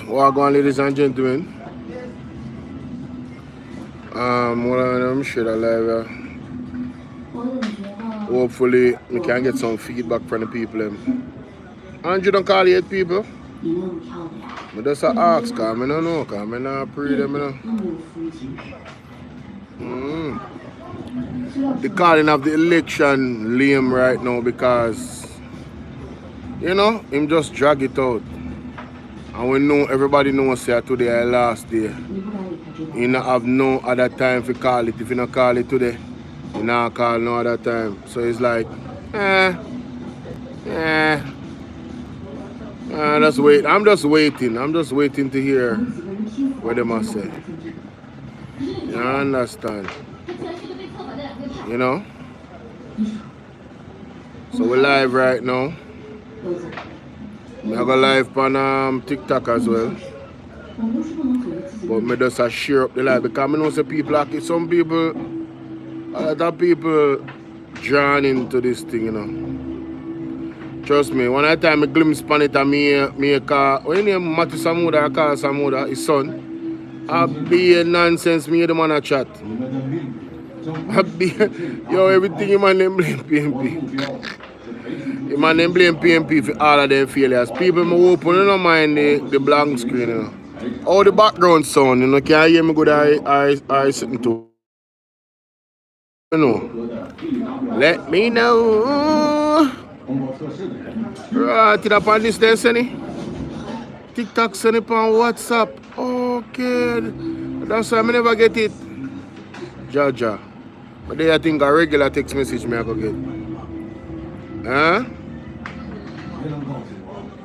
Welcome, ladies and gentlemen. One of them share the live. Hopefully, we can get some feedback from the people. And you don't call it people. I just ask, because I don't know, because I don't pray them. The calling of the election lame right now because, him just drag it out. And we know, everybody knows that today is last day. You don't have no other time to call it. If you don't call it today, you don't call no other time. So it's like, just wait. I'm just waiting. I'm just waiting to hear what they must say. You understand? So we're live right now. I go live on TikTok as well. But me just share up the live because I know some people like it. Some people, a lot of people drawn into this thing, Trust me, one time I glimpse upon it and me call, when you name Matthew Samuda, I call Samuda, his son. I be a nonsense, me the man a chat. I be, everything in my name blame PMP. In my name blame PMP for all of them failures. People me open, don't mind the blank screen, Oh, the background sound, can't hear me good, I sitting to. Let me know. Right, up on this there, Sonny. TikTok, Sonny, on WhatsApp. Okay. That's why I never get it. Jaja. But then I think a regular text message me I go get. Huh?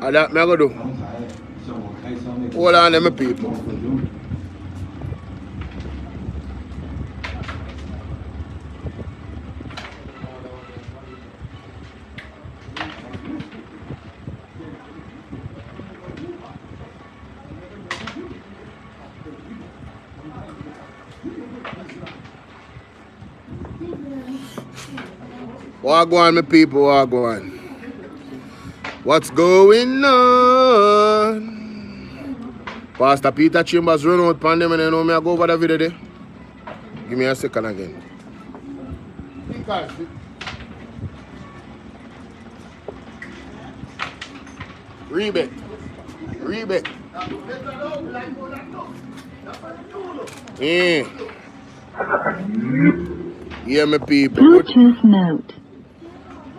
And that me I go do. Hold on them people. What go on, my people? What go on? What's going on? Pastor Peter Chambers run out pan them and you know me I go over the video there. Give me a second again. Rebet. Yeah. Yeah, my people. Bluetooth note.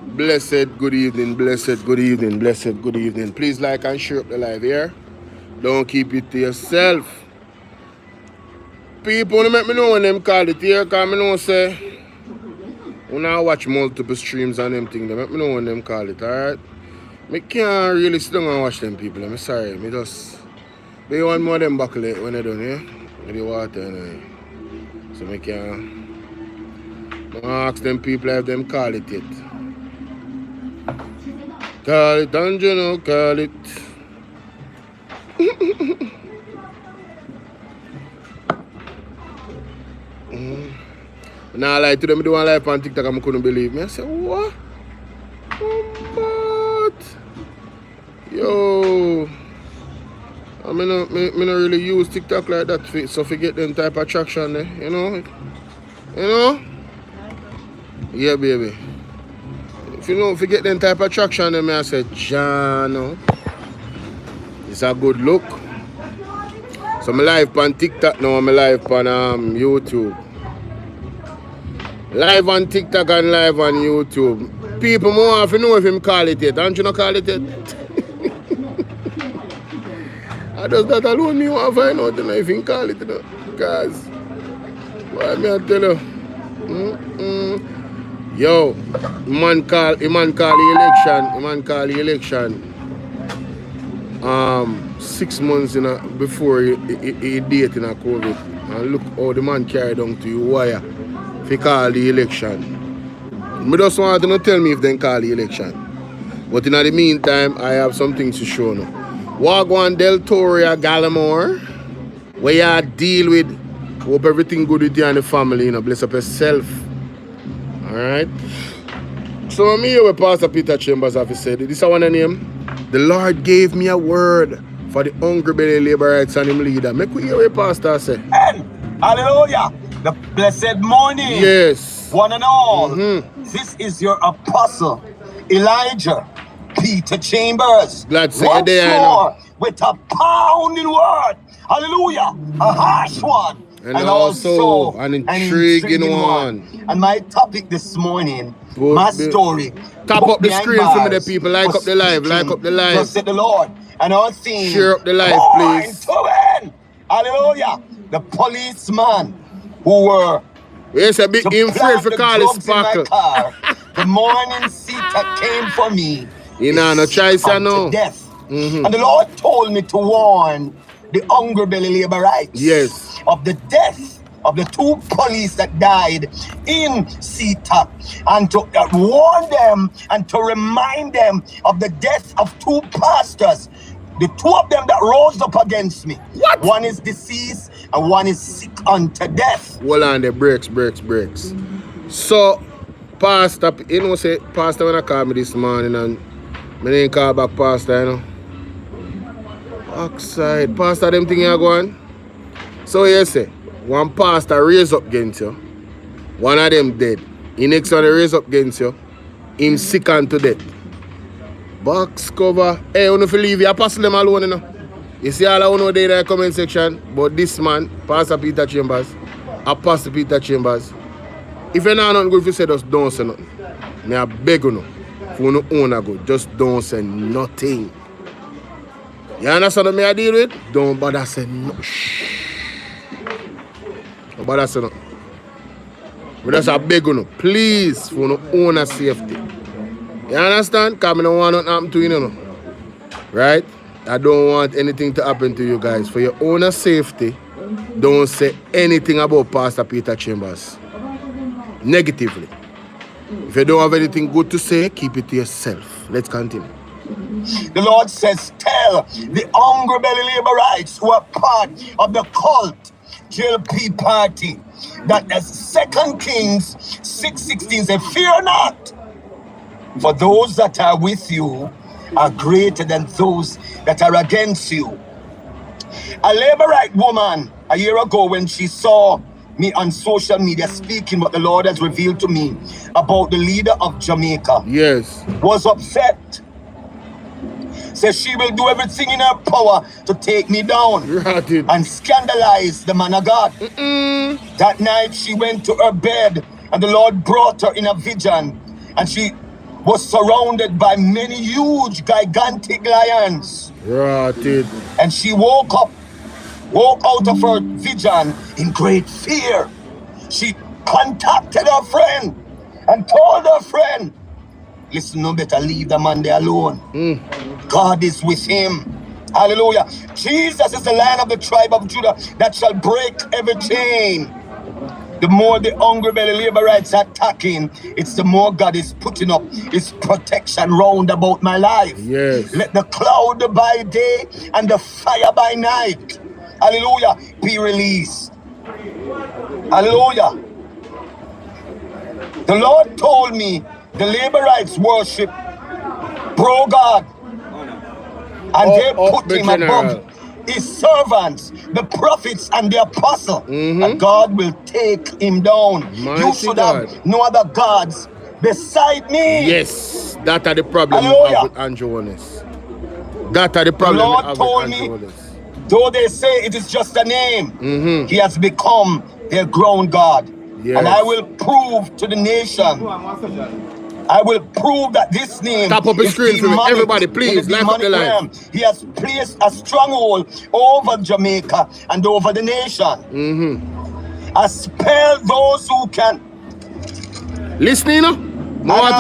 Blessed good evening, blessed good evening, blessed good evening. Please like and share up the live here. Don't keep it to yourself. People make me know when them call it here, because I know say when I watch multiple streams and them things, they make me know when them call it, alright? I can't really sit down and watch them people. I'm sorry. I just be one more of them buckle it when they done, yeah? With the water and so I can't ask them people if them call it yet. Call it, don't you know, call it. Now I like to them do one live on TikTok and I couldn't believe me. I said, what? What? Yo. I mean, not really use TikTok like that, so forget them type of traction there, you know? Yeah, baby. If you don't forget them type of traction, then I said, John, it's a good look. So I'm live on TikTok now, I'm live on YouTube. Live on TikTok and live on YouTube. People more have to know if him call it yet. Don't you not call it yet? I just that alone me want to find out if him call it, Because, why me I tell you? Yo, man call the election 6 months before he date in a COVID. And look how the man carried on to you wire if he call the election. I just want to tell me if they call the election. But in the meantime, I have some things to show now. Wagwan Del Toria Gallimore, where you deal with, hope everything good with you and the family, bless up yourself. Alright. So I'm here with Pastor Peter Chambers have said, this is one name. The Lord gave me a word for the hungry belly labor rights and him leader. Make we hear what pastor say. And hallelujah. The blessed morning. Yes. One and all. This is your apostle, Elijah Peter Chambers. Glad to see you Once there, more with a pounding word. Hallelujah. A harsh one. And also an intriguing one. And my topic this morning, my story. Tap up the screen for me, the people. Like up the live. Like up the live. Thus said the Lord. And our theme. Share up the live, please. Hallelujah. The policeman who were. Yes, a bit afraid for Callit sparkle. The morning seat that came for me. You know, no choice, I know. Death. And the Lord told me to warn the hungry belly labor rights. Yes. Of the death of the 2 police that died in CETA, and to warn them and to remind them of the death of 2 pastors. The 2 of them that rose up against me. What? One is deceased and one is sick unto death. Hold on, the breaks. So, pastor, you know, say, pastor when I call me this morning and I didn't call back pastor, you know. Oxide, pastor, them thing you going. So, you say, one pastor raise up against you, one of them dead. The next one raise up against you, him sick unto death. Box cover. Hey, you don't leave your apostle them alone, you know. You see all I know there in the comment section, but this man, Pastor Peter Chambers, Apostle Peter Chambers, if you're not good, if you say just don't say nothing. I beg you no. If you don't own a good, just don't say nothing. You understand what I deal with? Don't bother say no. Shh. Don't bother say nothing. But just I beg you no. Please, for no own a safety. You understand? Because I don't want nothing to happen to you, you know. Right? I don't want anything to happen to you guys. For your own safety, don't say anything about Pastor Peter Chambers negatively. If you don't have anything good to say, keep it to yourself. Let's continue. The Lord says, tell the hungry belly laborites who are part of the cult JLP party that as 2 Kings 6:16 says, fear not, for those that are with you are greater than those that are against you. A laborite woman a year ago, when she saw me on social media speaking what the Lord has revealed to me about the leader of Jamaica, yes, was upset. Says she will do everything in her power to take me down and scandalize the man of God. That night she went to her bed and the Lord brought her in a vision, and she was surrounded by many huge, gigantic lions. And she woke out of her vision in great fear. She contacted her friend and told her friend, listen, no better leave the man there alone. God is with him. Hallelujah. Jesus is the Lion of the tribe of Judah that shall break every chain. The more the hungry belly laborites are attacking, it's the more God is putting up his protection round about my life. Yes. Let the cloud by day and the fire by night, hallelujah, be released. Hallelujah. The Lord told me the laborites worship pro God, and they put him above his servants, the prophets and the apostle, and God will take him down. You should have no other gods beside me. Yes, that are the problem with Andrew Honest. That are the problem. The Lord told me, though they say it is just a name, he has become their ground God. Yes. And I will prove to the nation, I will prove that this name tap up the screen for me. Everybody, please, like up the line. He has placed a stronghold over Jamaica and over the nation. I spell those who can. Listening, no?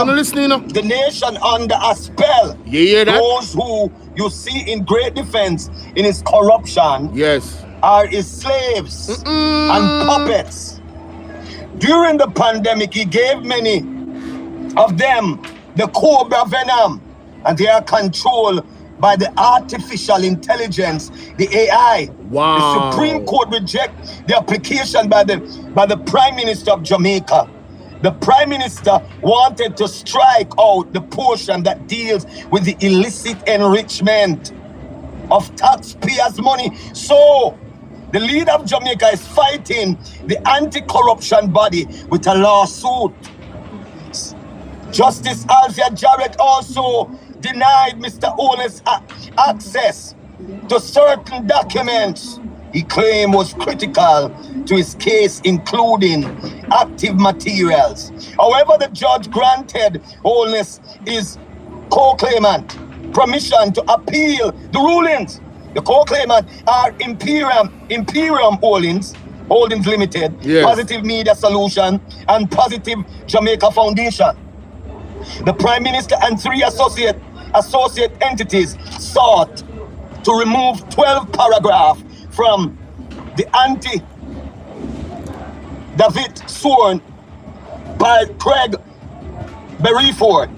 Listening, no? The nation under a spell. You hear that? Those who you see in great defense in his corruption, yes, are his slaves and puppets. During the pandemic, he gave many of them the cobra venom, and they are controlled by the artificial intelligence, the AI. Wow. The Supreme Court reject the application by the Prime Minister of Jamaica. The Prime Minister wanted to strike out the portion that deals with the illicit enrichment. of taxpayers' money. So, the leader of Jamaica is fighting the anti-corruption body with a lawsuit. Justice Althea Jarrett also denied Mr. Owens access to certain documents he claimed was critical to his case, including active materials. However, the judge granted Owens his co-claimant permission to appeal the rulings. The co-claimant are Imperium Holdings Limited, yes, Positive Media Solution, and Positive Jamaica Foundation. The Prime Minister and 3 associate entities sought to remove 12 paragraphs from the anti-David sworn by Craig Berryford,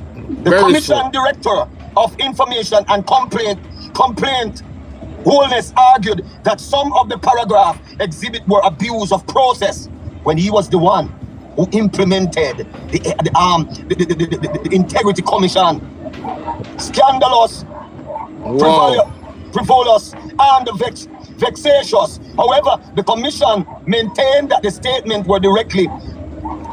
the Commission Director of Information and Complaint Holness argued that some of the paragraph exhibit were abuse of process when he was the one who implemented the Integrity Commission. Scandalous, frivolous, and vexatious. However, the commission maintained that the statements were directly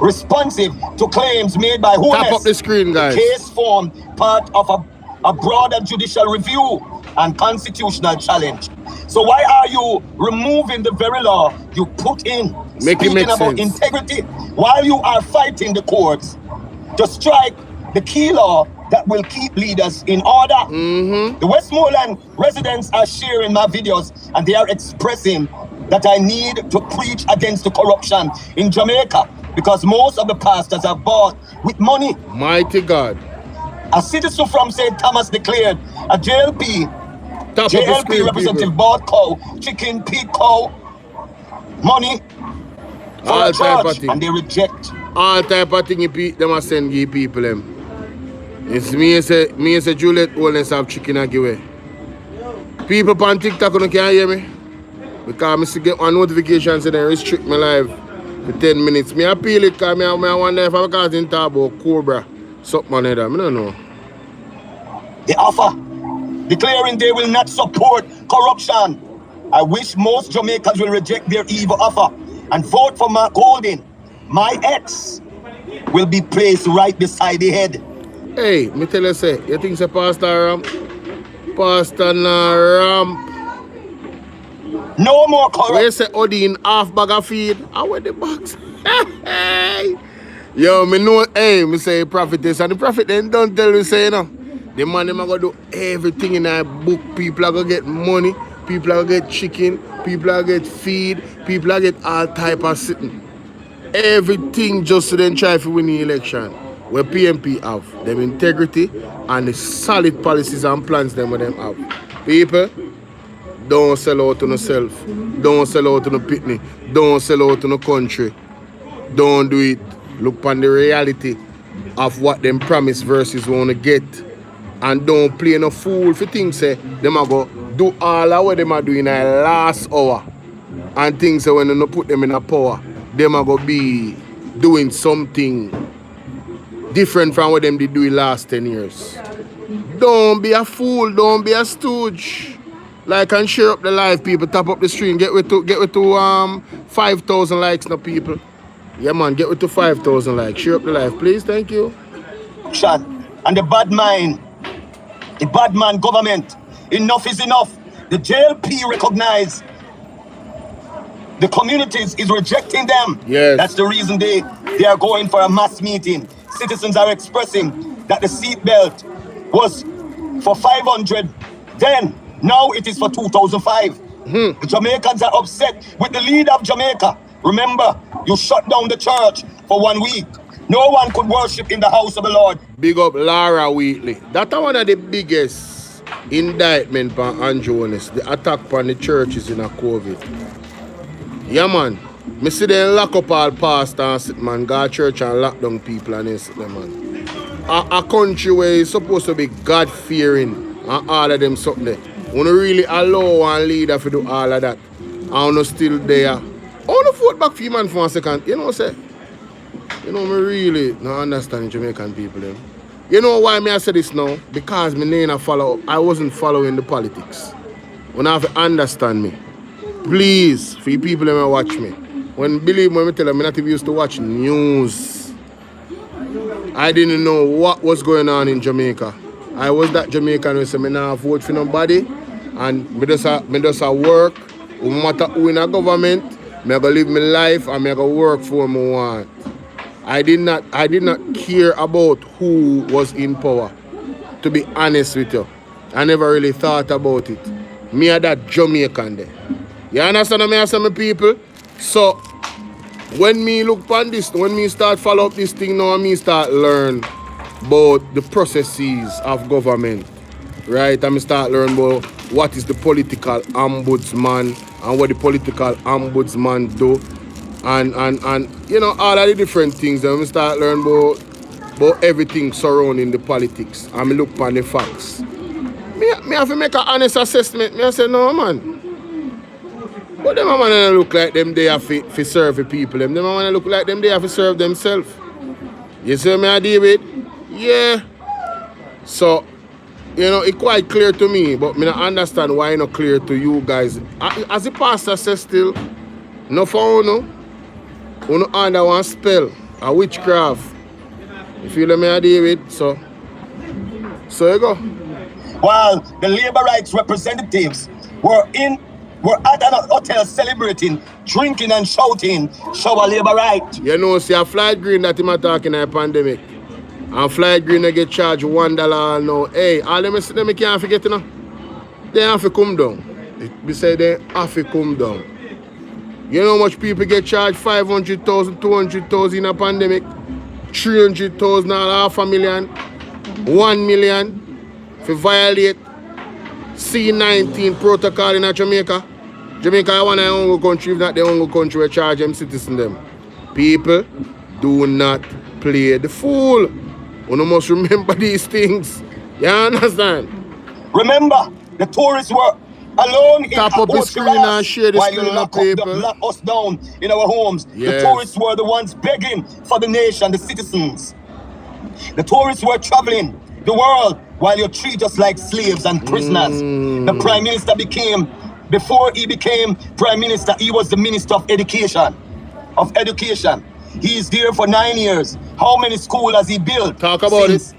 responsive to claims made by Holness. Tap up the screen, guys. The case formed part of a broader judicial review and constitutional challenge. So why are you removing the very law you put in? Speaking about integrity, while you are fighting the courts to strike the key law that will keep leaders in order. The Westmoreland residents are sharing my videos and they are expressing that I need to preach against the corruption in Jamaica because most of the pastors are bought with money. Mighty God. A citizen from St. Thomas declared a JLP representative bought cow, chicken, pig, cow, money for a church, and they reject. All type of thing them are send give people them. It's me say Juliet Owens have chicken and give away. People on TikTok can't hear me. Because I get one notification saying they restrict my life for 10 minutes. I appeal it because I wonder if I'm going to talk about Cobra. Something like that. I don't know. The offer declaring they will not support corruption. I wish most Jamaicans will reject their evil offer and vote for Mark Holding. My ex will be placed right beside the head. Hey, me tell you say, you think it's a pastor ramp? Pastor na ramp. No more corruption. Where you say Odin half bag of feed? I wear the box. Hey. Yo, me know, hey, me say prophetess, and the prophet then don't tell you say, you know, the man them are gonna do everything in that book. People are gonna get money, people are gonna get chicken, people are gonna get feed, are gonna get all type of sitting. Everything just to then try to win the election. Where PMP have them integrity and the solid policies and plans them with them have. People, don't sell out on yourself, don't sell out on the pitney, don't sell out on the country. Don't do it. Look on the reality of what them promise versus want to get. And don't play no fool for things say them are go do all of what them are doing in the last hour. And things say when they don't put them in a power, them are go be doing something different from what them did do in the last 10 years. Don't be a fool, don't be a stooge. Like and share up the live, people. Tap up the stream. Get with to 5,000 likes now, people. Yeah, man, get with to 5,000 likes. Share up the live, please. Thank you. And the bad man government. Enough is enough. The JLP recognize the communities is rejecting them. Yes. That's the reason they are going for a mass meeting. Citizens are expressing that the seatbelt was for 500 then. Now it is for 2005. The Jamaicans are upset with the leader of Jamaica. Remember, you shut down the church for 1 week. No one could worship in the house of the Lord. Big up Lara Wheatley. That's one of the biggest indictment by Andrew Honest. The attack on the churches in a COVID. Yeah, man. Me see them lock up all pastors and sit, man. Go to church and lock down people and sit them, man. A country where it's supposed to be God-fearing and all of them something there. Want to really allow one leader to do all of that. I want to still there. I want to vote back for you, man, for 1 second. You know, say. You know, me really not understand Jamaican people. Them. You know why me I say this now? Because me name follow. I wasn't following the politics. You have to understand me. Please, for you people that watch me. When me tell them I not even used to watch news. I didn't know what was going on in Jamaica. I was that Jamaican who said I not vote for nobody. And me just a work. No matter who in a government, I go live my life and I go work for what I want. I did not care about who was in power. To be honest with you. I never really thought about it. Me are that Jamaican there. You understand me, I say, my people? So, when me look upon this, when me start follow up this thing now, me start learn about the processes of government. Right? And me start learn about what is the political ombudsman and what the political ombudsman do. And you know, all of the different things. And me start learn about everything surrounding the politics. And me look upon the facts. Me have to make an honest assessment. Me I say, no man. But them man look like them they have to serve the people. Them man look like them they have to serve themselves. You see me I deal with? Yeah. So, you know, it's quite clear to me, but me not understand why it's not clear to you guys. As the pastor says still, no for no under one spell, a witchcraft. You feel me I deal with? So you go. While the labor rights representatives were at an hotel celebrating, drinking and shouting, show a labor right. You know, see a flight green that him a talking in a pandemic. And flight green they get charged $1 now. Hey, all them can't forget, you know. They have to come down. We say they have to come down. You know how much people get charged? 500,000, 200,000 in a pandemic, 300,000, $500,000, 1 million. For violate C-19 protocol in Jamaica. Jamaica is one of the only country, if not the only country where charge them citizens them. People do not play the fool. You must remember these things. You understand? Remember, the tourists were alone in Tap up the screen and share the screen of people. Lock us down in our homes. Yes. The tourists were the ones begging for the nation, the citizens. The tourists were traveling the world while you treat us like slaves and prisoners. The Prime Minister before he became Prime Minister, he was the Minister of Education. He is there for 9 years. How many schools has he built? Talk about since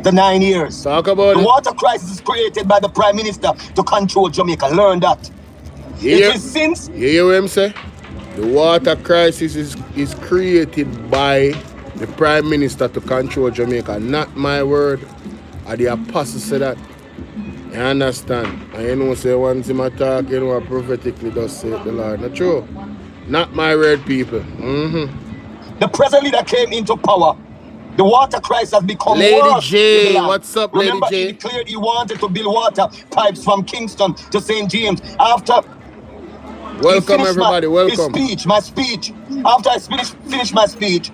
the 9 years? Talk about the water crisis is created by the Prime Minister to control Jamaica. Learn that. Yeah. It is since... You hear what I'm saying? The water crisis is created by the Prime Minister to control Jamaica. Not my word. The apostle said that. You understand? And you know, say once him attack, you know, prophetically does say the Lord. Not true. Not my word, people. The present leader came into power. The water crisis has become Lady worse. J, what's up, Remember, Lady J? he declared he wanted to build water pipes from Kingston to St. James. After welcome everybody, welcome. My speech. After I finished my speech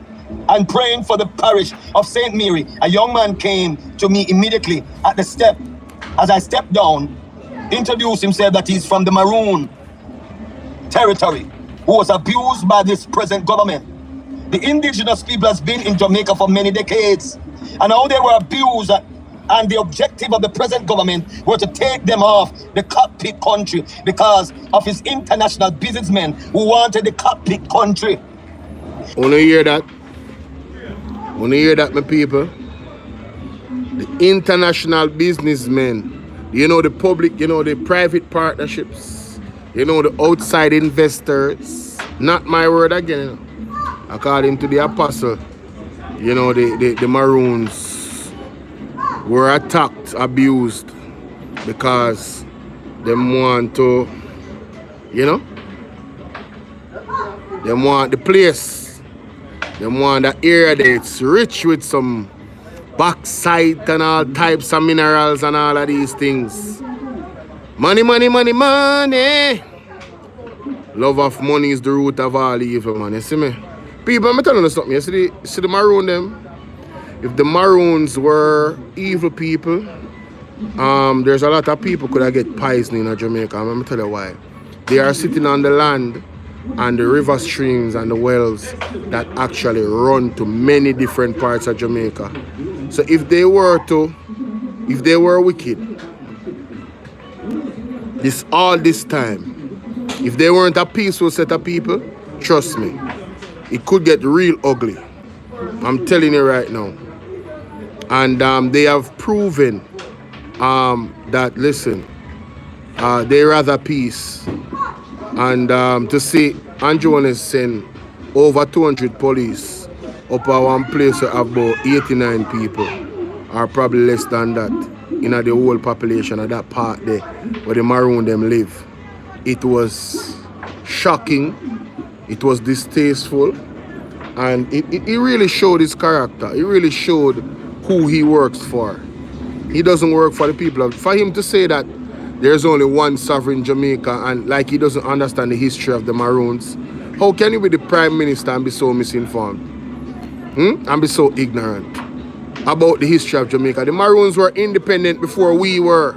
and praying for the parish of St. Mary, a young man came to me immediately at the step. As I stepped down, introduced himself that he's from the Maroon territory, who was abused by this present government. The indigenous people has been in Jamaica for many decades, and how they were abused, and the objective of the present government were to take them off the cockpit country because of his international businessmen who wanted the cockpit country. Wanna hear that? Wanna hear that, my people? The international businessmen, you know, the public, you know, the private partnerships, you know, the outside investors. Not my word again, you know. According to the apostle, you know, the Maroons were attacked, abused, because they want to, you know, they want the place, they want the area that's rich with some bauxite and all types of minerals and all of these things. Money, money, money, money. Love of money is the root of all evil, man. You see me? People, I'm telling you something. You see the Maroon them? If the Maroons were evil people, there's a lot of people could have get poisoning in Jamaica. I'm going to tell you why. They are sitting on the land and the river streams and the wells that actually run to many different parts of Jamaica. So if they were wicked, all this time, if they weren't a peaceful set of people, trust me, it could get real ugly. I'm telling you right now. And they have proven that, listen, they rather peace. And to see Andrew send over 200 police up at one place of about 89 people, or probably less than that, in the whole population of that part there where the Maroon them live. It was shocking, it was distasteful, and it really showed his character. It really showed who he works for. He doesn't work for the people. For him to say that there's only one sovereign Jamaica and like he doesn't understand the history of the Maroons, how can you be the Prime Minister and be so misinformed? And be so ignorant about the history of Jamaica? The Maroons were independent before we were.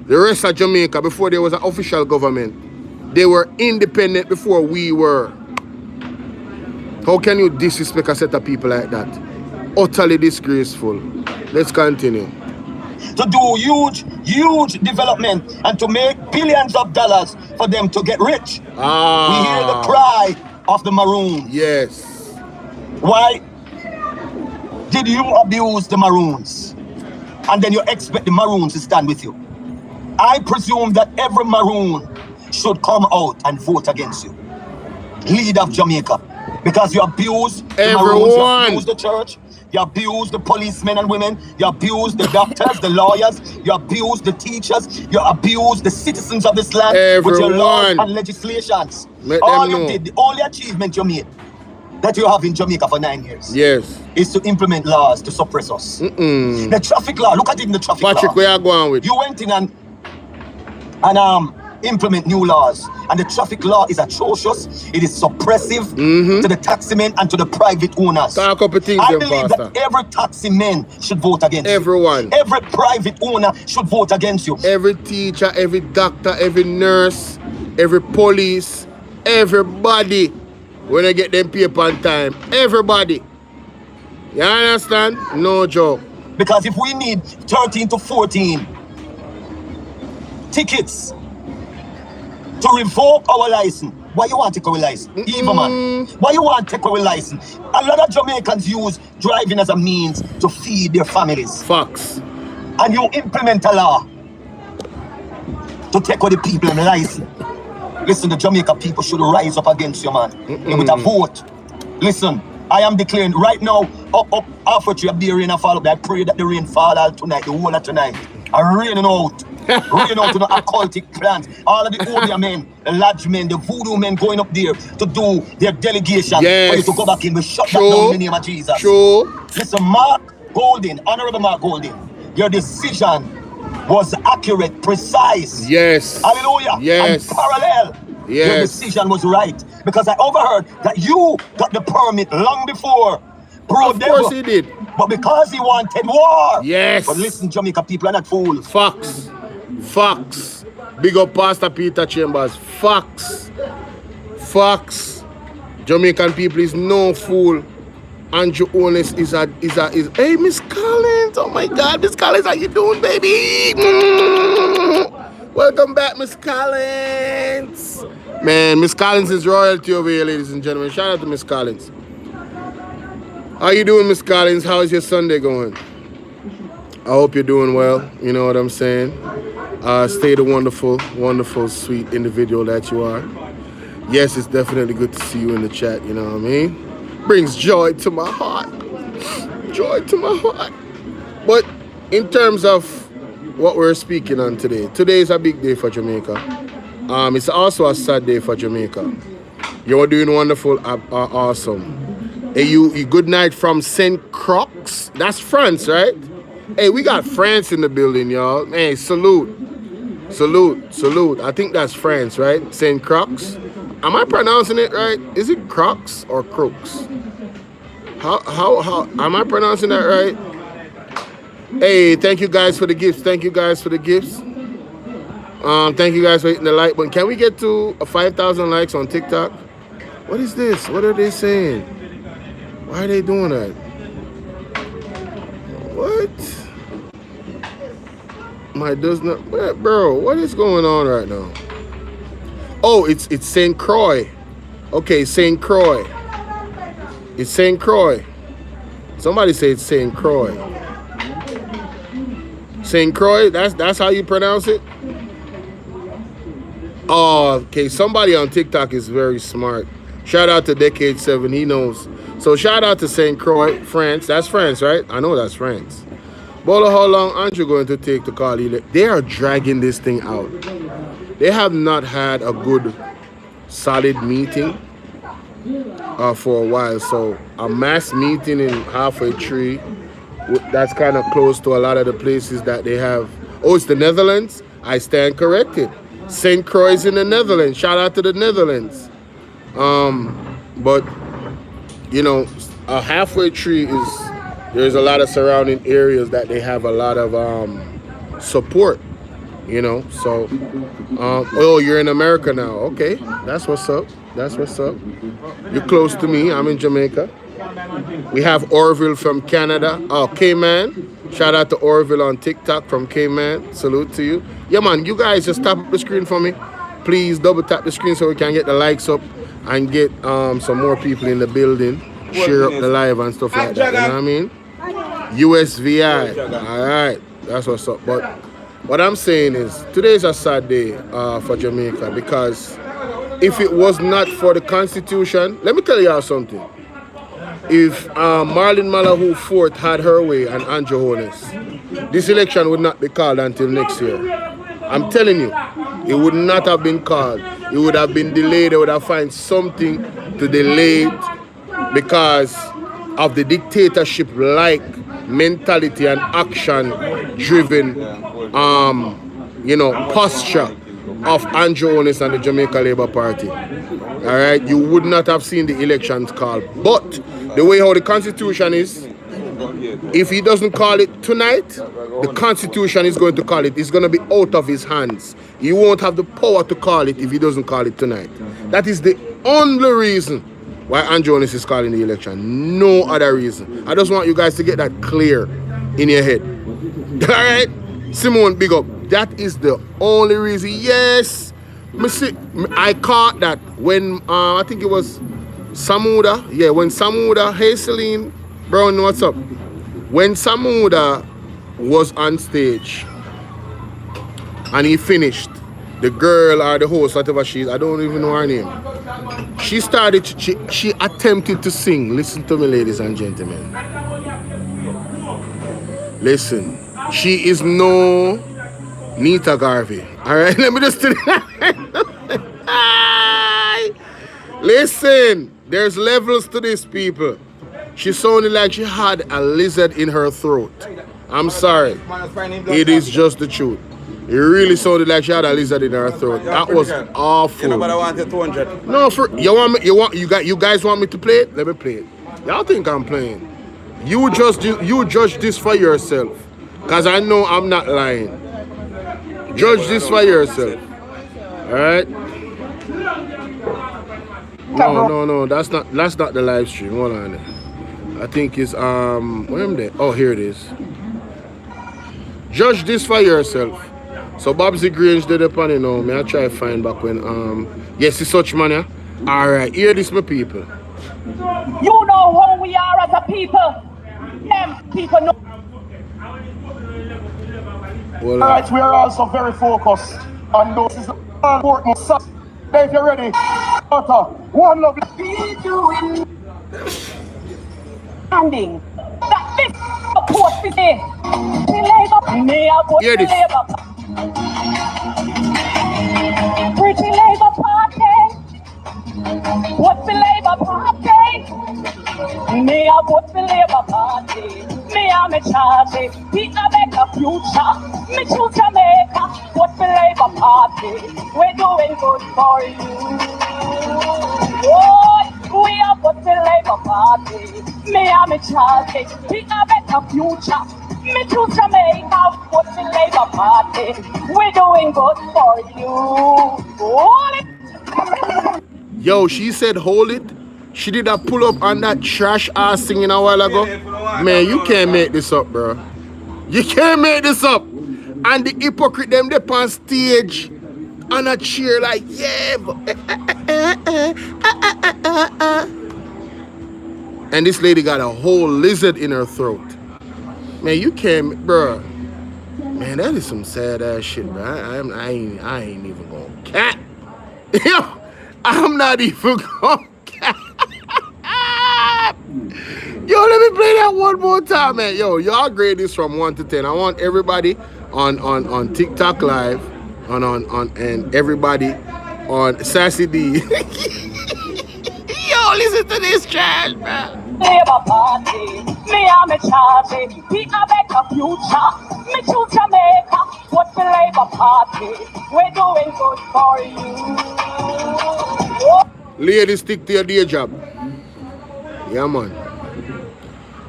The rest of Jamaica, before there was an official government, they were independent before we were. How can you disrespect a set of people like that? Utterly disgraceful. Let's continue. To do huge development and to make billions of dollars for them to get rich. We hear the cry of the Maroons. Yes. Why did you abuse the Maroons? And then you expect the Maroons to stand with you? I presume that every Maroon should come out and vote against you. Leader of Jamaica. Because you abuse the Maroons, you abuse the church, you abuse the policemen and women, you abuse the doctors, the lawyers, you abuse the teachers, you abuse the citizens of this land with your laws and legislations. All you did, the only achievement you made that you have in Jamaica for 9 years, is to implement laws to suppress us. The traffic law, look at it in the traffic law. Patrick, where are you going with? You went in and implement new laws, and the traffic law is atrocious. It is suppressive to the taxi men and to the private owners. I believe that every taxi man should vote against everyone. You. Every private owner should vote against you. Every teacher, every doctor, every nurse, every police, everybody, when I get them paper on time, everybody. You understand? No joke. Because if we need 13 to 14 tickets to revoke our license, why you want to take our license? Evil man. Why you want to take our license? A lot of Jamaicans use driving as a means to feed their families. Facts. And you implement a law to take away the people license. Listen, the Jamaica people should rise up against you, man. With a vote. Listen, I am declaring right now, up halfway through the rain and fall up. I pray that the rain fall out tonight, the whole of tonight. And raining out. Raining out to the occultic plans. All of the Obia men, the lodge men, the voodoo men going up there to do their delegation. For you to go back in. We shut that down in the name of Jesus. Listen, Mark Golding, Honorable Mark Golding, your decision was accurate, precise. Hallelujah. And parallel. Your decision was right. Because I overheard that you got the permit long before. Bro, of course he did. But because he wanted war. But listen, Jamaica people are not fools. Facts. Facts. Big up Pastor Peter Chambers. Facts. Facts. Jamaican people is no fool. Andrew Honest is hey, Miss Collins. Oh my God, Miss Collins, how you doing, baby? Welcome back, Miss Collins. Man, Miss Collins is royalty over here, ladies and gentlemen. Shout out to Miss Collins. How you doing, Miss Collins? How is your Sunday going? I hope you're doing well. You know what I'm saying? Stay the wonderful, wonderful, sweet individual that you are. Yes, it's definitely good to see you in the chat. You know what I mean? Brings joy to my heart. Joy to my heart. But in terms of what we're speaking on today, today is a big day for Jamaica. It's also a sad day for Jamaica. You're doing wonderful, awesome. Hey, you good night from St. Croix. That's France, right? Hey, we got France in the building, y'all. Hey, salute. Salute, salute. I think that's France, right? St. Croix. Am I pronouncing it right? Is it Crocs or Crooks? How am I pronouncing that right? Hey, thank you guys for the gifts. Thank you guys for the gifts. Thank you guys for hitting the like button. Can we get to 5,000 likes on TikTok? What is this? What are they saying? Why are they doing that? What? My does not, bro. What is going on right now? Oh, it's Saint Croix. Okay, Saint Croix. It's Saint Croix. Somebody say it's Saint Croix. Saint Croix. That's how you pronounce it. Oh, okay. Somebody on TikTok is very smart. Shout out to Decade 7. He knows. So shout out to Saint Croix, France. That's France, right? I know that's France. Bolo, how long aren't you going to take to call Callit? They are dragging this thing out. They have not had a good, solid meeting for a while. So a mass meeting in halfway tree, that's kind of close to a lot of the places that they have. Oh, it's the Netherlands? I stand corrected. St. Croix in the Netherlands. Shout out to the Netherlands. But, you know, a halfway tree is... There's a lot of surrounding areas that they have a lot of support, you know. So, oh, you're in America now. Okay, that's what's up. That's what's up. You're close to me. I'm in Jamaica. We have Orville from Canada. Oh, K-Man. Shout out to Orville on TikTok from K-Man. Salute to you. Yeah, man, you guys just tap up the screen for me. Please double tap the screen so we can get the likes up and get some more people in the building. Share up the live and stuff like that. You know what I mean? USVI. All right, that's what's up. But what I'm saying is today's a sad day for Jamaica, because if it was not for the Constitution, let me tell y'all something. If Marlene Malahoo Fourth had her way and Andrew Holness, this election would not be called until next year. I'm telling you, it would not have been called. It would have been delayed. They would have found something to delay it because of the dictatorship-like mentality and action-driven, you know, posture of Andrew Holness and the Jamaica Labour Party. All right, you would not have seen the elections called. But the way how the Constitution is, if he doesn't call it tonight, the Constitution is going to call it. It's going to be out of his hands. He won't have the power to call it if he doesn't call it tonight. That is the only reason why Andrew Holness is calling the election. No other reason. I just want you guys to get that clear in your head. All right? Simone, big up. That is the only reason. Yes. I caught that when, I think it was Samuda. Yeah, when Samuda, hey Celine, Brown, what's up? When Samuda was on stage and he finished, the girl or the host, whatever she is, I don't even know her name. She started, she attempted to sing. Listen to me, ladies and gentlemen. Listen, she is no Nita Garvey. All right, let me just tell you. Listen, there's levels to this, people. She sounded like she had a lizard in her throat. I'm sorry. It is just the truth. It really sounded like she had a lizard in her throat. That was awful. Nobody wanted 200. No, for you guys want me to play it? Let me play it. Y'all think I'm playing? You judge this for yourself, cause I know I'm not lying. Judge this for yourself. All right? No, that's not the live stream. Hold on. I think it's where am I? Oh, here it is. Judge this for yourself. So Bobsy Grange did it on, you know, me I try to find back when yes, it's such man, yeah? Alright, hear this, my people. You know who we are as a people. Them people know. Well, alright, we are also very focused on those is important stuff. If you're ready, one love. Standing. That this support is there. Hear this. Pretty Labour Party. What's the Labour Party? Me a vote for Labour Party. Me a me charity. We a make a future. Me choose Jamaica. What's the Labour Party? We're doing good for you. Oh, we a vote for Labour Party. Me a me charity. We a make a future. Me choose Jamaica. What's the Labour Party? We're doing good for you. Hold it. Yo, she said hold it. She did a pull up on that trash ass singing a while ago. Man, you can't make this up, bro. You can't make this up. And the hypocrite them they on stage and a cheer like, yeah. And this lady got a whole lizard in her throat. Man, you can't, bro. Man, that is some sad ass shit, bro. I ain't even gonna cap. Yo, I'm not even gonna cap. Yo, let me play that one more time, man. Yo, y'all grade this from 1 to 10. I want everybody on TikTok Live, and everybody on Sassy D. Yo, listen to this trash, man. Labor Party, me and me charity, we a better future. Me choose Jamaica, what's the Labor Party? We're doing good for you. Ladies, stick to your day job. Yeah, man.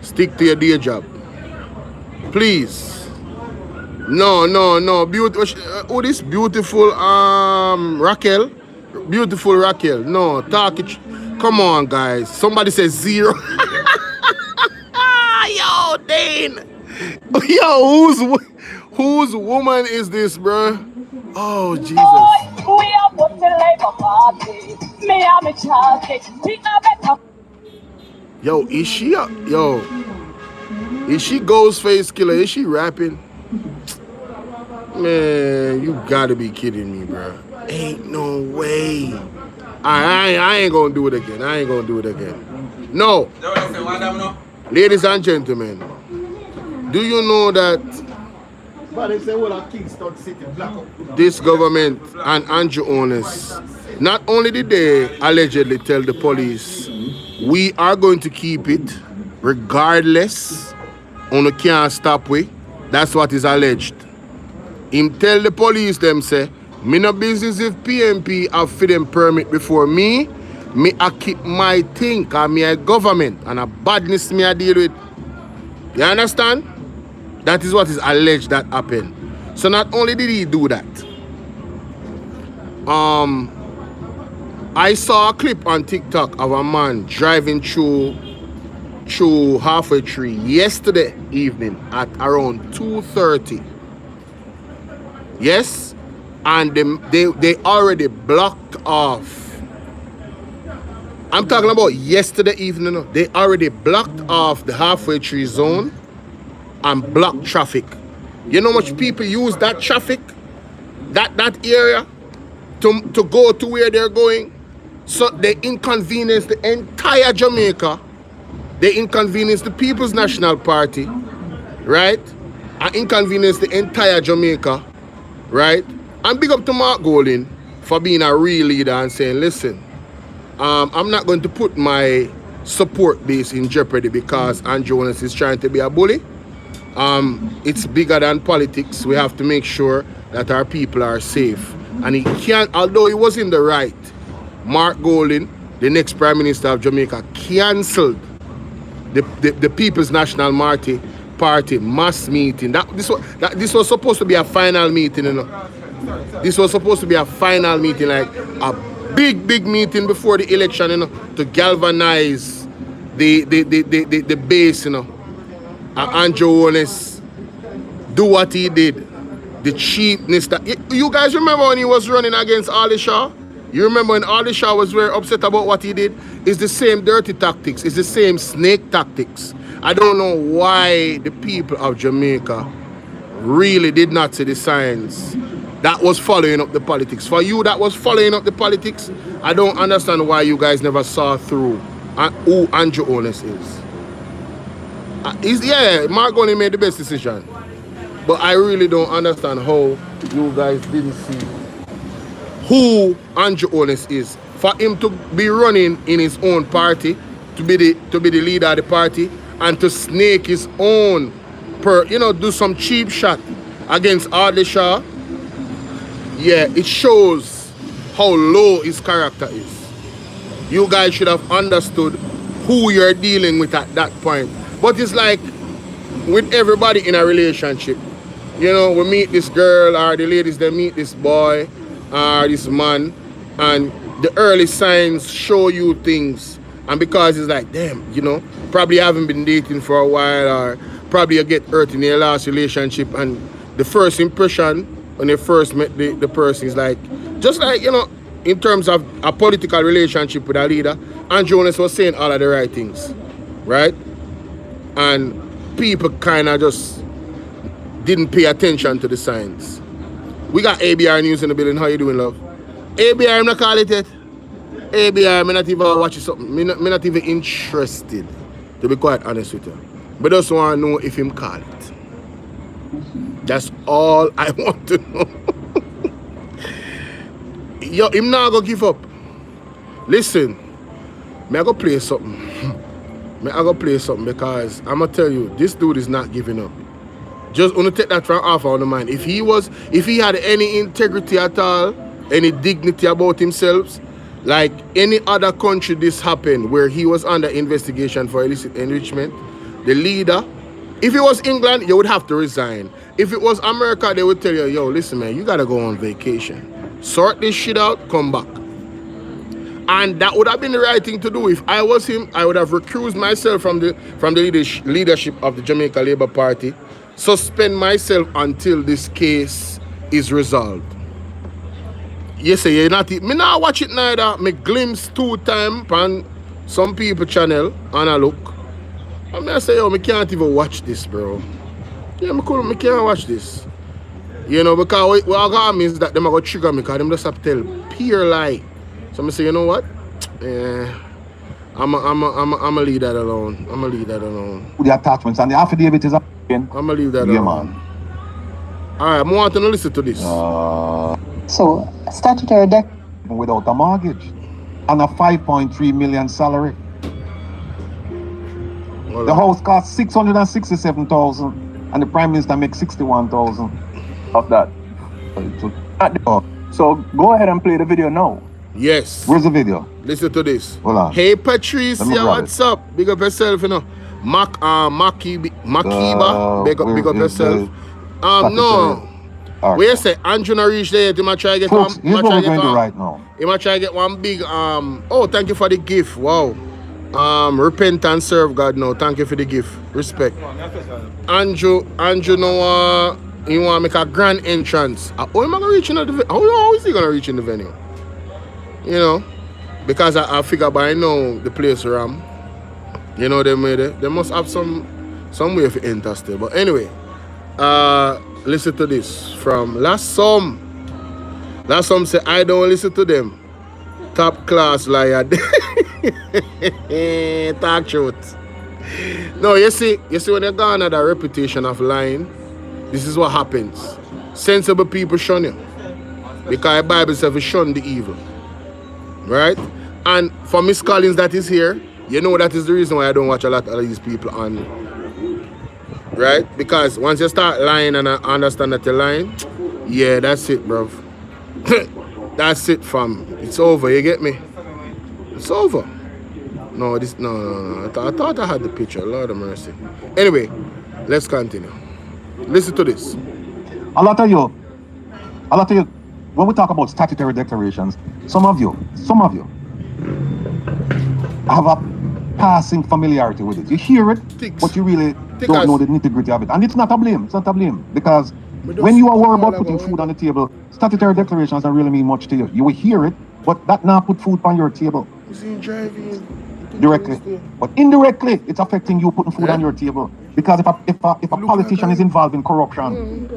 Stick to your day job. Please. No. Oh, this beautiful Raquel. Beautiful Raquel. No, talk it. Come on, guys. Somebody says 0. Yo, Dane. Yo, whose woman is this, bro? Oh, Jesus. We are put the Labor Party. Me and me charity. We are better. Yo, is she Ghostface Killer? Is she rapping? Man, you gotta be kidding me, bro. Ain't no way. I ain't gonna do it again. No. Ladies and gentlemen, do you know that this government and Andrew owners, not only did they allegedly tell the police, we are going to keep it regardless, on the can't stop we. That's what is alleged. Him tell the police them say, me no business if PMP have for them permit before me I keep my thing, cause me a government and a badness me I deal with. You understand? That is what is alleged that happened. So not only did he do that, I saw a clip on TikTok of a man driving through Halfway Tree yesterday evening at around 2:30. Yes, and they already blocked off. I'm talking about yesterday evening. They already blocked off the Halfway Tree zone and blocked traffic. You know how much people use that traffic, that area, to go to where they're going? So they inconvenience the entire Jamaica. They inconvenience the People's National Party, right? And inconvenience the entire Jamaica, right? And big up to Mark Golding for being a real leader and saying, listen, I'm not going to put my support base in jeopardy because Andrew Jonas is trying to be a bully. It's bigger than politics. We have to make sure that our people are safe. And he can't, although he was in the right, Mark Golding, the next Prime Minister of Jamaica, cancelled the People's National Party mass meeting. This was supposed to be a final meeting, you know. This was supposed to be a final meeting, like a big meeting before the election, you know, to galvanize the base, you know. And Andrew Jonas do what he did. The cheapness that you guys remember when he was running against Ali Shaw? You remember when Ali Shaw was very upset about what he did? It's the same dirty tactics. It's the same snake tactics. I don't know why the people of Jamaica really did not see the signs that was following up the politics. For you that was following up the politics, I don't understand why you guys never saw through who Andrew Jonas is. Yeah, Mark only made the best decision. But I really don't understand how you guys didn't see who Andrew Jonas is. For him to be running in his own party, to be the leader of the party, and to snake his own, do some cheap shot against Ali Shaw. Yeah, it shows how low his character is. You guys should have understood who you're dealing with at that point. But it's like with everybody in a relationship. You know, we meet this girl or the ladies, they meet this boy or this man, and the early signs show you things. And because it's like, damn, you know, probably haven't been dating for a while, or probably you get hurt in your last relationship and the first impression when you first met the person is like, just like, you know, in terms of a political relationship with a leader, and Jonas was saying all of the right things, right? And people kind of just didn't pay attention to the signs. We got ABR News in the building. How you doing, love? ABR, I'm not call it yet. ABR, I'm not even watching something. I'm not even interested, to be quite honest with you. But I just want to know if him call it. That's all I want to know. Yo, him not gonna give up. Listen, I go play something. I go play something because I'm gonna tell you, this dude is not giving up. Just want to take that from off on the mind. If he had any integrity at all, any dignity about himself, like any other country this happened where he was under investigation for illicit enrichment, the leader, if it was England, you would have to resign. If it was America, they would tell you, yo, listen, man, you gotta go on vacation. Sort this shit out, come back. And that would have been the right thing to do. If I was him, I would have recused myself from the leadership of the Jamaica Labour Party, suspend myself until this case is resolved. You say you're not, me not watch it neither. Me glimpse 2 times on some people channel and I look. And I say, yo, me can't even watch this, bro. Yeah, me can't watch this. You know, because what I got means that them are going to trigger me because them just have to tell pure lie. So I say, you know what? I'm a leave that alone. I'm a leave that alone. The attachments and the affidavit is up again. I'm a leave that Yeah, alone. man. Alright, I want to listen to this. So, statutory debt. Without a mortgage and a 5.3 million salary. Hold The on. house costs 667,000 and the Prime Minister makes 61,000 of that. So go ahead and play the video now. Yes. Where's the video? Listen to this. Hold on. Hey Let me Patricia, grab what's it. up? Big up yourself, you know. Makiba, big up where yourself. is the No. All Where you right. say Andrew not reach there, you might try to get Folks, one. here's what we're going to do right now. You might try to get one big oh, thank you for the gift. Wow. Repent and serve God now. Thank you for the gift. Respect. Andrew no he want to make a grand entrance. How am I gonna reach in the venue? How is he gonna reach in the venue? You know? Because I figure by now the place around. You know they must have some way for enter still. But anyway, listen to this from last some. Last some say I don't listen to them. Top class liar. Talk truth. No, you see when you garner that reputation of lying, this is what happens. Sensible people shun you. Because the Bible says we shun the evil. Right? And for Miss Collins that is here, you know that is the reason why I don't watch a lot of these people on. Right? Because once you start lying and I understand that you're lying, yeah, that's it, bro. That's it, fam. It's over, you get me? It's over. No. I thought I had the picture. Lord of mercy. Anyway, let's continue. Listen to this. A lot of you, when we talk about statutory declarations, some of you have a passing familiarity with it. You hear it, but you really don't know the nitty-gritty of it. And it's not a blame. It's not a blame. Because when you are worried about putting food on the table, statutory declarations don't really mean much to you. You will hear it, but that now put food on your table. Directly. But indirectly, it's affecting you putting food on your table. Because if a politician is involved in corruption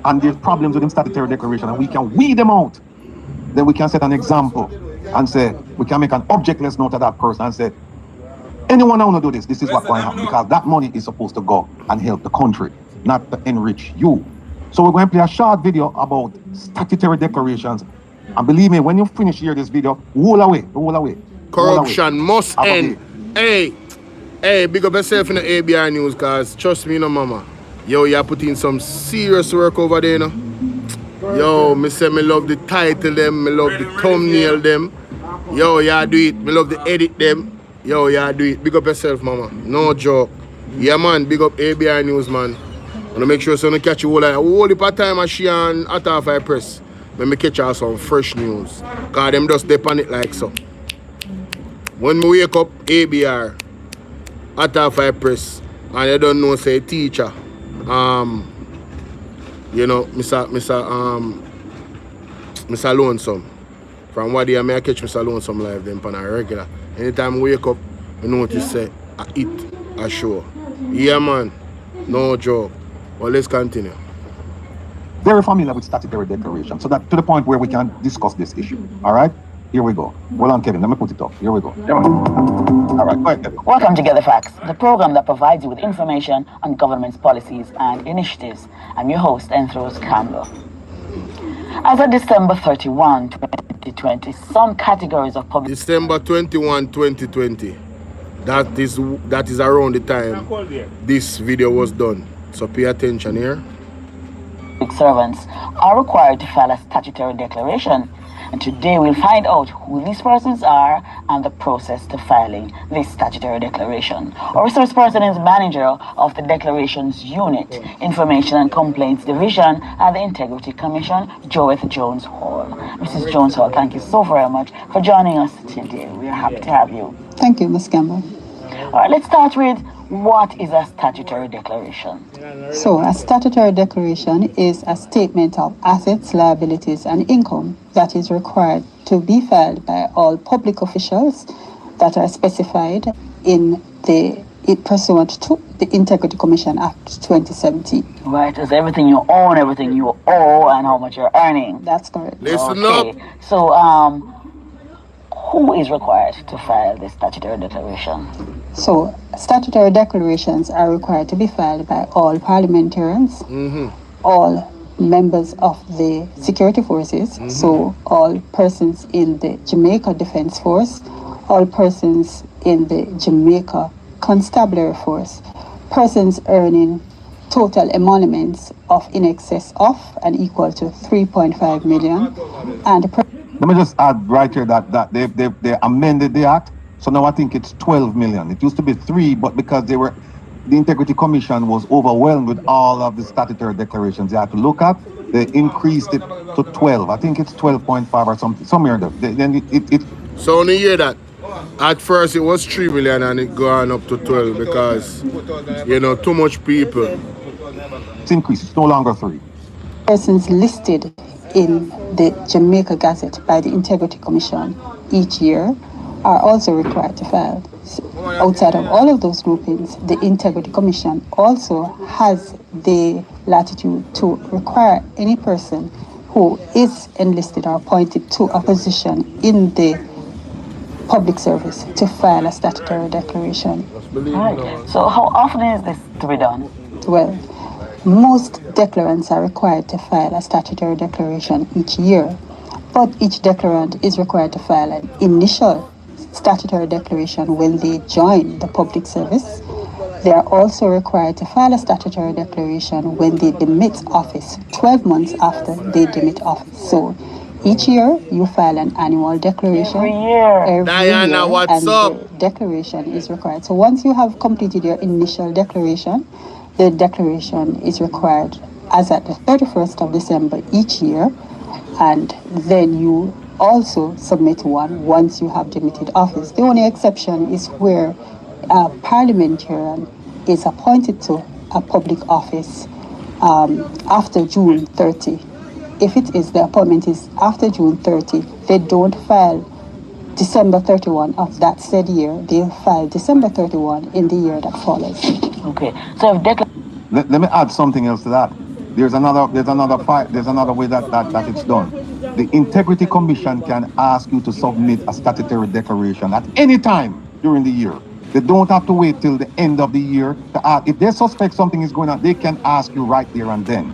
and there's problems with the statutory declaration and we can weed them out, then we can set an example and say, we can make an objectless note of that person and say, anyone who want to do this, this is what's going to happen. Because that money is supposed to go and help the country, not to enrich you. So we're going to play a short video about statutory declarations. And believe me, when you finish here this video, roll away. Corruption must end. Hey, big up yourself in the ABR News, cause trust me, no mama. Yo, you put in some serious work over there, no? Yo, me say me love the title them, me love the thumbnail them. Yo, you do it. Me love the edit them. Yo, you do it. Big up yourself, mama. No joke. Yeah, man, big up ABR News, man. Wanna make sure so you catch you all the time as she and at half I press. When me catch her some fresh news. Cause them just dip on it like so. When me wake up, ABR, at half I press, and you don't know say teacher, You know, Mr. Lonesome. From what day I catch Mr. Lonesome live them on a regular. Anytime I wake up, I notice say I eat a show. Yeah man, no joke. Well, let's continue. Very familiar with statutory declaration, so that to the point where we can discuss this issue. All right, here we go. Hold on, Kevin. Let me put it up. Here we go. All right, go ahead, Kevin. Welcome to Get the Facts, the program that provides you with information on government's policies and initiatives. I'm your host, Enthros Campbell. As of December 31, 2020, some categories of public... December 21, 2020. That is around the time this video was done. So pay attention here. servants are required to file a statutory declaration. And today we'll find out who these persons are and the process to filing this statutory declaration. Our resource person is manager of the Declarations Unit, Information and Complaints Division at the Integrity Commission, Joeth Jones Hall. Mrs. Jones Hall, thank you so very much for joining us today. We are happy to have you. Thank you, Ms. Campbell. All right, let's start with what is a statutory declaration? So, a statutory declaration is a statement of assets, liabilities, and income that is required to be filed by all public officials that are specified in pursuant to the Integrity Commission Act 2017. Right, it's everything you own, everything you owe, and how much you're earning. That's correct. Listen up. So, who is required to file this statutory declaration? So, statutory declarations are required to be filed by all parliamentarians, all members of the security forces, so all persons in the Jamaica Defense Force, all persons in the Jamaica Constabulary Force, persons earning total emoluments of in excess of and equal to 3.5 million, and let me just add right here that they amended the act. So now I think it's 12 million. It used to be 3, but because the Integrity Commission was overwhelmed with all of the statutory declarations they had to look at, they increased it to 12. I think it's 12.5 or something, somewhere there. Then it So only hear that. At first it was 3 million and it gone up to 12 because, too much people. It's increased. It's no longer 3. persons listed in the Jamaica Gazette by the Integrity Commission each year are also required to file. So outside of all of those groupings, the Integrity Commission also has the latitude to require any person who is enlisted or appointed to a position in the public service to file a statutory declaration. Right. So how often is this to be done? Well, most declarants are required to file a statutory declaration each year, but each declarant is required to file an initial statutory declaration when they join the public service. They are also required to file a statutory declaration when they demit office 12 months after they demit office. So each year you file an annual declaration. Every year. Diana, what's and up? the declaration is required. So once you have completed your initial declaration, the declaration is required as at the 31st of December each year, and then you also submit one once you have demitted office. The only exception is where a parliamentarian is appointed to a public office after June 30. If it is the appointment is after June 30, they don't file December 31 of that said year. They file December 31 in the year that follows. Okay. So if let me add something else to that. There's another way that it's done. The Integrity Commission can ask you to submit a statutory declaration at any time during the year. They don't have to wait till the end of the year to ask. If they suspect something is going on, they can ask you right there and then.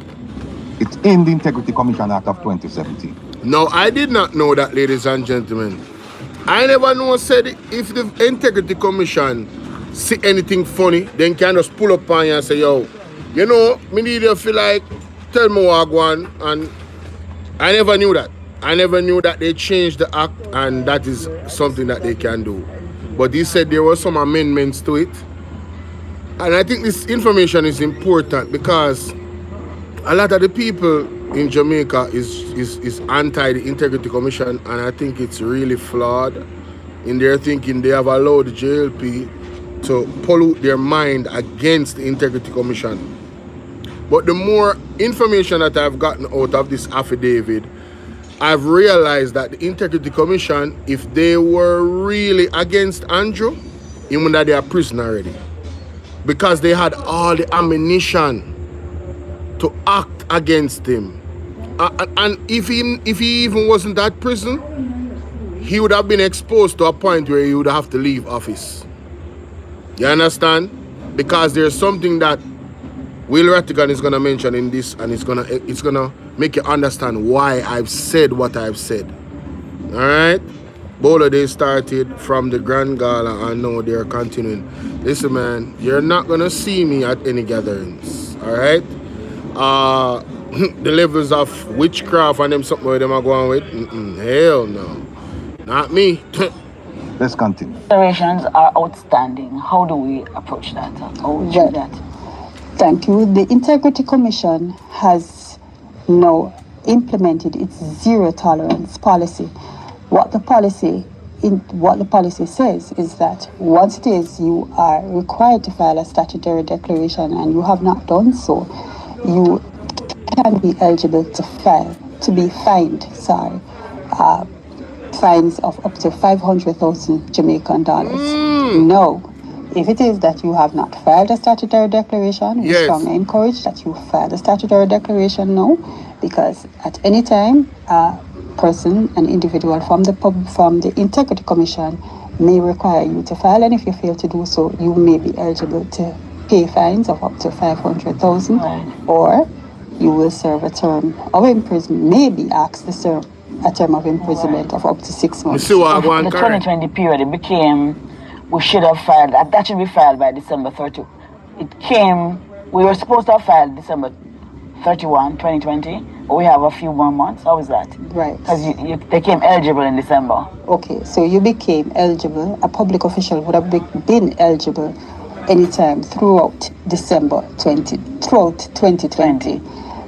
It's in the Integrity Commission Act of 2017. No, I did not know that, ladies and gentlemen. I never know said if the Integrity Commission see anything funny, then can just pull up on you and say, yo, me need you feel like, tell me what I want. And I never knew that. I never knew that they changed the act and that is something that they can do. But he said there were some amendments to it. And I think this information is important because a lot of the people in Jamaica is anti the Integrity Commission, and I think it's really flawed in their thinking. They have allowed the JLP to pollute their mind against the Integrity Commission. But the more information that I've gotten out of this affidavit, I've realized that the Integrity Commission, if they were really against Andrew, even that they are prison already. Because they had all the ammunition to act against him. And if he even wasn't at prison, he would have been exposed to a point where he would have to leave office. You understand? Because there's something that Will Rattigan is gonna mention in this, and it's gonna make you understand why I've said what I've said. Alright? Bolo, they started from the Grand Gala and now they're continuing. Listen, man, you're not gonna see me at any gatherings. Alright? The levels of witchcraft and them something where them are going with, hell no. Not me. Let's continue. Declarations are outstanding. How do we approach that? How would you do that? Thank you. The Integrity Commission has now implemented its zero tolerance policy. What the policy says is that once it is you are required to file a statutory declaration and you have not done so, you can be eligible to be fined. Fines of up to 500,000 Jamaican dollars. No. If it is that you have not filed a statutory declaration, we strongly encourage that you file a statutory declaration now, because at any time, a person, an individual from the Integrity Commission may require you to file, and if you fail to do so, you may be eligible to pay fines of up to 500,000, or you will serve a term of imprisonment, maybe asked to serve a term of imprisonment of up to 6 months. The 2020 period, it became, we should have filed, that should be filed by December 30. We were supposed to have filed December 31, 2020, but we have a few more months. How is that? Right. Because they became eligible in December. Okay, so you became eligible, a public official would have been eligible anytime throughout 2020.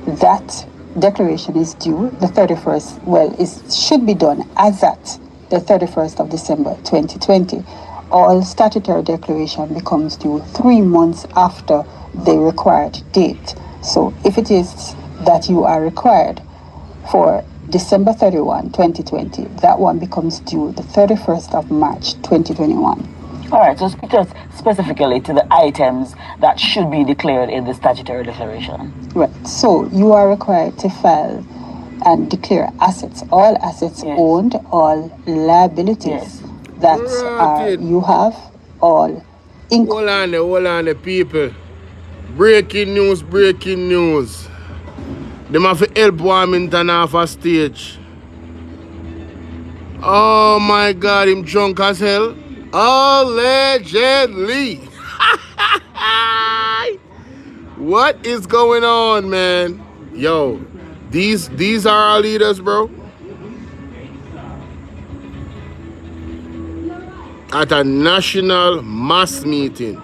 That declaration is due the 31st, it should be done as at the 31st of December 2020. All statutory declaration becomes due 3 months after the required date. So if it is that you are required for December 31, 2020, that one becomes due the 31st of March 2021. All right, so speak to us specifically to the items that should be declared in the statutory declaration. Right, so you are required to file and declare assets, all assets owned, all liabilities that you have, all income. Hold on, the people. Breaking news. Them have to help Warmington off a stage. Oh my God, him drunk as hell. Allegedly. What is going on, man? Yo, these are our leaders, bro. At a national mass meeting.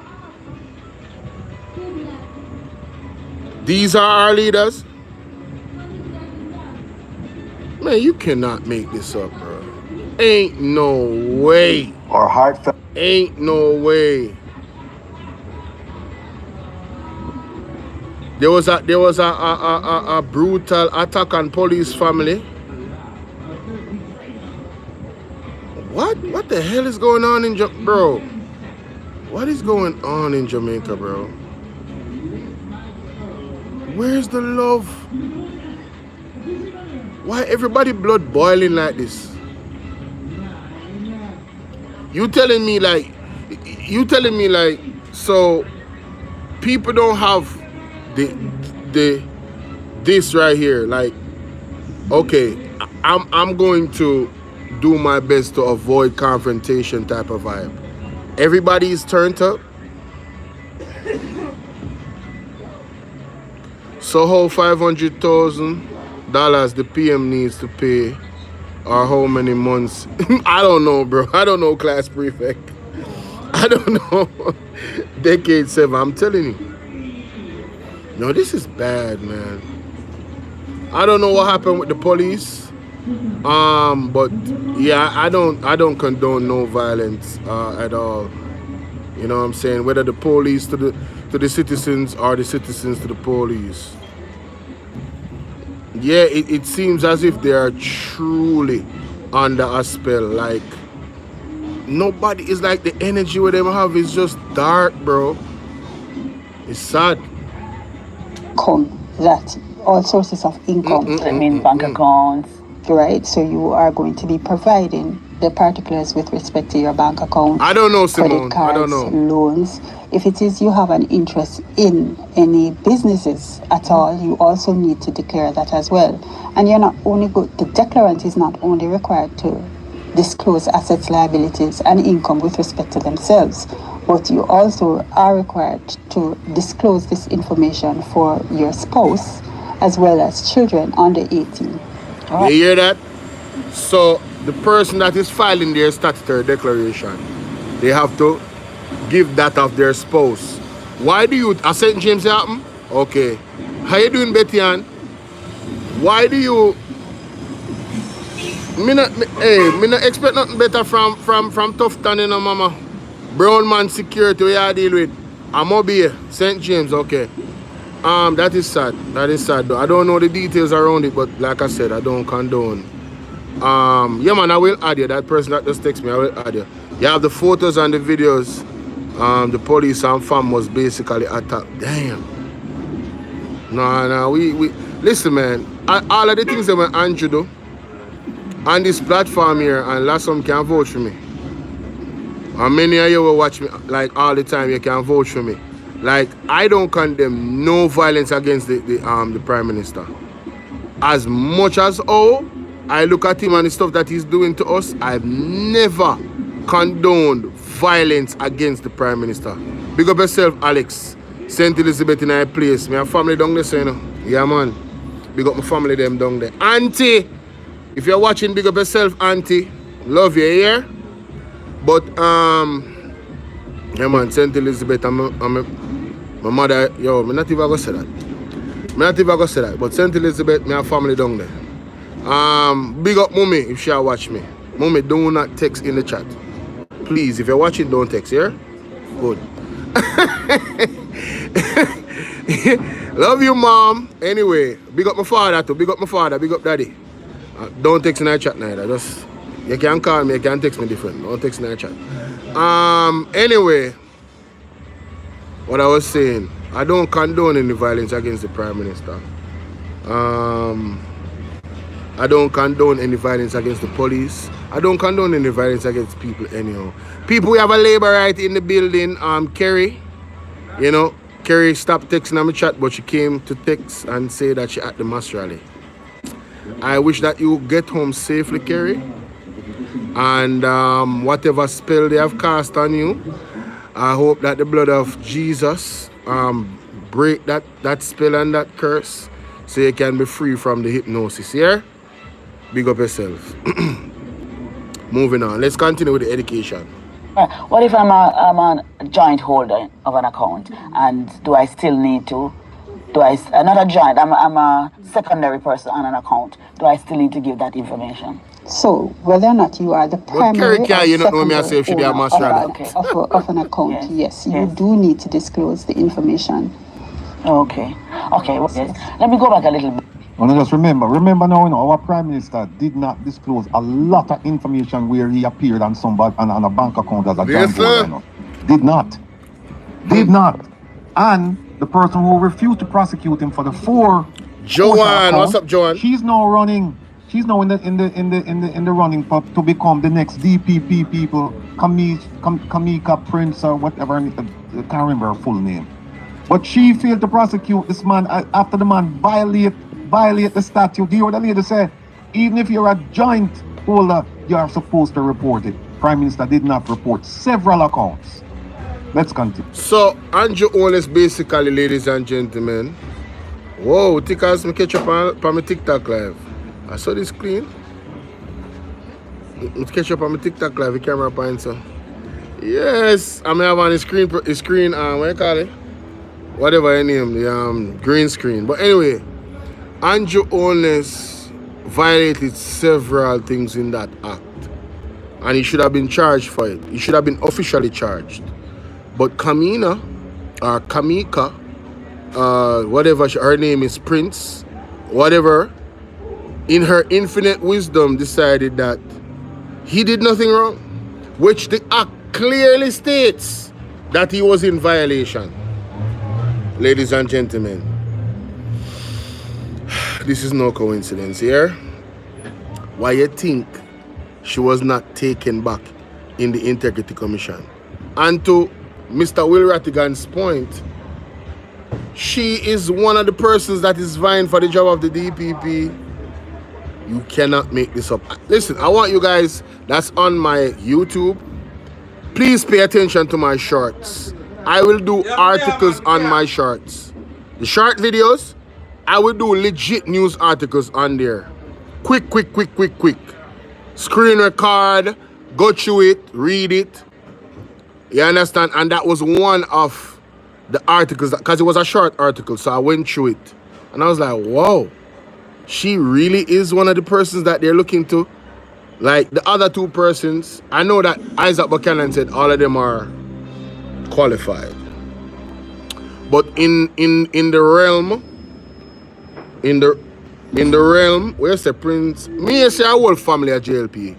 These are our leaders. Man, you cannot make this up, bro. Ain't no way. Or heartfelt. Ain't no way. There was a brutal attack on police family. What the hell is going on in bro? What is going on in Jamaica, bro? Where's the love? Why everybody blood boiling like this? You telling me like, so people don't have this right here. Like, okay, I'm going to do my best to avoid confrontation type of vibe. Everybody's turned up. So how $500,000 the PM needs to pay, or how many months? I don't know, bro. I don't know, class prefect. I don't know. Decade 7, I'm telling you. No, this is bad, man. I don't know what happened with the police. But yeah, I don't condone no violence at all. You know what I'm saying? Whether the police to to the citizens or the citizens to the police. Yeah, it seems as if they are truly under a spell. Like, nobody is like, the energy where them have is just dark, bro. It's sad. That all sources of income. I mean, bank accounts. Right, so you are going to be providing the particulars with respect to your bank account. I don't know, Simone. Credit cards, I don't know. loans. If it is you have an interest in any businesses at all, you also need to declare that as well. And you're not only the declarant is not only required to disclose assets, liabilities, and income with respect to themselves, but you also are required to disclose this information for your spouse as well as children under 18. You hear that? So the person that is filing their statutory declaration, they have to give that of their spouse. Why do you, St. James happen? Okay. How you doing, Betty Ann? Why do you, me not expect nothing better from Tufton, you know, mama. Brown man security, we are deal with. I'm up here, St. James, okay. That is sad. That is sad though. I don't know the details around it, but like I said, I don't condone. Yeah man, I will add you. That person that just text me, I will add you. You have the photos and the videos. The police and fam was basically attacked. Damn. No, we listen, man. All of the things that went Andrew do on this platform here, and last some can vote for me. And many of you will watch me like all the time. You can vote for me. Like, I don't condemn no violence against the Prime Minister. As much as I look at him and the stuff that he's doing to us, I've never condoned violence against the Prime Minister. Big up yourself, Alex. St. Elizabeth in a place. My family down there, so you know. Yeah, man. Big up my family them down there. Auntie, if you're watching, big up yourself, Auntie. Love you here. But, yeah, man, St. Elizabeth, my mother, yo, I'm not even going to say that. I'm not even going to say that. But St. Elizabeth, my family down there. Big up Mummy if she watch me. Mummy, do not text in the chat. Please, if you're watching, don't text, yeah? Good. Love you, Mom. Anyway, big up my father too. Big up my father. Big up Daddy. Don't text in the chat neither. Just, you can call me, you can text me different. Don't text in the chat. Anyway, what I was saying, I don't condone any violence against the Prime Minister. I don't condone any violence against the police. I don't condone any violence against people anyhow. People, we have a labor right in the building. Kerry, you know, Kerry stopped texting on my chat, but she came to text and say that she at the mass rally. I wish that you get home safely, Kerry. And whatever spell they have cast on you, I hope that the blood of Jesus break that spell and that curse so you can be free from the hypnosis, yeah? Big up yourself. Moving on. Let's continue with the education. What if I'm a joint holder of an account, and do I still need to? Not a joint, I'm a secondary person on an account. Do I still need to give that information? So, whether or not you are the primary or secondary owner of an account, yes, you do need to disclose the information. Okay. Well, yes. Let me go back a little bit. And just remember now, you know, our Prime Minister did not disclose a lot of information where he appeared on somebody on a bank account as a joint holder. You know. Did not. And the person who refused to prosecute him for the 4 Joanne, what's up, Joanne? She's now running. She's now in the running to become the next DPP people. Kamika Prince or whatever. I can't remember her full name. But she failed to prosecute this man after the man violate the statute. You hear what the lady said? Even if you're a joint holder, you are supposed to report it. Prime Minister did not report several accounts. Let's continue. So, Andrew Owens basically, ladies and gentlemen. Whoa, Tickers, me catch up on my TikTok live. I saw this screen. Let's catch up on my TikTok live, the camera point, so. Yes, I may have on the screen, what do you call it? Whatever I name, the green screen. But anyway, Andrew Owens violated several things in that act. And he should have been charged for it. He should have been officially charged. But Kamina or Kamika, whatever her name is, Prince, whatever, in her infinite wisdom decided that he did nothing wrong, which the act clearly states that he was in violation. Ladies and gentlemen, this is no coincidence here. Why you think she was not taken back in the Integrity Commission? And to Mr. Will Rattigan's point, she is one of the persons that is vying for the job of the DPP. You cannot make this up. Listen, I want you guys that's on my YouTube, please pay attention to my shorts. I will do articles on my shorts. The short videos, I will do legit news articles on there. Quick. Screen record, go through it, read it. You understand? And that was one of the articles, because it was a short article, so I went through it. And I was like, whoa, she really is one of the persons that they're looking to. Like the other two persons, I know that Isaac Buchanan said all of them are qualified. But in the realm, where's the Prince? Me say our whole family at JLP.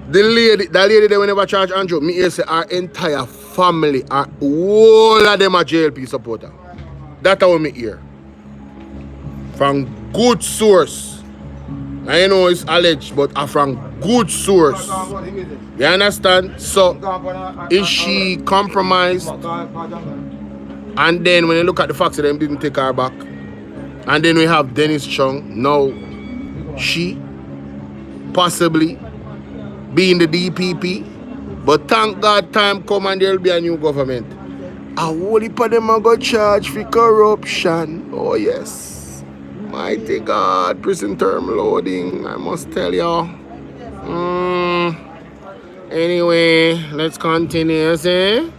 That lady they will never charge Andrew. Me say our entire family, all of them are JLP supporter. That's how me hear. From good source. I know it's alleged, but from good source. You understand? So, is she compromised? And then when you look at the facts, them didn't take her back. And then we have Dennis Chung. Now, she possibly being the DPP. But thank God time come and there'll be a new government. A whole heap of them are going to charge for corruption. Oh, yes. Mighty God, prison term loading, I must tell y'all. Anyway, let's continue, see?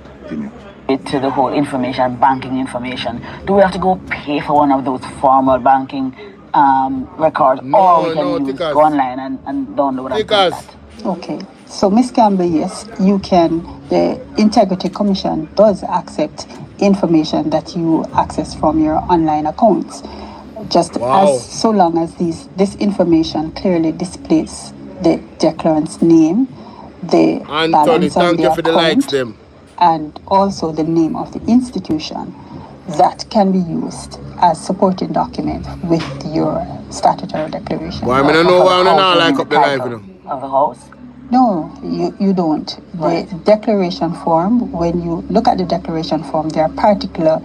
To the whole banking information. Do we have to go pay for one of those formal banking records? Or we can go online and download and take that? Okay, so Ms. Campbell, yes, you can. The Integrity Commission does accept information that you access from your online accounts. Just as so long as this information clearly displays the declarant's name, the balance on the account, and also the name of the institution, that can be used as supporting document with your statutory declaration. Well, I mean, I know why I'm not like up the life, you know. Of the house? No, you don't. Right. The declaration form, when you look at the declaration form, there are particular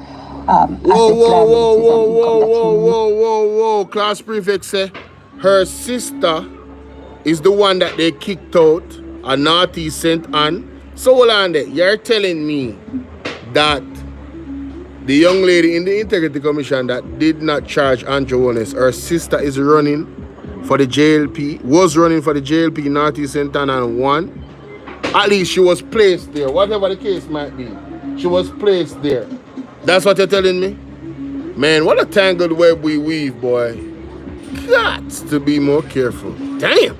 whoa. Class prefect say her sister is the one that they kicked out, a naughty sent on. So hold on there. You're telling me that the young lady in the Integrity Commission that did not charge Andrew Holness, her sister is running for the JLP, was running for the JLP, naughty sent on and won. At least she was placed there, whatever the case might be. She was placed there. That's what you're telling me? Man, what a tangled web we weave, boy. Got to be more careful. Damn.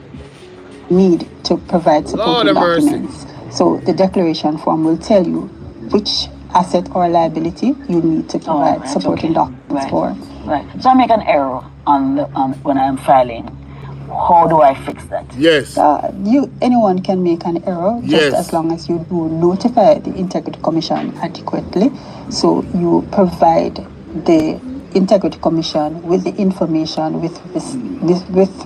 Need to provide supporting documents. So the declaration form will tell you which asset or liability you need to provide supporting documents for. Right. So I make an error on when I'm filing. How do I fix that? Yes. Anyone can make an error just as long as you do notify the Integrity Commission adequately. So you provide the Integrity Commission with the information with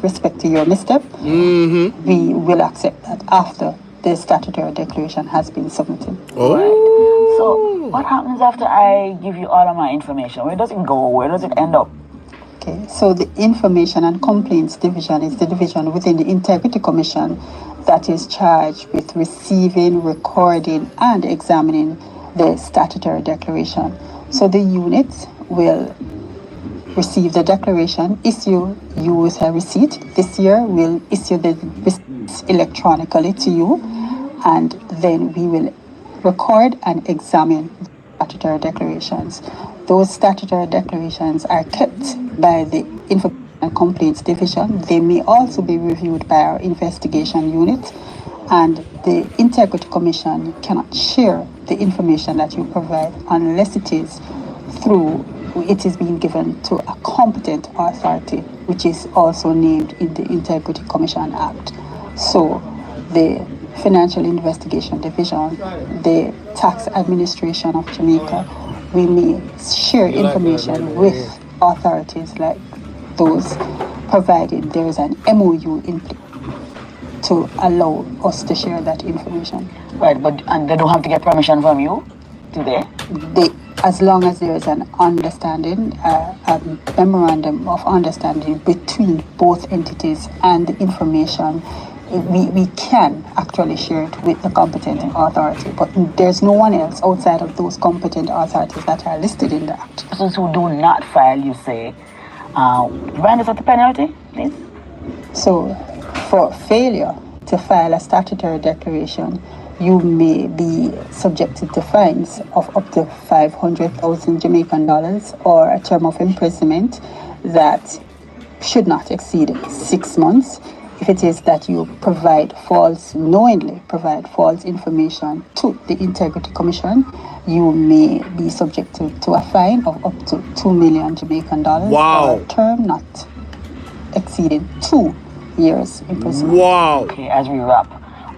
respect to your misstep. We will accept that after the statutory declaration has been submitted. Right. So what happens after I give you all of my information? Where does it go? Where does it end up? Okay, so the Information and Complaints Division is the division within the Integrity Commission that is charged with receiving, recording, and examining the statutory declaration. So the unit will receive the declaration, issue you with a receipt. This year we'll issue the receipts electronically to you, and then we will record and examine statutory declarations. Those statutory declarations are kept by the Information and Complaints Division. They may also be reviewed by our investigation unit, And the Integrity Commission cannot share the information that you provide unless it is being given to a competent authority, which is also named in the Integrity Commission Act. So the Financial Investigation Division, the Tax Administration of Jamaica, we may share information with authorities like those, provided there is an MOU in place to allow us to share that information. Right, and they don't have to get permission from you, do they? As long as there is an understanding, a memorandum of understanding between both entities and the information, we can actually share it with the competent authority. But there's no one else outside of those competent authorities that are listed in the Act. Persons who do not file, you say, run us at the penalty, please? So, for failure to file a statutory declaration, you may be subjected to fines of up to 500,000 Jamaican dollars or a term of imprisonment that should not exceed 6 months. If it is that you knowingly provide false information to the Integrity Commission, you may be subjected to a fine of up to 2 million Jamaican dollars or a term not exceeding 2 years imprisonment. Wow. Okay, as we wrap,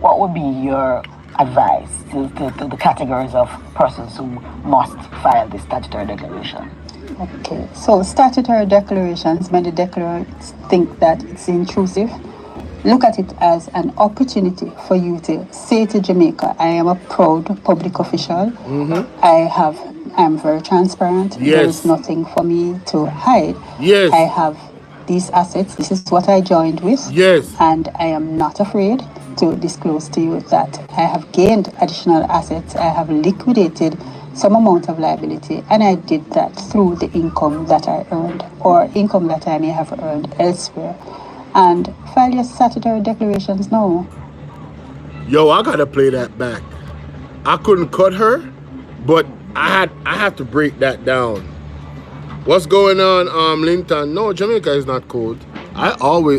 what would be your advice to the categories of persons who must file the statutory declaration? Okay, so statutory declarations, many declarants think that it's intrusive. Look at it as an opportunity for you to say to Jamaica, I am a proud public official. I'm very transparent. Yes. There is nothing for me to hide. Yes. I have these assets. This is what I joined with. Yes. And I am not afraid to disclose to you that I have gained additional assets. I have liquidated some amount of liability, and I did that through the income that I earned or income that I may have earned elsewhere. And file your statutory declarations now. Yo, I gotta play that back. I couldn't cut her, but I had to break that down. What's going on, Linton? No, Jamaica is not cold. I wear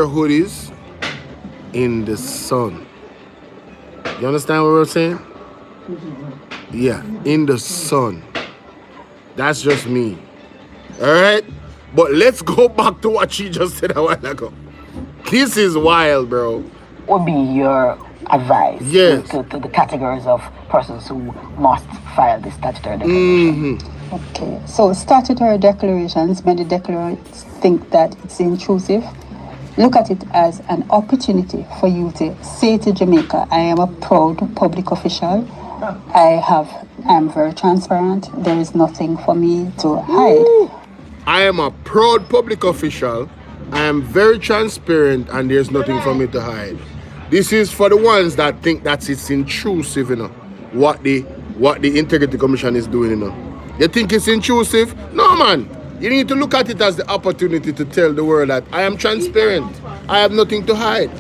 hoodies in the sun. You understand what we're saying? Yeah, in the sun. That's just me. All right? But let's go back to what she just said a while ago. This is wild, bro. What would be your advice to the categories of persons who must file the statutory declaration? Okay, so statutory declarations, many declarants think that it's intrusive. Look at it as an opportunity for you to say to Jamaica, I am a proud public official. I'm very transparent. There is nothing for me to hide. I am a proud public official. I am very transparent, and there's nothing for me to hide. This is for the ones that think that it's intrusive, what the Integrity Commission is doing, You think it's intrusive? No, man. You need to look at it as the opportunity to tell the world that I am transparent. I have nothing to hide.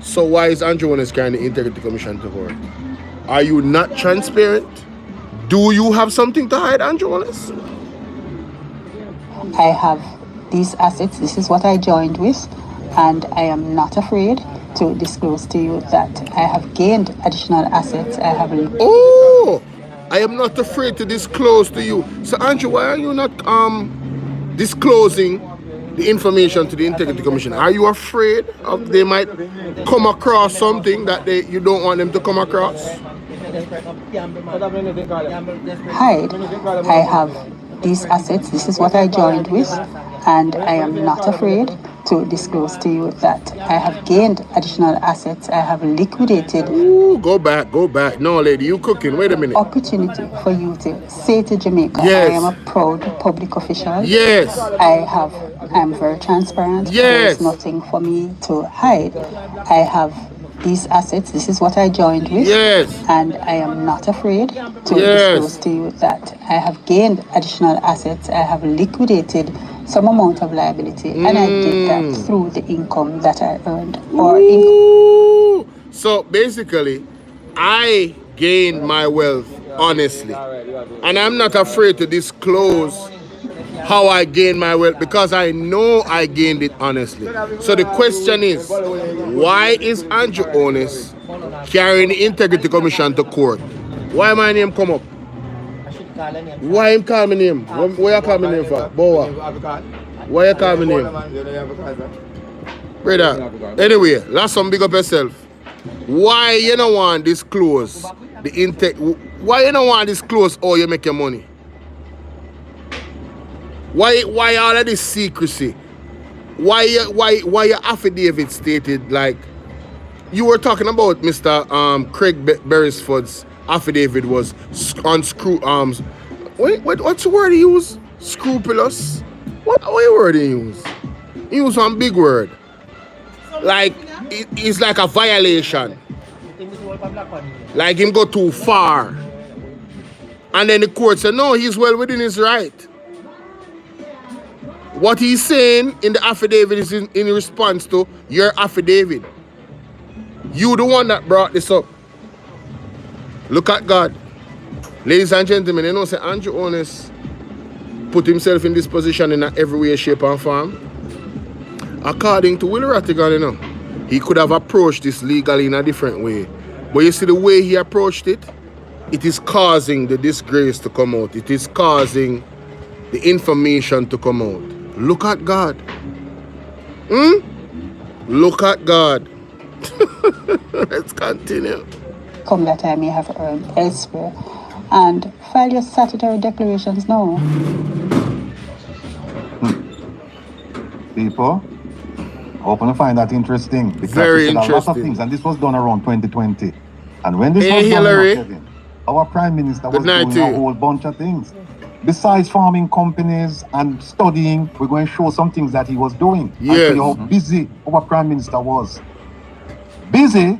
So why is Andrew Wallace carrying the Integrity Commission to court? Are you not transparent? Do you have something to hide, Andrew Wallace? I have these assets. This is what I joined with, and I am not afraid to disclose to you that I have gained additional assets. I am not afraid to disclose to you. So Andrew, why are you not disclosing the information to the Integrity Commission? Are you afraid of they might come across something that you don't want them to come across? Hide. I have these assets. This is what I joined with, and I am not afraid to disclose to you that I have gained additional assets. I have liquidated. Ooh, go back. No, lady, you cooking. Wait a minute. Opportunity for you to say to Jamaica, yes. I am a proud public official. Yes. I'm very transparent. Yes. There is nothing for me to hide. I have these assets. This is what I joined with. Yes. And I am not afraid to disclose to you that I have gained additional assets. I have liquidated some amount of liability, and I did that through the income that I earned. So basically, I gained my wealth honestly, and I'm not afraid to disclose how I gained my wealth, because I know I gained it honestly. So the question is, why is Andrew Honest carrying the Integrity Commission to court? Why my name come up? Why him call me name? Where you call me name for? Boa. Why you call me name? Brother, anyway, last some big up yourself. Why you don't want disclose the intake? Why you don't want disclose how you make your money? Why all of this secrecy? Why your affidavit stated like you were talking about Mr. Craig Beresford's affidavit was unscrew what's the word he used? Scrupulous? What word he used? He used one big word. Like it's like a violation. Like him go too far. And then the court said, no, he's well within his right. What he's saying in the affidavit is in response to your affidavit. You the one that brought this up. Look at God. Ladies and gentlemen, you know, say Andrew Honest put himself in this position in every way, shape, and form. According to Will Rattigan, you know, he could have approached this legally in a different way. But you see the way he approached it, it is causing the disgrace to come out. It is causing the information to come out. Look at God. Look at God. Let's continue. Come that I may have earned elsewhere. And file your statutory declarations now. People, I hope you find that interesting. Because very interesting. A lot of things, and this was done around 2020. And when this was Hillary, done, our Prime Minister was doing a whole bunch of things. Besides forming companies and studying, we're going to show some things that he was doing. Yes. And show you how busy our Prime Minister was. Busy,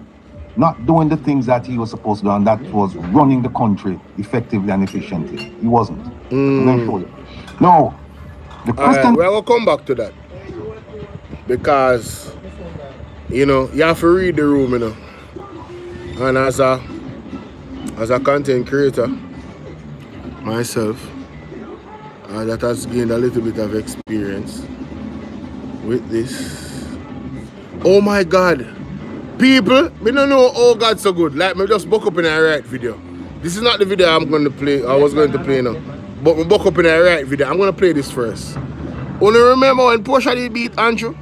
not doing the things that he was supposed to do, and that was running the country effectively and efficiently. He wasn't. I'm going to show you. Now, the question... well, we'll come back to that. Because, you know, you have to read the room, you know. And as a content creator, myself, that has gained a little bit of experience with this. Oh my God. People, me don't know oh God so good. Like me just buck up in a right video. This is not the video I'm going to play. I was going to play now. But me buck up in a right video. I'm going to play this first. Only remember when Portia did beat Andrew?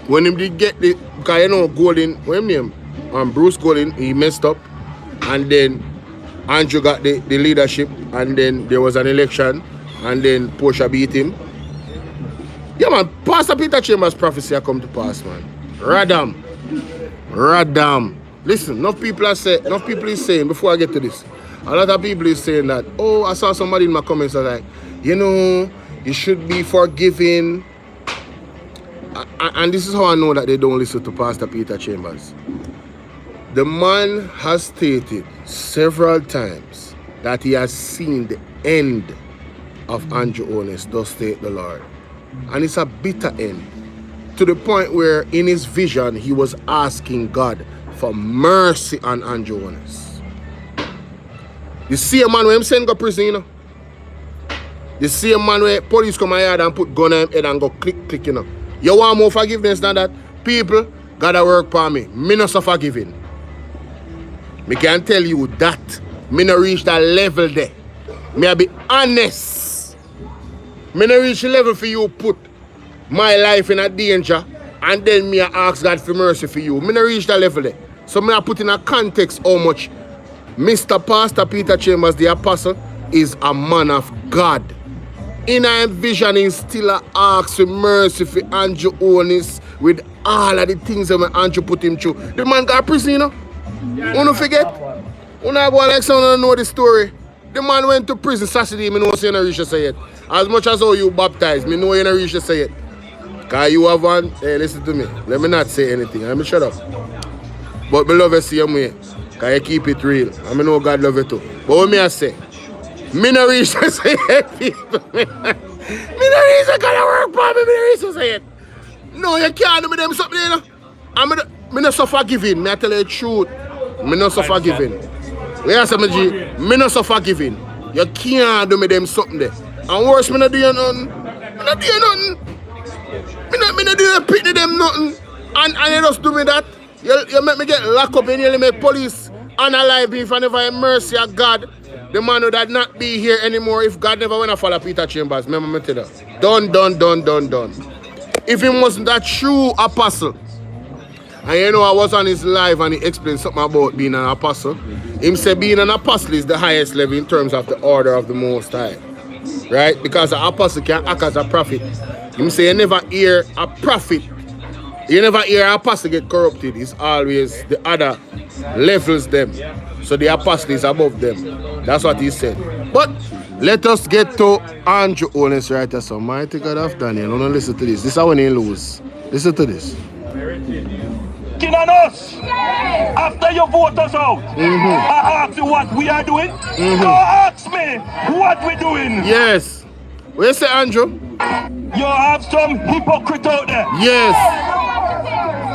When him did get the, because you know Golden, what him name? Bruce Golden, he messed up. And then Andrew got the leadership, and then there was an election, and then Portia beat him. Yeah man, Pastor Peter Chambers' prophecy come to pass, man. Radam. Listen, enough people is saying, before I get to this, a lot of people is saying that, oh, I saw somebody in my comments that like, you know, you should be forgiving. And this is how I know that they don't listen to Pastor Peter Chambers. The man has stated several times that he has seen the end of Andrew Honest, thus saith the Lord. And it's a bitter end. To the point where in his vision, he was asking God for mercy on Andrew Honest. You see a man when him send go prison, you know? You see a man where police come here and put gun on him head and go click, you know? You want more forgiveness than that? People, gotta work for me. Me not so forgiving. Me can tell you that. Me not reach that level there. Me I be honest. Me not reach the level for you put my life in a danger and then me ask God for mercy for you. Me not reach that level there. So me I put in a context how much Mr. Pastor Peter Chambers, the apostle, is a man of God. In our visioning, still a ask for mercy for Andrew Honest with all of the things that Andrew put him through. The man got prison, you know? Don't forget. When I go like someone know the story. The man went to prison Saturday, me know say you don't reach to say it. As much as how you baptized, me know you don't reach to say it. Cause you have one, hey, listen to me. Let me not say anything. Let me shut up. But me love you same way. Cause you keep it real. And me know God love you too. But what me I say? Me no reach to say it, people. Me no reach to God work for me. Me no reach to say it. No, you can't do me them something, you know. And me no suffer giving. Me I tell you the truth. Me no suffer giving. Where you say me G? Me no suffer giving. You can't do me them something there. And worse, me not do you nothing. Me not do you nothing. Me not do you pity them nothing. And you just do me that. You make me get locked up and you make police unalive me if I never have mercy of God. The man would not be here anymore if God never went to follow Peter Chambers. Remember me tell you. Done. If he wasn't that true apostle, and you know I was on his live and he explained something about being an apostle. Him say being an apostle is the highest level in terms of the order of the Most High. Right? Because an apostle can act as a prophet. Him say you never hear a prophet. You never hear an apostle get corrupted. It's always the other levels them. So the apostle is above them. That's what he said. But let us get to Andrew Owens right there. So mighty God of Daniel. Don't listen to this. This is how we lose. Listen to this. On us after you vote us out. I ask you what we are doing. Don't ask me what we're doing. Yes. Where you say, Andrew? You have some hypocrite out there. Yes.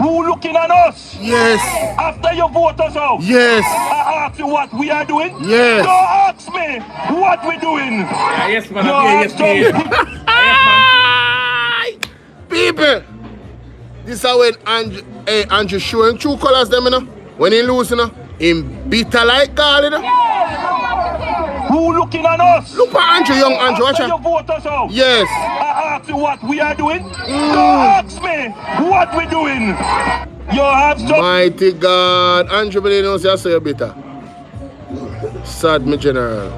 Who looking at us? Yes. After you vote us out. Yes. I ask you what we are doing. Yes. Don't ask me what we're doing. Yes, man. Yes, man. People. This is when Andrew showing true colors them, you know. When he lose, you know, him bitter like God, you know. Who looking at us? Look at Andrew, young Andrew. Watch you vote us out. Yes. I ask you what we are doing. Don't ask me what we're doing. You have some. Mighty God. Andrew, but he knows you say you're bitter. Sad, me general.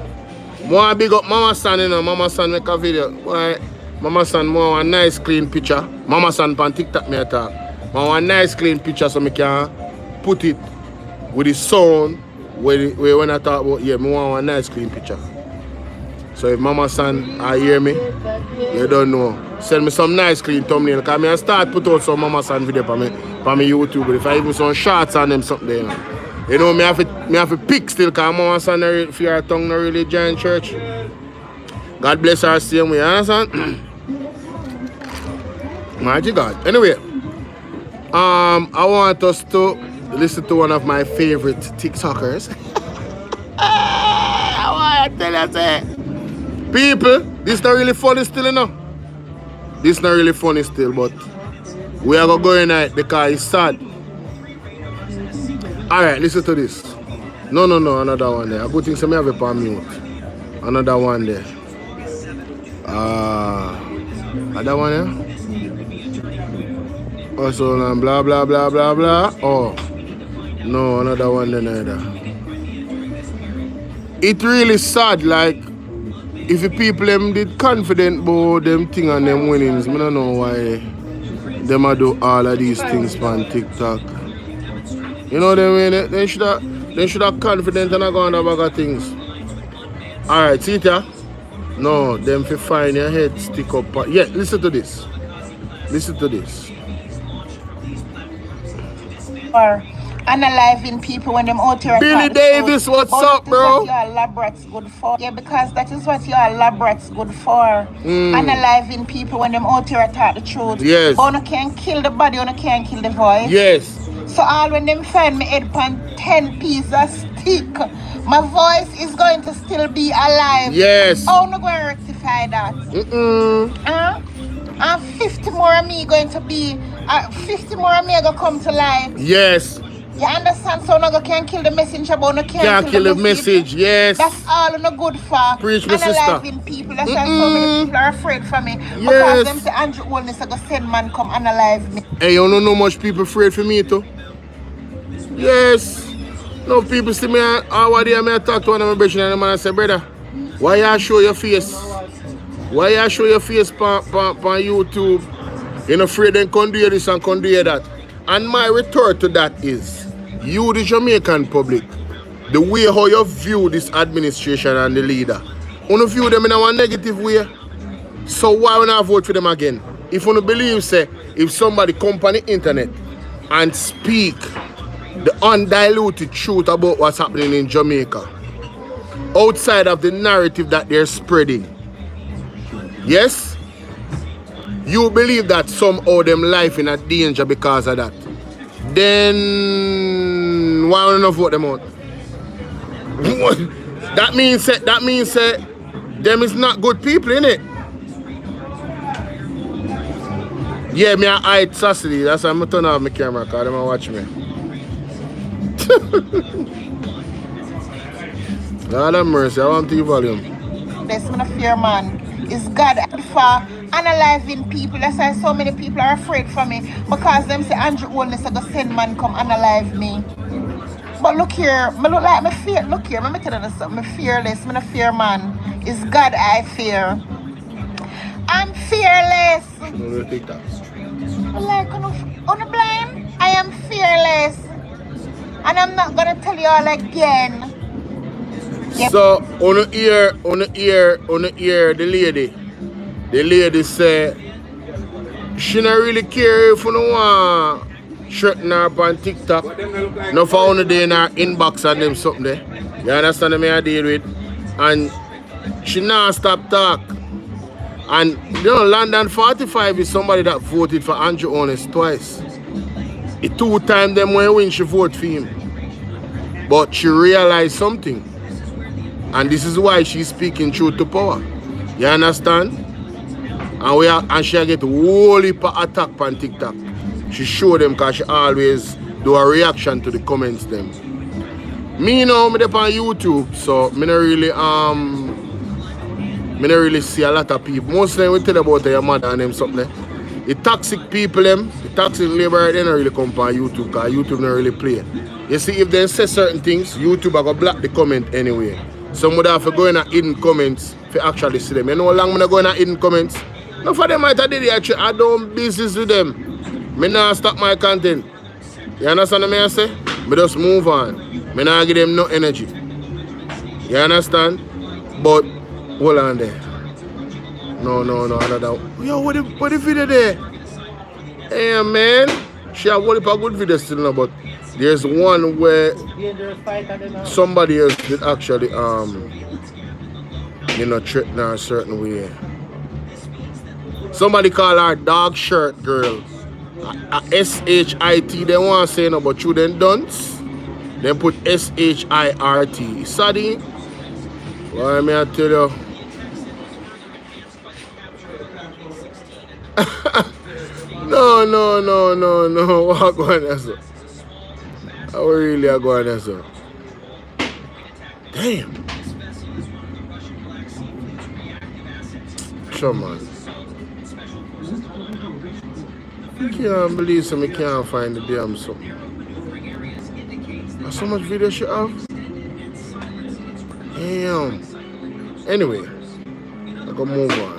More big up Mama Son, you know. Mama Son make a video. Why? Mama Son more a nice clean picture. Mama Son on TikTok me attack. More a nice clean picture so me can put it with the sound where when I talk about me want a nice clean picture. So if Mama Son hear me, you don't know. Send me some nice clean thumbnail. Cause I start put out some Mama Son video for me YouTube. But if I even some shots on them something there, you know me have to pick still cause Mama Son for her tongue not really join church. God bless her same way, you understand? Mighty God. Anyway, I want us to listen to one of my favorite TikTokers. I want to tell you, say, people, this is not really funny still, you know. This is not really funny still, but we are going to go in it because it's sad. Alright, listen to this. No, another one there. A good thing so me have it on mute. Another one there. Another one there. Also, blah blah blah blah blah. Oh, no, another one then either. It really sad. Like, if the people them did confident about them thing and them winnings, I don't know why them a do all of these things on TikTok. You know what I mean? They should have confident and not go on a bag of things. All right, see it here? No, them fi find your head stick up. Yeah, listen to this. Listen to this. Or analyzing people when them out here. Billy Davis, what's up, bro? That is what your elaborate's good for. Yeah, because that is what your elaborate's good for. Analyzing people when them out here talk the truth. Yes. But you can't kill the body, you can't kill the voice. Yes. So all when them find me head pan 10 pieces of stick, my voice is going to still be alive. Yes. How am I going to rectify that? And 50 more of me going to be, 50 more of me are going to come to life. Yes. You understand? So no can kill the messenger, but no can't kill the message. Yes. That's all no good for. Preach, my sister. Analyzing people. That's why so many people are afraid for me. Yes. Because them say Andrew Owens are going to send man come analyze me. Hey, you don't know much people afraid for me too. Yes. No people see me what day I talk to one of my brethren and the man say, brother, why you show your face? Why you show your face on YouTube? You're not afraid they can do this and can do that. And my retort to that is, you the Jamaican public, the way how you view this administration and the leader, you view them in a negative way. So why would I vote for them again? If you believe, say, if somebody come on the internet and speak the undiluted truth about what's happening in Jamaica, outside of the narrative that they're spreading, yes, you believe that somehow them life in a danger because of that, then why would I not vote them out? That means them is not good people, innit? Yeah, me I hide sassy. That's why I'm turn off my camera because they watch me. Lord have mercy, I want the volume. This man fear, man. Is God for analyzing people. That's why so many people are afraid for me. Because them say Andrew only said the send man come analyze me. But look here, me look like me fear. Look here, let me tell you something. Me fearless, me no fear man. It's God I fear. I'm fearless. No, take that. Like on the blind, I am fearless. And I'm not gonna tell you all again. Yep. So on the ear, the lady say she not really care if you don't want threaten her on TikTok. No for only day in her inbox and them something there. You understand me I deal with? And she not stop talk. And you know, London 45 is somebody that voted for Andrew Honest twice. It 2 times them when she vote for him. But she realized something. And this is why she's speaking truth to power. You understand? And she get whole heap of attack on TikTok. She show them because she always do a reaction to the comments them. Me now, me up on YouTube, so me not really see a lot of people. Most of them we tell about your mother and them something. The toxic people them, the toxic labor, they don't really come on YouTube because YouTube don't really play. You see, if they say certain things, YouTube are gonna block the comment anyway. Some would have to go in a hidden comments to actually see them. You know how long I'm going in a hidden comments? None for them might have did it actually. I don't business with them. Me not stop my content. You understand what I say? Me just move on. Me not give them no energy. You understand? But hold on there. No, another. Yo, what the video there? Hey man. She have one good video still now, but there's one where somebody else did actually threaten her a certain way. Somebody call her dog shirt girl. A S-H-I-T they want to say no, but you then dunce. Then put S-H-I-R-T. Sadie. Why may I tell you? No. What going on, sir? How really are going on, sir? Damn. Come on. I can't believe so I can't find the damn something. So much video she have? Damn. Anyway, I go move on.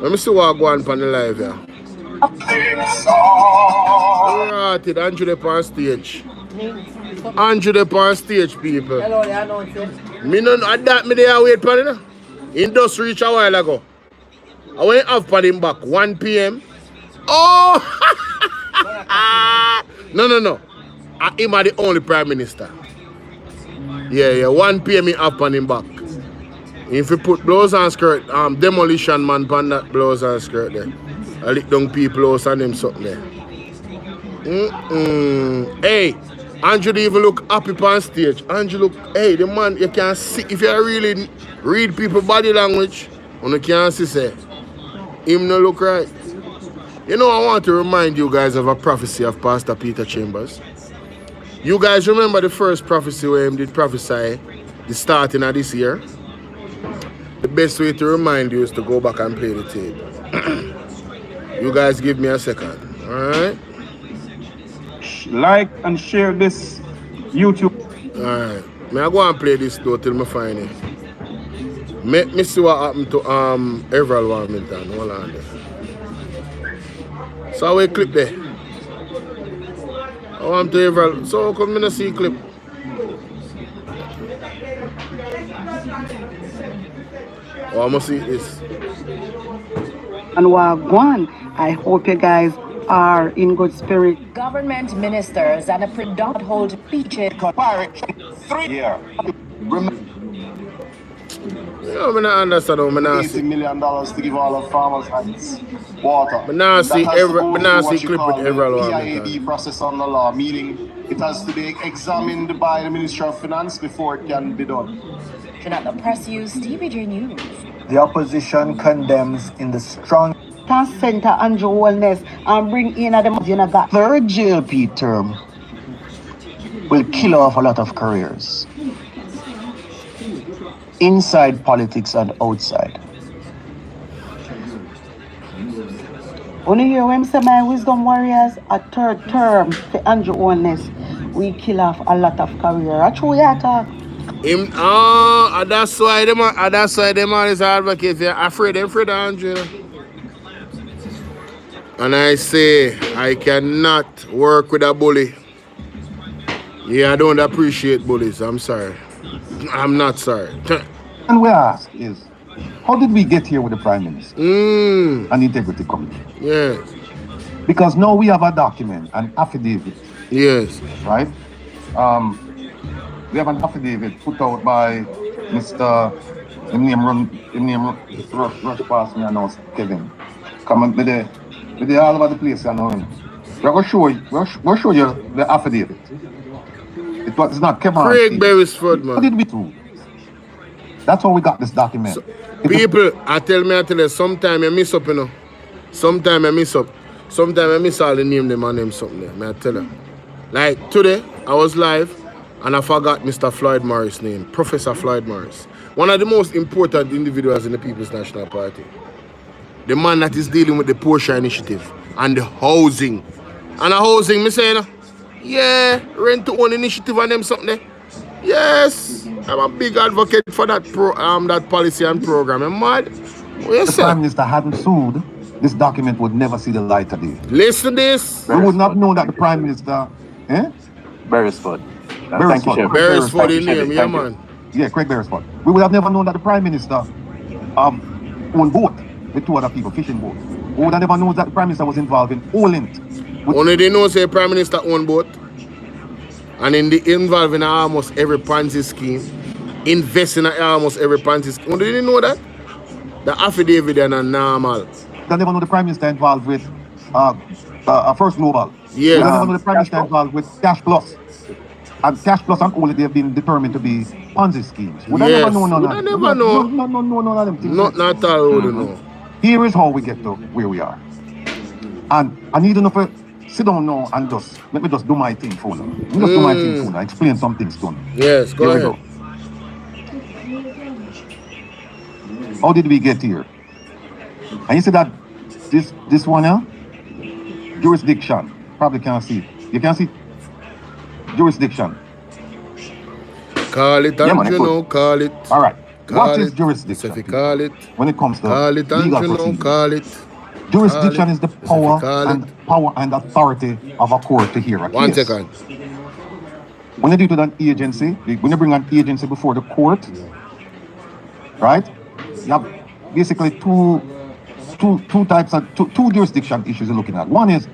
Let me see what I go on the live here. Alright, Andrew up on stage. Andrew up on stage, people. Hello, they announced it. Me no that me there wait for him. He just reached a while ago. I went off for him back 1 p.m. Oh! No. Him are the only prime minister. Yeah, 1 p.m. he up on him back. If you put blouse and skirt, demolition man pan that blouse and skirt there. I lick down people house and them something there. Hey, Andrew even look happy on stage. Andrew look, hey, the man, you can see, if you really read people body language, you can see say, him no look right. You know, I want to remind you guys of a prophecy of Pastor Peter Chambers. You guys remember the first prophecy where he did prophesy the starting of this year? The best way to remind you is to go back and play the tape. You guys give me a second, alright? Like and share this YouTube. Alright. I go and play this though till I find it. Me see what happened to Everal Warmington. Hold on there. So we clip there. I want to Everal. So how come I not see clip? Oh, I must see this. And Wagwan, I hope you guys are in good spirit. Government ministers and a predominant hold speeches. 3 years. No, I don't understand how $80 million to give all of farmers' hands water. But now That see has to go through what you clip call with the every PIAD process on the law, meaning it has to be examined by the Ministry of Finance before it can be done. To not the press use TVJ News. The opposition condemns in the strong Center Andrew Wellness and bring in a got third GLP term will kill off a lot of careers. Inside politics and outside. Only hear when say my wisdom warriors a third term for Andrew Wellness. We kill off a lot of career. That's true you talk. That's why them are is advocates. They're afraid of Andrew. And I say I cannot work with a bully. Yeah, I don't appreciate bullies. I'm sorry. I'm not sorry. And we ask is, how did we get here with the Prime Minister and the Integrity Committee? Yes. Because now we have a document, an affidavit. Yes. Right? We have an affidavit put out by Mr. His name rush past me and now Kevin. Come on, with the all over the place, you know. We're going to show you the affidavit. It's not Kevin. Craig Beresford, man. What did we do? That's how we got this document. So, people, I tell you, sometimes I miss up, you know. Sometimes I miss up. Sometimes I miss all the name them and name something there. I tell you. Like today, I was live and I forgot Mr. Floyd Morris' name. Professor Floyd Morris. One of the most important individuals in the People's National Party. The man that is dealing with the Porsche initiative and the housing. And the housing, me say, yeah, rent to own initiative and them something there. Yes, I'm a big advocate for that that policy and program. I'm mad. If the Prime Minister hadn't sued, this document would never see the light of day. Listen to this. We would not know that the Prime Minister, Beresford. Beresford in name, yeah, man. Yeah, Craig Beresford. We would have never known that the Prime Minister owned boat with two other people, fishing boat. We would have never known that the Prime Minister was involved in Olint. Only they know say the Prime Minister owned boat. And involved in almost every Ponzi scheme, invest in almost every Ponzi scheme. Did you know that? The affidavit are not normal. They never know the Prime Minister involved with First Global. Yes. They never know the Prime Minister involved with Cash Plus. And Cash Plus and only they have been determined to be Ponzi schemes. Would I never know none of them? I never know. None of them things. Not at all would know. Here is how we get to where we are. And I need to know for sit down now and let me just do my thing for now. Let me just do my thing for now. Explain some things to me. Yes, go ahead. How did we get here? And you see that this one here? Jurisdiction. Probably can't see it. You can see jurisdiction. Call it, call it. All right. Call what it. is jurisdiction? Call it. When it comes to call it, legal proceedings. Call it. Jurisdiction is the power and authority of a court to hear a case. 1 second. When you do it with an agency, when you bring an agency before the court, right? You have basically two types of two jurisdiction issues you're looking at. One is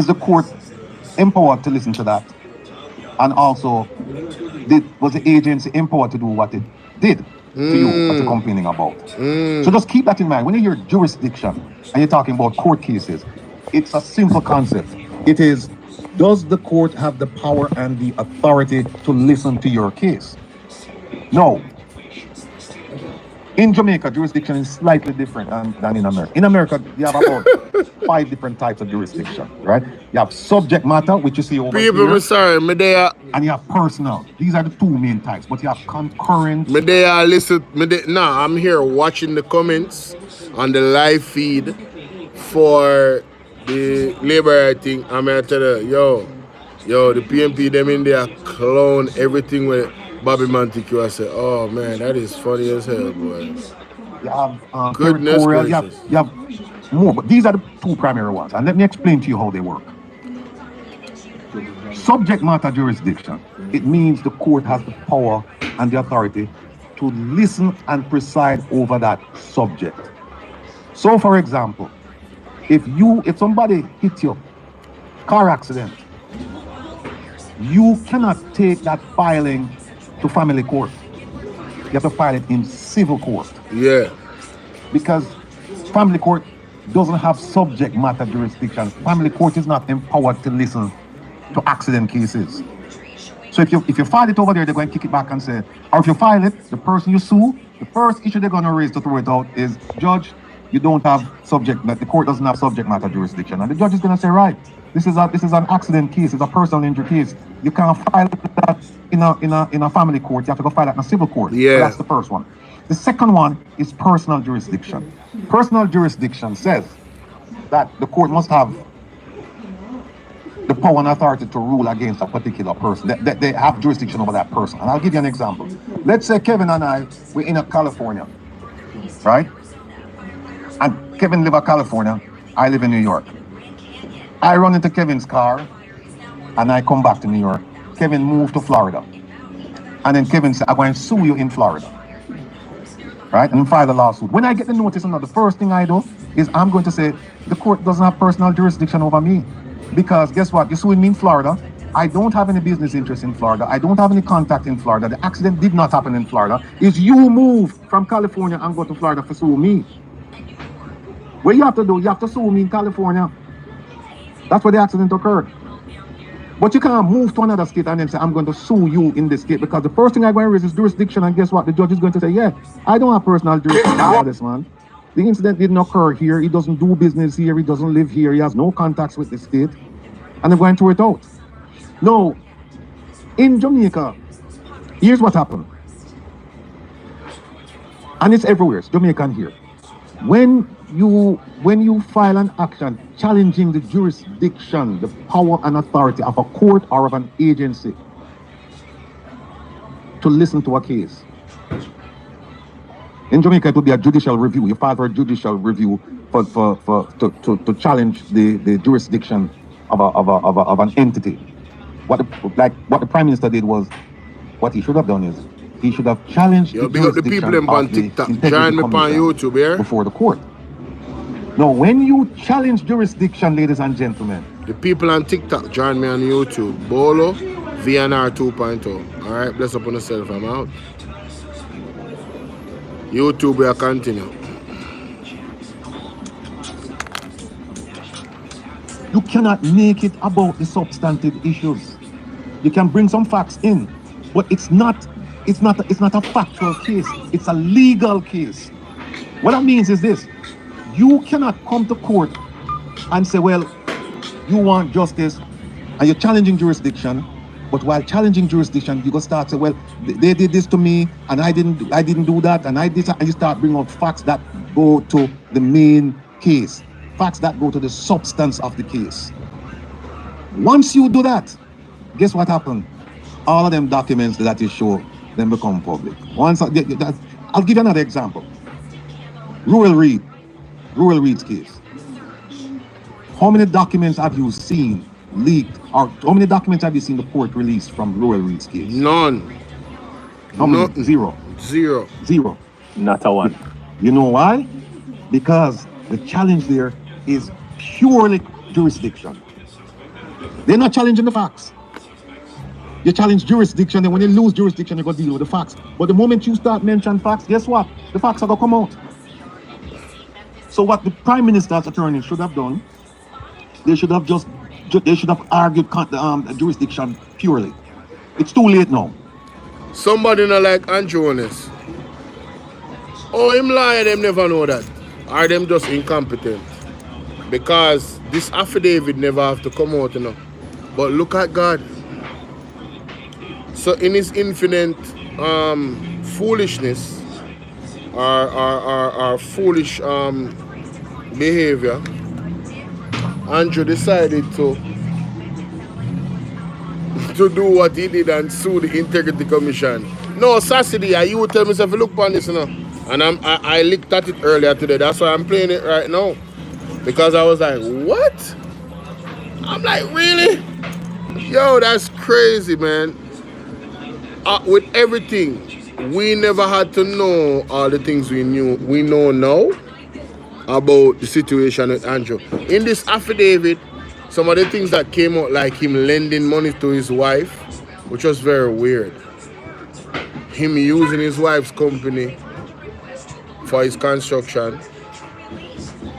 the court empowered to listen to that, and also was the agency empowered to do what it did to you what you're complaining about. So just keep that in mind. When you hear jurisdiction and you're talking about court cases, it's a simple concept. It is, does the court have the power and the authority to listen to your case? No. In Jamaica, jurisdiction is slightly different than in America. In America, you have about 5 different types of jurisdiction, right? You have subject matter, which you see over here. People, sorry, and you have personal. These are the two main types, but you have concurrent. I'm here watching the comments on the live feed for the labor thing. I'm here to tell you, yo, the PMP, them in there clone everything with Bobby Montague. I said, oh man, that is funny as hell, boy. You have goodness gracious. You have more, but these are the two primary ones. And let me explain to you how they work. Subject matter jurisdiction. It means the court has the power and the authority to listen and preside over that subject. So, for example, if somebody hit you, car accident, you cannot take that filing to family court. you have to file it in civil court. Yeah. Because family court doesn't have subject matter jurisdiction. Family court is not empowered to listen to accident cases. So if you file it over there, they're going to kick it back and say, or if you file it, the person you sue, the first issue they're going to raise to throw it out is, judge, you don't have subject matter, the court doesn't have subject matter jurisdiction. And the judge is going to say, right, this is an accident case, it's a personal injury case. You can't file that in a family court, you have to go file that in a civil court. Yeah. So that's the first one. The second one is personal jurisdiction. Personal jurisdiction says that the court must have the power and authority to rule against a particular person. They have jurisdiction over that person. And I'll give you an example. Let's say Kevin and I, we're in California, right? And Kevin lives in California, I live in New York. I run into Kevin's car, and I come back to New York. Kevin moved to Florida. And then Kevin said, I'm going to sue you in Florida. Right? And file a lawsuit. When I get the notice, the first thing I do is I'm going to say, the court doesn't have personal jurisdiction over me. Because guess what? You're suing me in Florida. I don't have any business interest in Florida. I don't have any contact in Florida. The accident did not happen in Florida. It's you move from California and go to Florida to sue me. What you have to do, you have to sue me in California. That's where the accident occurred. But you can't move to another state and then say, I'm going to sue you in this state, because the first thing I'm going to raise is jurisdiction, and guess what? The judge is going to say, yeah, I don't have personal jurisdiction over this man. The incident didn't occur here. He doesn't do business here. He doesn't live here. He has no contacts with the state. And they're going to throw it out. Now, in Jamaica, here's what happened. And it's everywhere. It's Jamaica and here. When you file an action challenging the jurisdiction, the power and authority of a court or of an agency to listen to a case, in Jamaica it would be a judicial review. You file for a judicial review to challenge the jurisdiction of an entity. What the Prime Minister did was, what he should have done is, he should have challenged the jurisdiction of the Integrity Commission before the court. Now, when you challenge jurisdiction, ladies and gentlemen, the people on TikTok, join me on YouTube. Bolo, VNR 2.0. All right, bless up on yourself. I'm out. YouTube will continue. You cannot make it about the substantive issues. You can bring some facts in, but it's not a factual case. It's a legal case. What that means is this: you cannot come to court and say, well, you want justice and you're challenging jurisdiction, but while challenging jurisdiction, you go start say, well, they did this to me and I didn't do that, and I did that, and you start bringing out facts that go to the main case, facts that go to the substance of the case. Once you do that, guess what happened? All of them documents that you show then become public. I'll give you another example. Rural Reed's case. How many documents have you seen leaked, or how many documents have you seen the court released from Rural Reed's case? None. How many? Zero. Not a one. You know why? Because the challenge there is purely jurisdiction. They're not challenging the facts. You challenge jurisdiction, and when you lose jurisdiction, you go deal with the facts. But the moment you start mentioning facts, guess what? The facts are going to come out. So what the Prime Minister's attorney should have done, they should have argued jurisdiction purely. It's too late now. Somebody not like Andrew on this. Oh, him lying, them never know that. Or them just incompetent. Because this affidavit never have to come out, you know. But look at God. So in his infinite foolishness or foolish behavior, Andrew decided to do what he did and sue the Integrity Commission. No, Sassy, you tell me if you look on this, you know. And I looked at it earlier today. That's why I'm playing it right now. Because I was like, what? I'm like, really? Yo, that's crazy, man. With everything, we never had to know all the things we know now about the situation with Andrew. In this affidavit, some of the things that came out, like him lending money to his wife, which was very weird. him using his wife's company for his construction,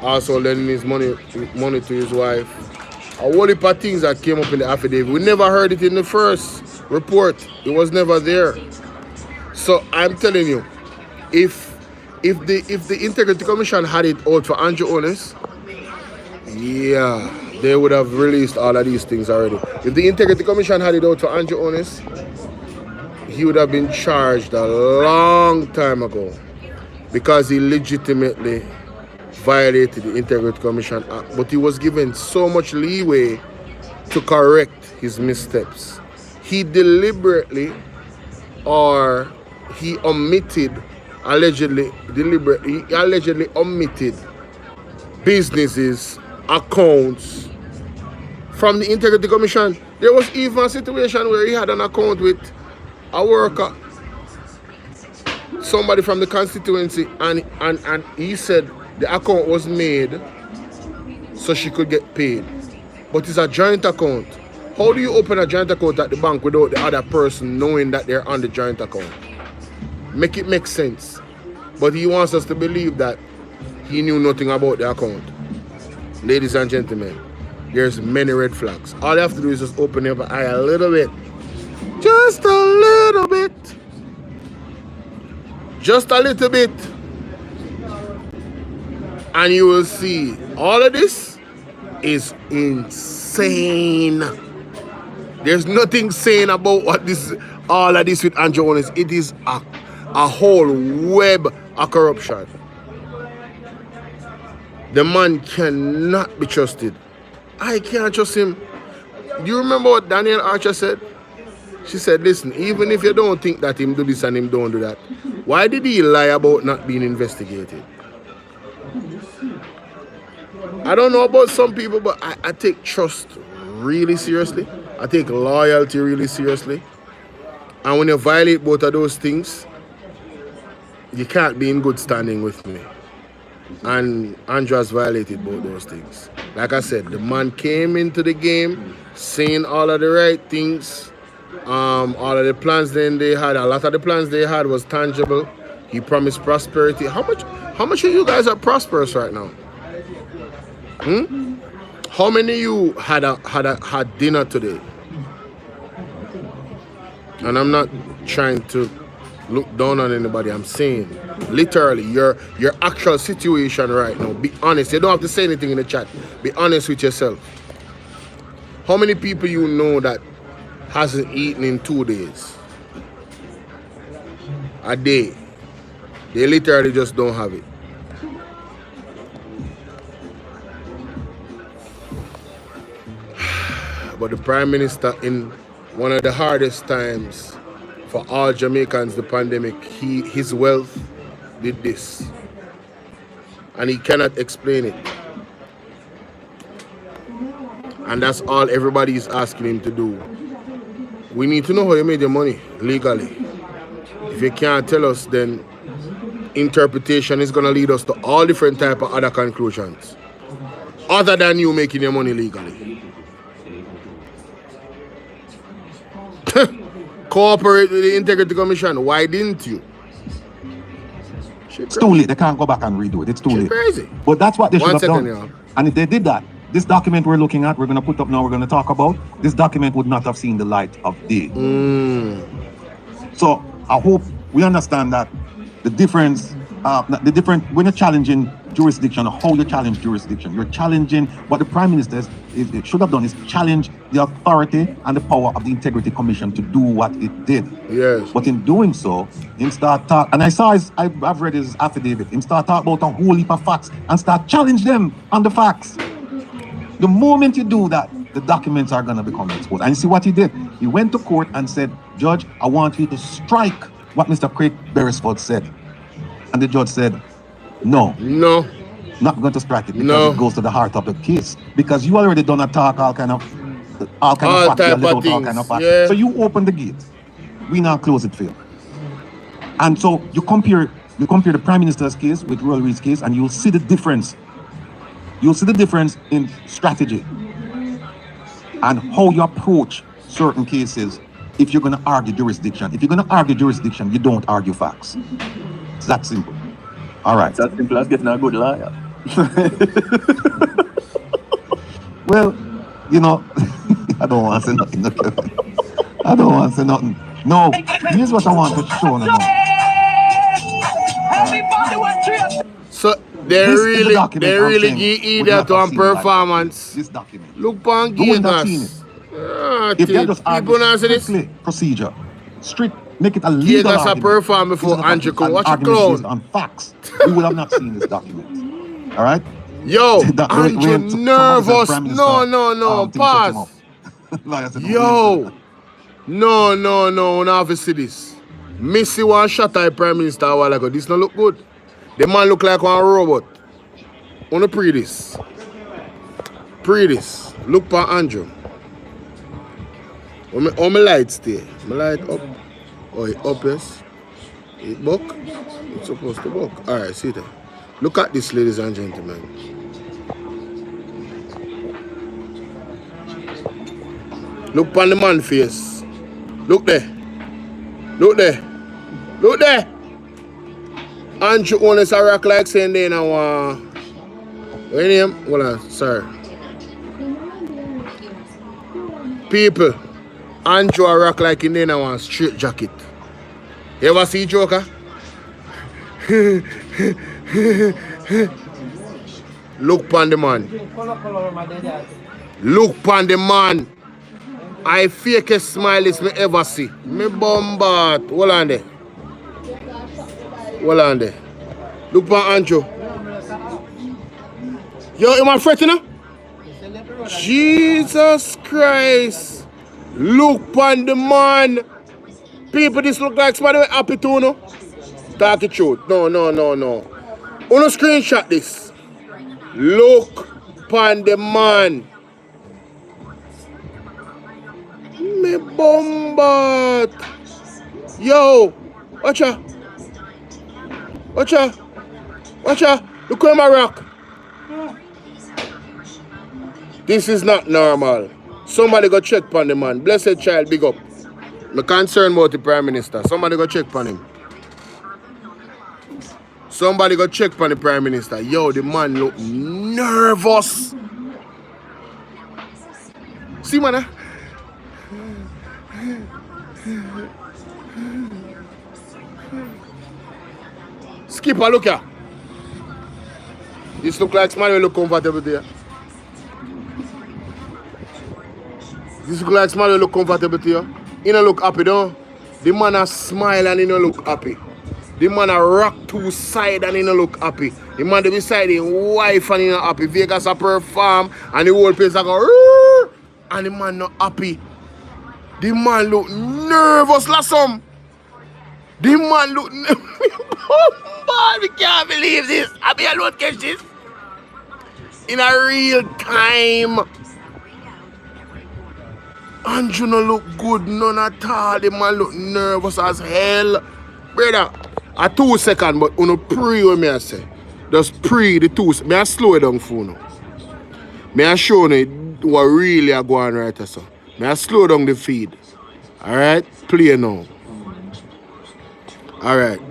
also lending his money to his wife. A whole heap of things that came up in the affidavit. We never heard it in the first report. It was never there. So I'm telling you, if the Integrity Commission had it out for Andrew Honest, yeah, they would have released all of these things already. If the Integrity Commission had it out for Andrew Honest, he would have been charged a long time ago because he legitimately violated the Integrity Commission Act. But he was given so much leeway to correct his missteps. He deliberately or he allegedly omitted businesses, accounts from the Integrity Commission. There was even a situation where he had an account with a worker, somebody from the constituency, and he said the account was made so she could get paid. But it's a joint account. How do you open a joint account at the bank without the other person knowing that they're on the joint account? Make it make sense. But he wants us to believe that he knew nothing about the account. Ladies and gentlemen, there's many red flags. All you have to do is just open your eye a little bit. Just a little bit. Just a little bit. And you will see all of this is insane. There's nothing sane about all of this with Andrew Honest. It is a whole web of corruption. The man cannot be trusted. I can't trust him. Do you remember what Daniel Archer said? She said, listen, even if you don't think that him do this and him don't do that, why did he lie about not being investigated? I don't know about some people, but I take trust really seriously. I take loyalty really seriously. And when you violate both of those things, you can't be in good standing with me. And Andrew has violated both those things. Like I said, the man came into the game saying all of the right things. All of the plans they had, a lot of the plans they had was tangible. He promised prosperity. How much of you guys are prosperous right now? How many of you had dinner today? And I'm not trying to look down on anybody. I'm saying literally your actual situation right now. Be honest. You don't have to say anything in the chat. Be honest with yourself. How many people you know that hasn't eaten in 2 days? A day. They literally just don't have it. But the Prime Minister, in one of the hardest times for all Jamaicans, the pandemic, his wealth did this. And he cannot explain it. And that's all everybody is asking him to do. We need to know how you made your money legally. If you can't tell us, then interpretation is going to lead us to all different type of other conclusions other than you making your money legally. Cooperate with the Integrity Commission. Why didn't you? It's too late. They can't go back and redo it. It's too late. Crazy. But that's what they should have done. Y'all. And if they did that, this document we're looking at, we're going to put up now, we're going to talk about, this document would not have seen the light of day. So I hope we understand that the difference, when you're challenging jurisdiction, or how you challenge jurisdiction, you're challenging what the Prime Minister should have done is challenge the authority and the power of the Integrity Commission to do what it did. Yes. But in doing so, him start talk, and I've read his affidavit, him start talk about a whole heap of facts and start challenge them on the facts. The moment you do that, the documents are going to become exposed. And you see what he did? He went to court and said, Judge, I want you to strike what Mr. Craig Beresford said. And the judge said, no, not going to strike it because it goes to the heart of the case. Because you already done a talk, all kind of facts. Yeah. So you open the gate. We now close it for you. And so you compare the Prime Minister's case with Royal Reid's case, and you'll see the difference. You'll see the difference in strategy and how you approach certain cases if you're going to argue jurisdiction. If you're going to argue jurisdiction, you don't argue facts. It's that simple. All right. It's as simple as getting a good lawyer. Well, you know, I don't want to say nothing. I don't want to say nothing. No, here's what I want to show now. So they really give idiot on performance. This document. Look on Gigas. If they just argue strictly procedure, make it a legal argument. Gigas perform before Andrew come. Watch it close. On facts, we would have not seen this document. All right. Yo, Andrew nervous. No, pause. Yo, no, now have to see this. Missy one shot at Prime Minister a while ago. This not look good. The man look like one robot. Wanna pre this. Look for Andrew. How my light stay? My light up. Oh, it up, yes. It buck. It's supposed to buck. Alright, see that. Look at this, ladies and gentlemen. Look on the man face. Look there. Andrew Honest a rock like saying they now what name? Hold on, sorry. People, Andrew a rock like in there now one straight jacket. You ever see Joker? Look pon the man. Look pon the man. I fakest smile is me ever see. Me bombard. Hold on there. Look for Andrew. Yo, am I fretting now? Jesus Christ. Look on the man. People, this look like somebody happy to no. Talk the truth. No. Uno screenshot this. Look on the man. Me bombard. Yo, watch out. Look at my rock. This is not normal. Somebody go check on the man. Blessed child, big up. I'm concerned about the Prime Minister. Somebody go check on him. Somebody go check on the Prime Minister. Yo, the man look nervous. See, man. Skipper, look here. This look like somebody will look comfortable there. This look like somebody will look comfortable there. He don't look happy though. The man a smile and he don't look happy. The man a rock two side and he don't look happy. The man to beside his wife and he not happy. Vegas a perform and the whole place a go and the man not happy. The man look nervous last some. The man look we can't believe this. I be alone catch this. In a real time. Andrew no look good, none at all. The man look nervous as hell. Brother, a 2 seconds, but uno pre what me I say. Just pre the 2 seconds. Me I slow it down for now. Me I show you what really are going right so. Me I slow down the feed. Alright? Play now. Alright.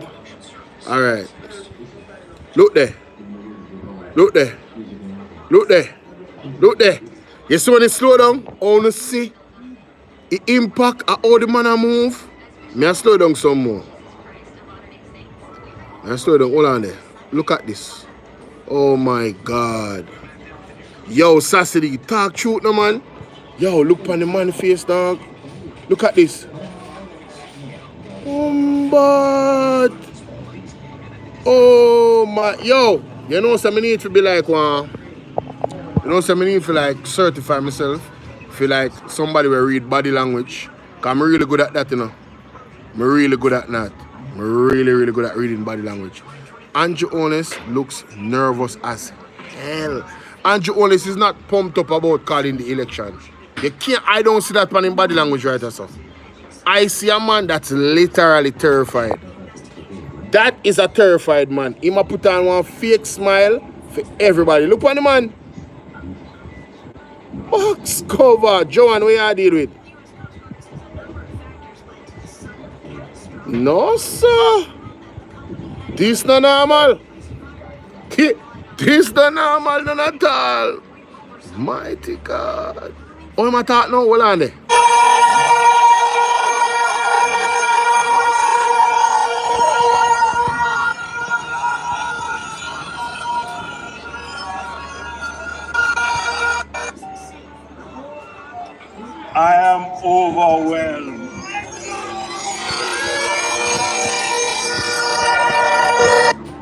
Look there. You see when it slow down? I want to see the impact of how the man move. Me I slow down some more. Hold on there. Look at this. Oh my God. Yo, Sassy, talk truth no man. Yo, look on the man face, dog. Look at this. But oh my, yo, you know something need to be like one. You know something need to like certify myself. Feel like somebody will read body language. Cause I'm really good at that, you know. I'm really good at that. I'm really good at reading body language. Andrew Honest looks nervous as hell. Andrew Honest is not pumped up about calling the election. You can't, I don't see that man in body language right or so. I see a man that's literally terrified. That is a terrified man. He might put on one fake smile for everybody. Look on the man. Box cover. Joanne, what you deal with? No, sir. This not normal. This not normal, none at all. Mighty God. Oh, am I talking now? Hold on there. I am overwhelmed.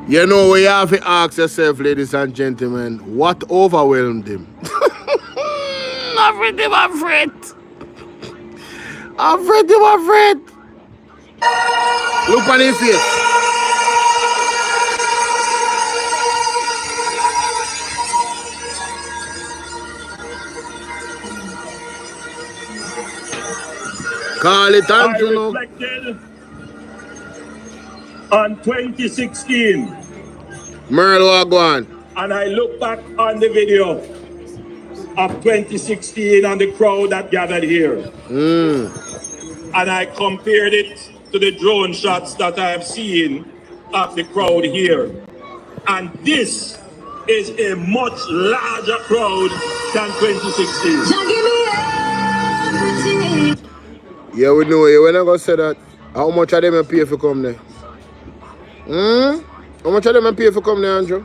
You know, we have to ask yourself, ladies and gentlemen, what overwhelmed him? Afraid him, afraid. Afraid him, afraid. Look on his face. Callit, Andrew. I reflected on 2016. Merle, go on. And I look back on the video of 2016 and the crowd that gathered here. And I compared it to the drone shots that I have seen of the crowd here. And this is a much larger crowd than 2016. Yeah, we know you. We're not going to say that. How much of them pay for come there? How much of them pay for come there, Andrew?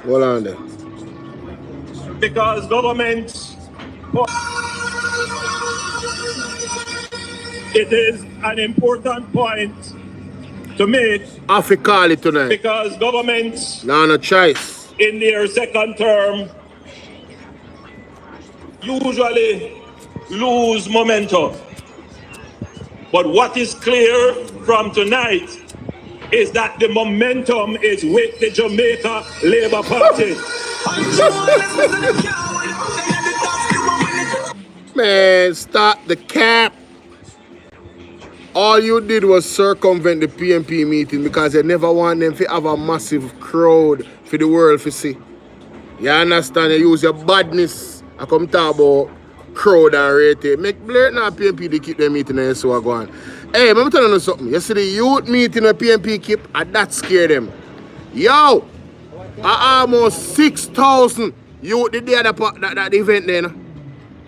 Hold on there. Because government, it is an important point to make. I have to call it tonight. Because government, no choice. In their second term, usually lose momentum. But what is clear from tonight is that the momentum is with the Jamaica Labour Party. Man, stop the cap. All you did was circumvent the PNP meeting because they never want them to have a massive crowd for the world to see. You understand? You use your badness. I come talk about crowd and rate. Make blur now PNP to keep them meeting and so go on. Hey, let me tell you something. Yesterday youth meeting a PNP keep and that scared them. Yo! Almost 6,000 youth the day of that event then.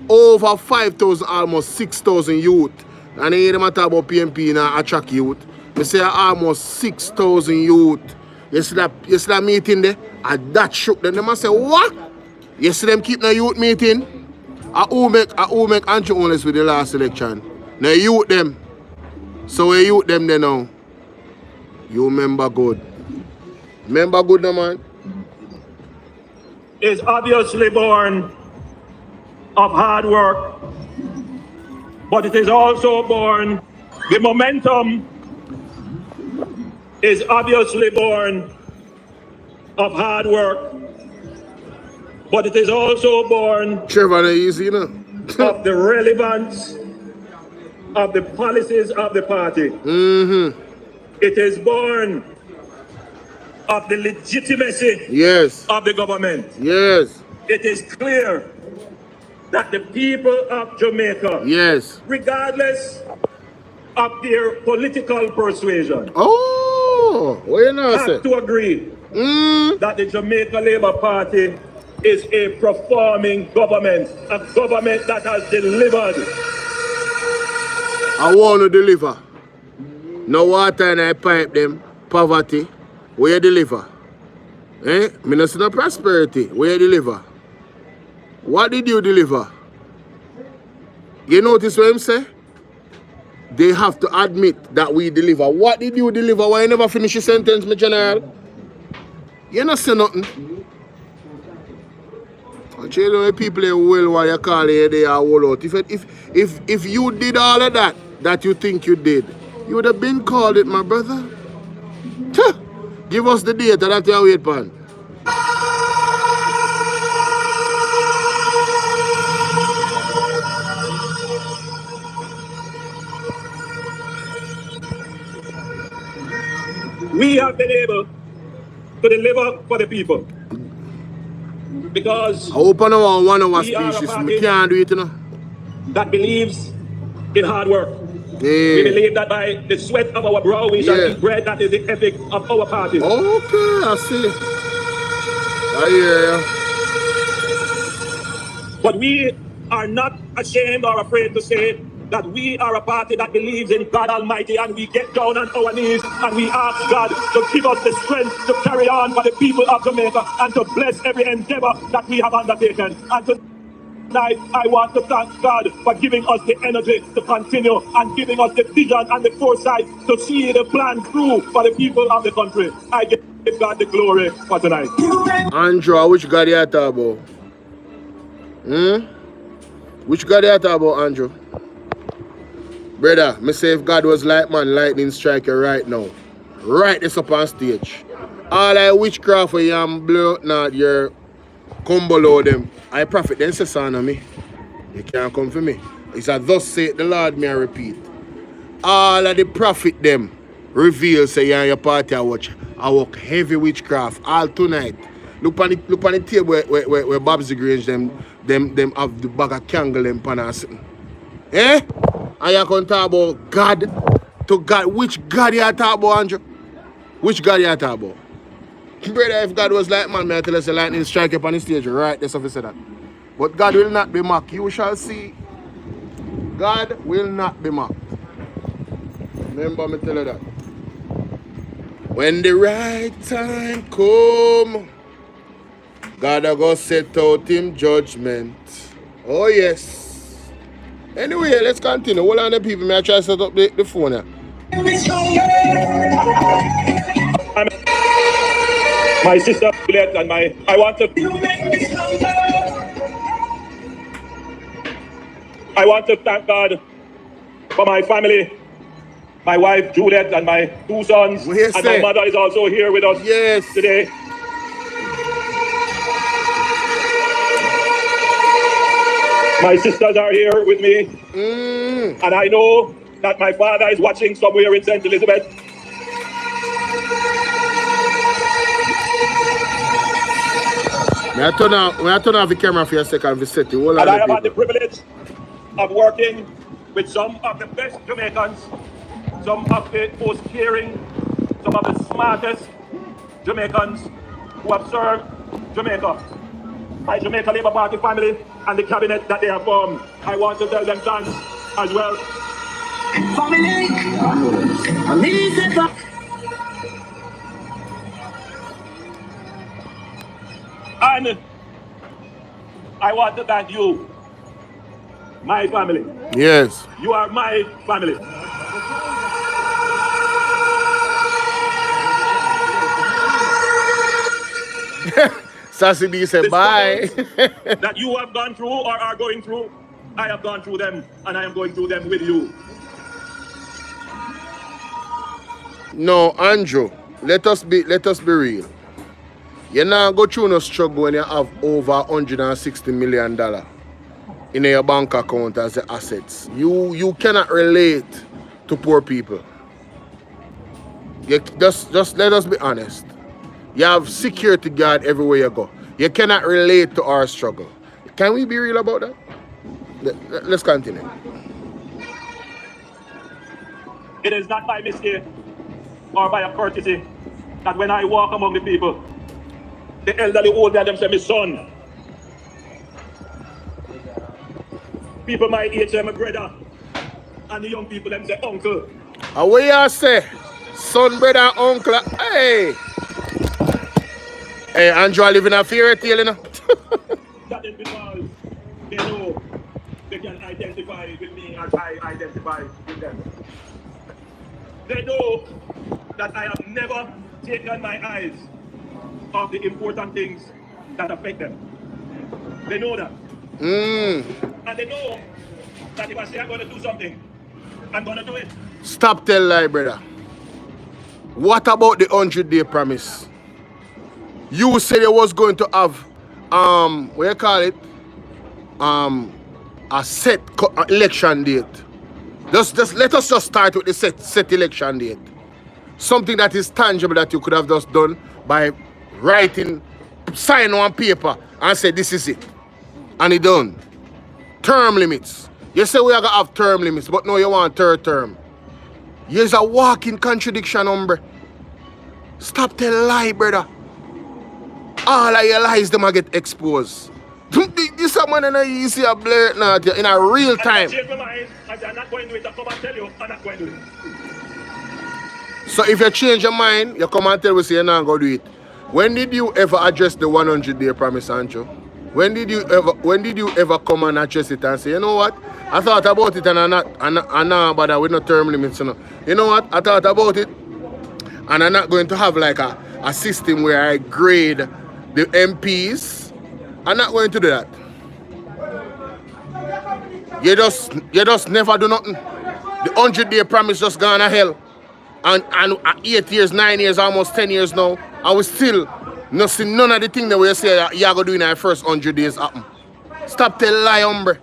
Over 5,000, almost 6,000 youth. And they hear them talk about PNP now attract youth. They say almost 6,000 youth. You see that meeting there? And that shook them. They must say, what? You see them keep the youth meeting? Who make anti-owners with the last election? Now youth them. So we youth them there now. You remember good. Remember good no man? Is obviously born of hard work, but it is also born, the momentum is obviously born of hard work, but it is also born Trevor, easy, you know? of the relevance of the policies of the party. It is born of the legitimacy of the government. Yes. It is clear that the people of Jamaica, regardless of their political persuasion, have to agree that the Jamaica Labour Party is a performing government, a government that has delivered. I want to deliver. No water in I pipe them, poverty, where you deliver? Eh? Me not see no prosperity, where you deliver? What did you deliver? You notice what I'm saying? They have to admit that we deliver. What did you deliver? Why you never finish your sentence, my general? You not say nothing. But you know people will what you call it, they are all out. If you did all of that you think you did, you would have been called it, my brother. Give us the data that you wait for. We have been able to deliver for the people. Because I open one of our species, we can't do it, you know. that believes in hard work. We believe that by the sweat of our brow we shall eat bread. That is the ethic of our party. Okay, I see. I hear you. But we are not ashamed or afraid to say that we are a party that believes in God Almighty, and we get down on our knees and we ask God to give us the strength to carry on for the people of Jamaica and to bless every endeavor that we have undertaken. And tonight, I want to thank God for giving us the energy to continue and giving us the vision and the foresight to see the plan through for the people of the country. I give God the glory for tonight. Andrew, which God you talk about? Which God you talk about, Andrew? Brother, me say if God was like man, lightning strike you right now. Right this up on stage. All that witchcraft for you and blow out now, your come below them. I prophet, then say son of me. You can't come for me. It's a thus saith the Lord, may I repeat. All of the prophet them reveal say you and your party I work heavy witchcraft all tonight. Look on the table where Babsy Grange them have the bag of candle them pan and sitting. Eh? And you can talk about God to God. Which God you talk about, Andrew? Which God you talk about? Brother, if God was like man, may I tell us the lightning strike up on the stage, right? That's what I said that. But God will not be mocked. You shall see. God will not be mocked. Remember me tell you that. When the right time come, God will go set out him judgment. Oh yes. Anyway, let's continue. Hold on the people. May I try to set up the phone here. My sister Callit and I want to thank God for my family, my wife Juliet and my 2 sons, and my mother is also here with us today. My sisters are here with me, and I know that my father is watching somewhere in St. Elizabeth. May I turn off the camera for a second to set you. And I have had the privilege of working with some of the best Jamaicans, some of the most caring, some of the smartest Jamaicans who have served Jamaica. My Jamaica Labour Party family and the cabinet that they have formed. I want to tell them thanks as well. And I want to thank you, my family. Yes. You are my family. Sassy D said bye. That you have gone through or are going through, I have gone through them and I am going through them with you. No, Andrew, let us be real. You not go through no struggle when you have over $160 million in your bank account as the assets. You cannot relate to poor people. Just let us be honest. You have security guard everywhere you go. You cannot relate to our struggle. Can we be real about that? Let's continue. It is not by mistake or by a courtesy that when I walk among the people, the elderly old them say, my son. People my age say, my brother. And the young people them say, uncle. And what you say? Son, brother, uncle. Hey! Hey, Andrew, I live in a fairy tale, you know? That is because they know they can identify with me as I identify with them. They know that I have never taken my eyes off the important things that affect them. They know that. And they know that if I say I'm going to do something, I'm going to do it. Stop tell lie, brother. What about the 100-day promise? You said you was going to have, what you call it? A set election date. Just let us just start with the set election date. Something that is tangible that you could have just done by writing, sign on paper and say this is it. And it done. Term limits. You say we are going to have term limits, but no, you want third term. You're a walking contradiction, hombre. Stop telling lie, brother. All of your lies, them get exposed. This is man in a easy blur now in a real time. I'm not going to do it. I come and tell you, I'm not going to do it. So if you change your mind, you come and tell us you're not going to do it. When did you ever address the 100-day promise, Ancho? When did you ever come and address it and say, you know what? I thought about it and I'm not bother with no term limits. You know what? I thought about it and I'm not going to have like a system where I grade the MPs. I'm not going to do that. You just never do nothing. The 100-day promise just gone to hell. And 8 years, 9 years, almost 10 years now, I will still not see none of the things that we say you're going to do in our first 100 days happen. Stop telling lie, hombre.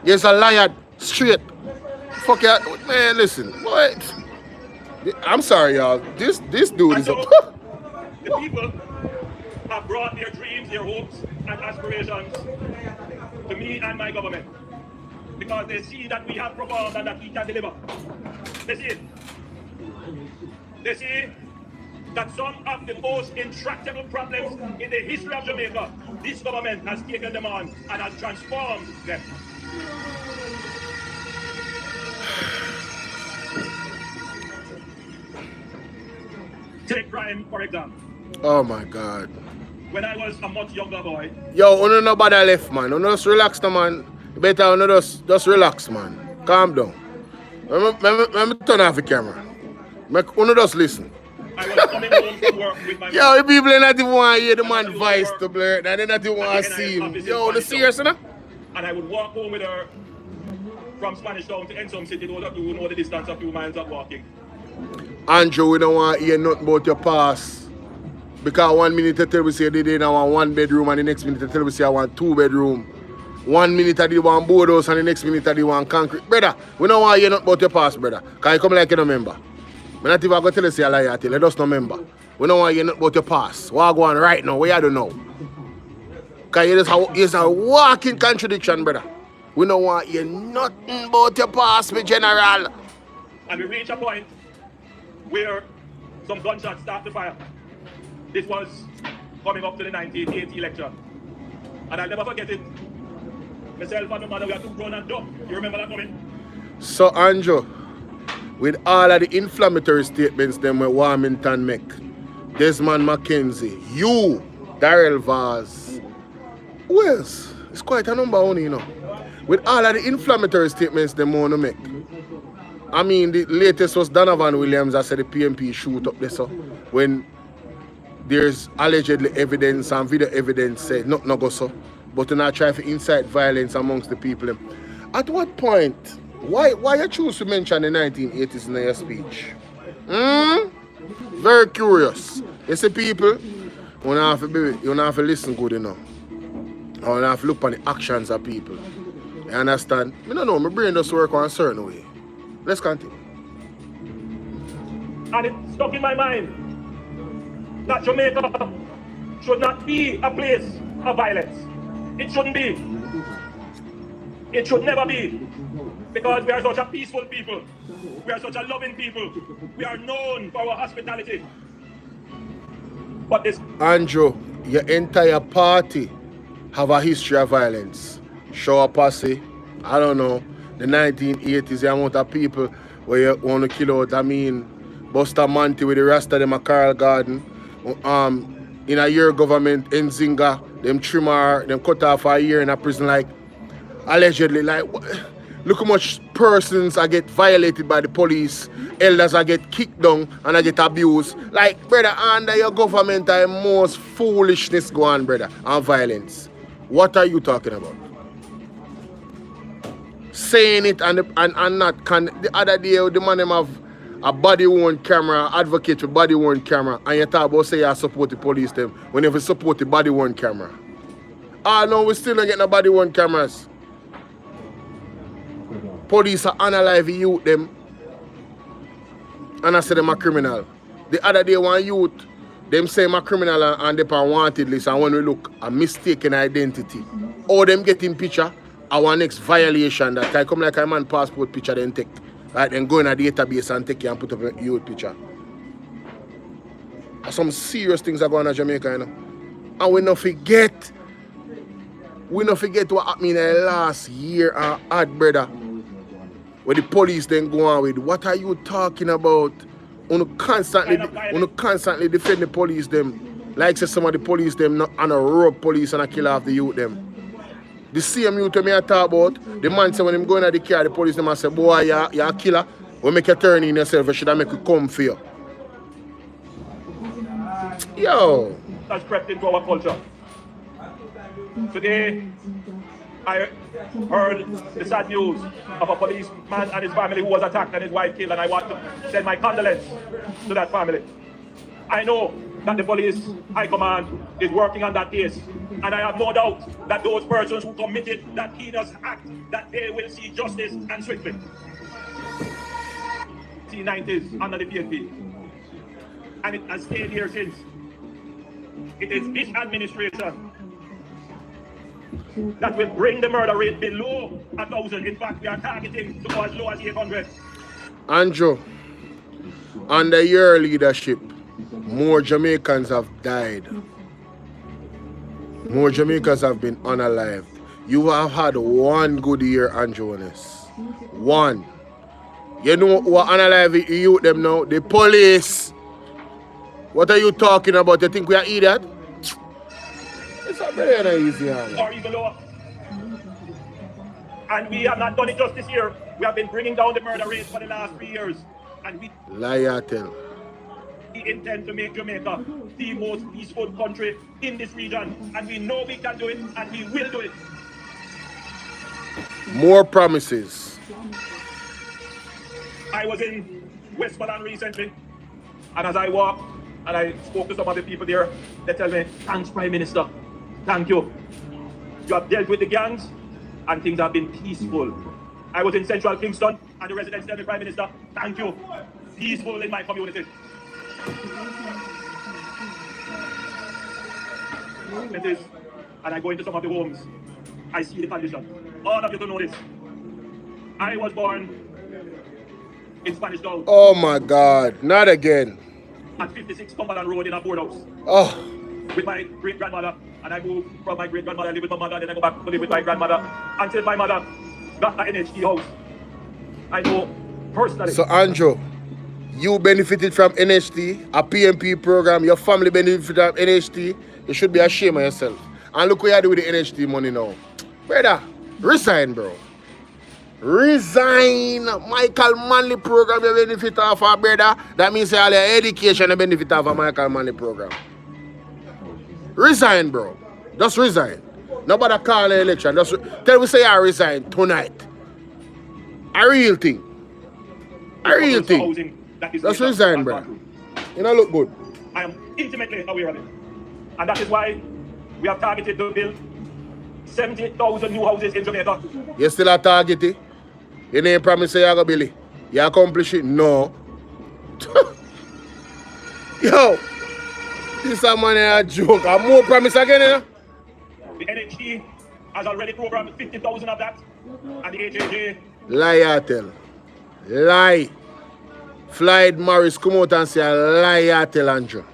You're a liar, straight. Fuck you. Man, listen. What? I'm sorry, y'all. This dude is a... The people have brought their dreams, their hopes, and aspirations to me and my government. Because they see that we have performed and that we can deliver. They see it. They see that some of the most intractable problems in the history of Jamaica, this government has taken them on and has transformed them. Take crime, for example. Oh my God. When I was a much younger boy. Yo, no nobody left, man. No just relax, no, man. You better just relax, man. Calm down. Let me turn off the camera. Make uno just listen. I was coming home from work with my yo, the people not even want to hear the man's voice to blur, and they not even want to see him. Yo, the serious, you know? And I would walk home with her from Spanish Town to Ensom City. Those of you who know the distance of 2 miles of walking. Andrew, we don't want to hear nothing about your past. Because 1 minute you tell me say they didn't want 1 bedroom, and the next minute you tell me say I want 2 bedroom. 1 minute I did want board house, and the next minute I did want concrete. Brother, we don't want to hear nothing about your past, brother. Because you come like you don't remember. I'm not even going to tell you say a lie at you. Let us remember. We don't want to hear nothing about your past. What are going right now? Where you don't know? Because it's a walking contradiction, brother. We don't want to hear nothing about your past, my general. And we reach a point where some gunshots start to fire. This was coming up to the 1980 election. And I'll never forget it. Myself and my mother, we are too grown and dumb. You remember that moment? So, Andrew, with all of the inflammatory statements them where Warmington make, Desmond McKenzie, you, Darrell Vaz, who else? It's quite a number only, you know. With all of the inflammatory statements them want to make. I mean, the latest was Donovan Williams that said the PMP shoot up there, so when there's allegedly evidence and video evidence say not go so, but to not try to incite violence amongst the people. At what point, why you choose to mention the 1980s in your speech? Very curious. You see, people, you don't have to listen good enough. Or you have to look on the actions of people. You understand? I don't know, my brain does work on a certain way. Let's continue. And it stuck in my mind that Jamaica should not be a place of violence. It shouldn't be. It should never be. Because we are such a peaceful people. We are such a loving people. We are known for our hospitality. But this... Andrew, your entire party have a history of violence. Shower posse, I don't know, the 1980s, the amount of people where you want to kill out, I mean, Buster Manti with the rest of them at Carl Garden. In a year government, Nzinga, them trimmer, them cut off a year in a prison, like, allegedly, like, look how much persons I get violated by the police, elders I get kicked down and I get abused. Like, brother, under your government, the most foolishness go on, brother, and violence. What are you talking about? Saying it and not can. The other day, the man them have a body-worn camera, advocate for body-worn camera, and you talk about say you support the police them when you support the body-worn camera. Ah, no, we still don't get no body-worn cameras. Police are unalive youth them, and I say them a criminal. The other day, one youth, them say I'm a criminal and they on wanted list, and when we look, a mistaken identity. Or them getting picture, our next violation that I come like a man passport picture then take. Right, then go in a database and take it and put up a youth picture. Some serious things are going on in Jamaica, you know. And we not forget what happened in the last year and odd, brother. Where the police then go on with, what are you talking about? You constantly defend the police them. Like say some of the police them not on a rogue police and a kill off the youth them. The same youth me I talk about, the man say when him going at the car, the police them say, boy, you're a killer. We make you turn in yourself, you should have make you come for you. Yo. That's crept into our culture. Today, I heard the sad news of a policeman and his family who was attacked and his wife killed, and I want to send my condolences to that family. I know that the police high command is working on that case, and I have no doubt that those persons who committed that heinous act, that they will see justice and swiftly. 90s under the PNP, and it has stayed here since. It is this administration that will bring the murder rate below 1,000. In fact, we are targeting to go as low as 800. Andrew, under your leadership, more Jamaicans have died. More Jamaicans have been unalived. You have had one good year, Andrew. One. You know what unalive you them now? The police. What are you talking about? You think we are idiot? It's a very easy hand. Or even lower. And we have not done it just this year. We have been bringing down the murder rate for the last 3 years. And we intend to make Jamaica the most peaceful country in this region. And we know we can do it, and we will do it. More promises. I was in Westmoreland recently, and as I walked and I spoke to some of the people there, they tell me, thanks, Prime Minister. Thank you. You have dealt with the gangs, and things have been peaceful. I was in Central Kingston, and the residents tell me, Prime Minister, thank you. Peaceful in my community. And I go into some of the homes. I see the condition. All of you don't know this. I was born in Spanish Town. Oh my God, not again. At 56 Cumberland Road in a board house. Oh. With my great-grandmother. And I moved from my great-grandmother, I live with my mother, then I go back to live with my grandmother. Until my mother got an NHT house. I know personally. So Andrew, you benefited from NHT, a PMP program, your family benefited from NHT. You should be ashamed of yourself. And look what you do with the NHT money now. Brother, resign, bro. Resign. Michael Manley program you benefit off our brother. That means all your education you benefit off a Michael Manley program. Resign, bro. Just resign. Nobody call the election. Just tell me say I resign tonight. A real thing. A real thing. Just resign, bro. You know, look good. I am intimately aware of it. And that is why we have targeted to build 70,000 new houses in Jamaica. You still a target it? You didn't promise you're going to build it. You accomplish it? No. Yo, this is a man a joke. I'm more promise again, you know? The NHT has already programmed 50,000 of that. And the HAJ... Lie, I tell. Lie. Floyd Morris come out and say a lie, I tell Andrew.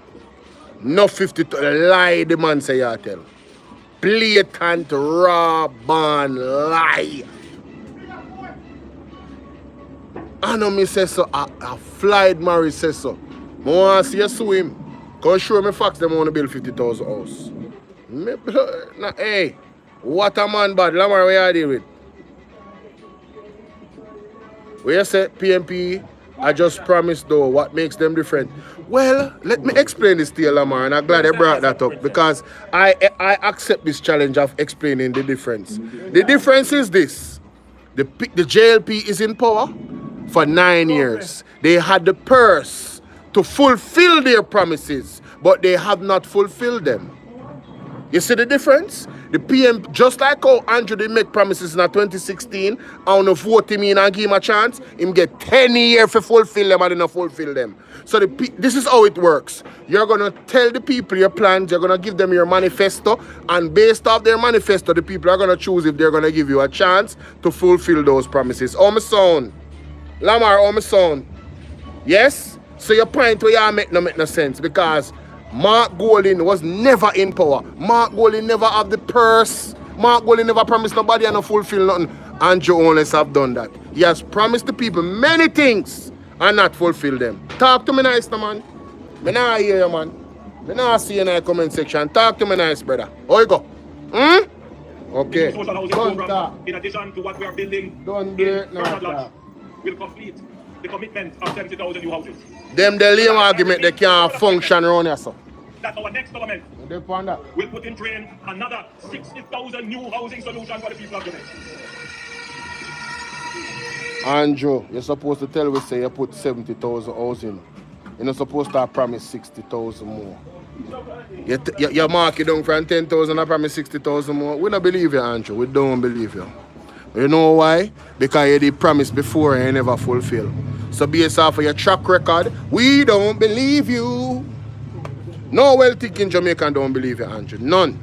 No 50, lie the man say I tell. Blatant, raw, born lie. I know me say so, a Floyd Morris says so. I want to see you sue him. Because show me facts them want to build 50,000 house. Nah, hey, what a man bad. Lamar, where you deal with? Where you say PMP, I just promised though, what makes them different? Well, let me explain this to you, Lamar, and I'm glad I brought that up because I accept this challenge of explaining the difference. The difference is this. The JLP is in power for 9 years. They had the purse to fulfill their promises, but they have not fulfilled them. You see the difference? The PM, just like how Andrew did make promises in 2016, and no vote him in and give him a chance, him get 10 years to fulfill them and he not fulfill them. So this is how it works. You're going to tell the people your plans, you're going to give them your manifesto, and based off their manifesto, the people are going to choose if they're going to give you a chance to fulfill those promises. Oh, my son. Lamar, oh, my son. Yes? So your point where you make no sense, because Mark Golding was never in power. Mark Golding never have the purse. Mark Golding never promised nobody and not fulfill nothing. Andrew Holness have done that. He has promised the people many things and not fulfill them. Talk to me nice, man. Me not hear you, man. Me not see you in the comment section. Talk to me nice, brother. How you go? Okay. Social housing program, in addition to what we are building Don't do it now. Will complete the commitment of 70,000 new houses. Them the lame argument they can't function around here, so. That our next government will put in train another 60,000 new housing solutions for the people of Jamaica. Andrew, you're supposed to tell we say you put 70,000 housing. You're not supposed to promise 60,000 more. You mark it down from 10,000 and promise 60,000 more. We don't believe you, Andrew. We don't believe you. You know why? Because you did promise before and you never fulfill. So based off of your track record, we don't believe you. No well-thinking Jamaican don't believe you, Andrew. None.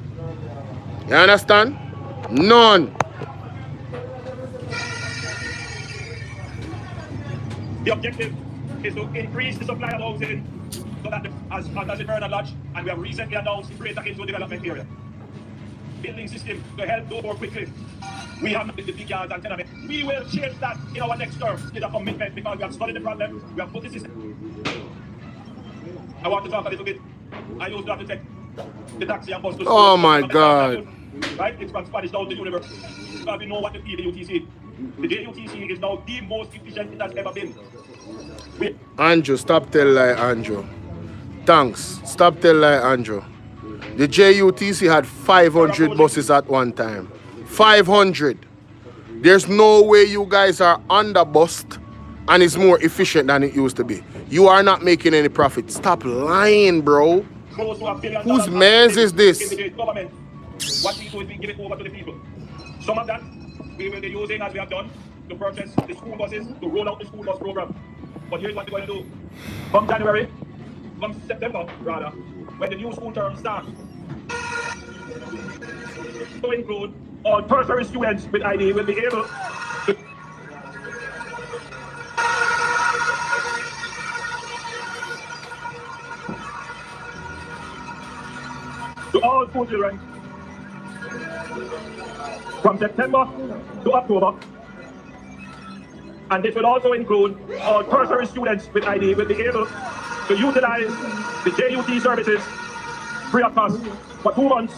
You understand? None. The objective is to increase the supply of housing so that as it earned a lodge, and we have recently announced the Greater Into Development Area building system to help go more quickly. We have the big yards and tenements. We will change that in our next term. It's a commitment because we have studied the problem. We have put the system. I want to talk a little bit. I used to have to take the taxi and bus to school. Oh my God. Right? It's from Spanish down to university. Because we know what the JUTC. The JUTC is now the most efficient it has ever been. Andrew, stop tell lie, Andrew. Thanks. Stop tell lie, Andrew. The JUTC had 500 buses at one time. 500. There's no way you guys are underbussed and it's more efficient than it used to be. You are not making any profit. Stop lying, bro. Whose man's is this? What we do is we give it over to the people. Some of that we will be using, as we have done, to purchase the school buses, to roll out the school bus program. But here's what we're going to do. Come January, come September, rather, when the new school term starts, to include all tertiary students with ID will be able to all school children from September to October. And this will also include all tertiary students with ID will be able to utilize the JUT services free of cost for 2 months.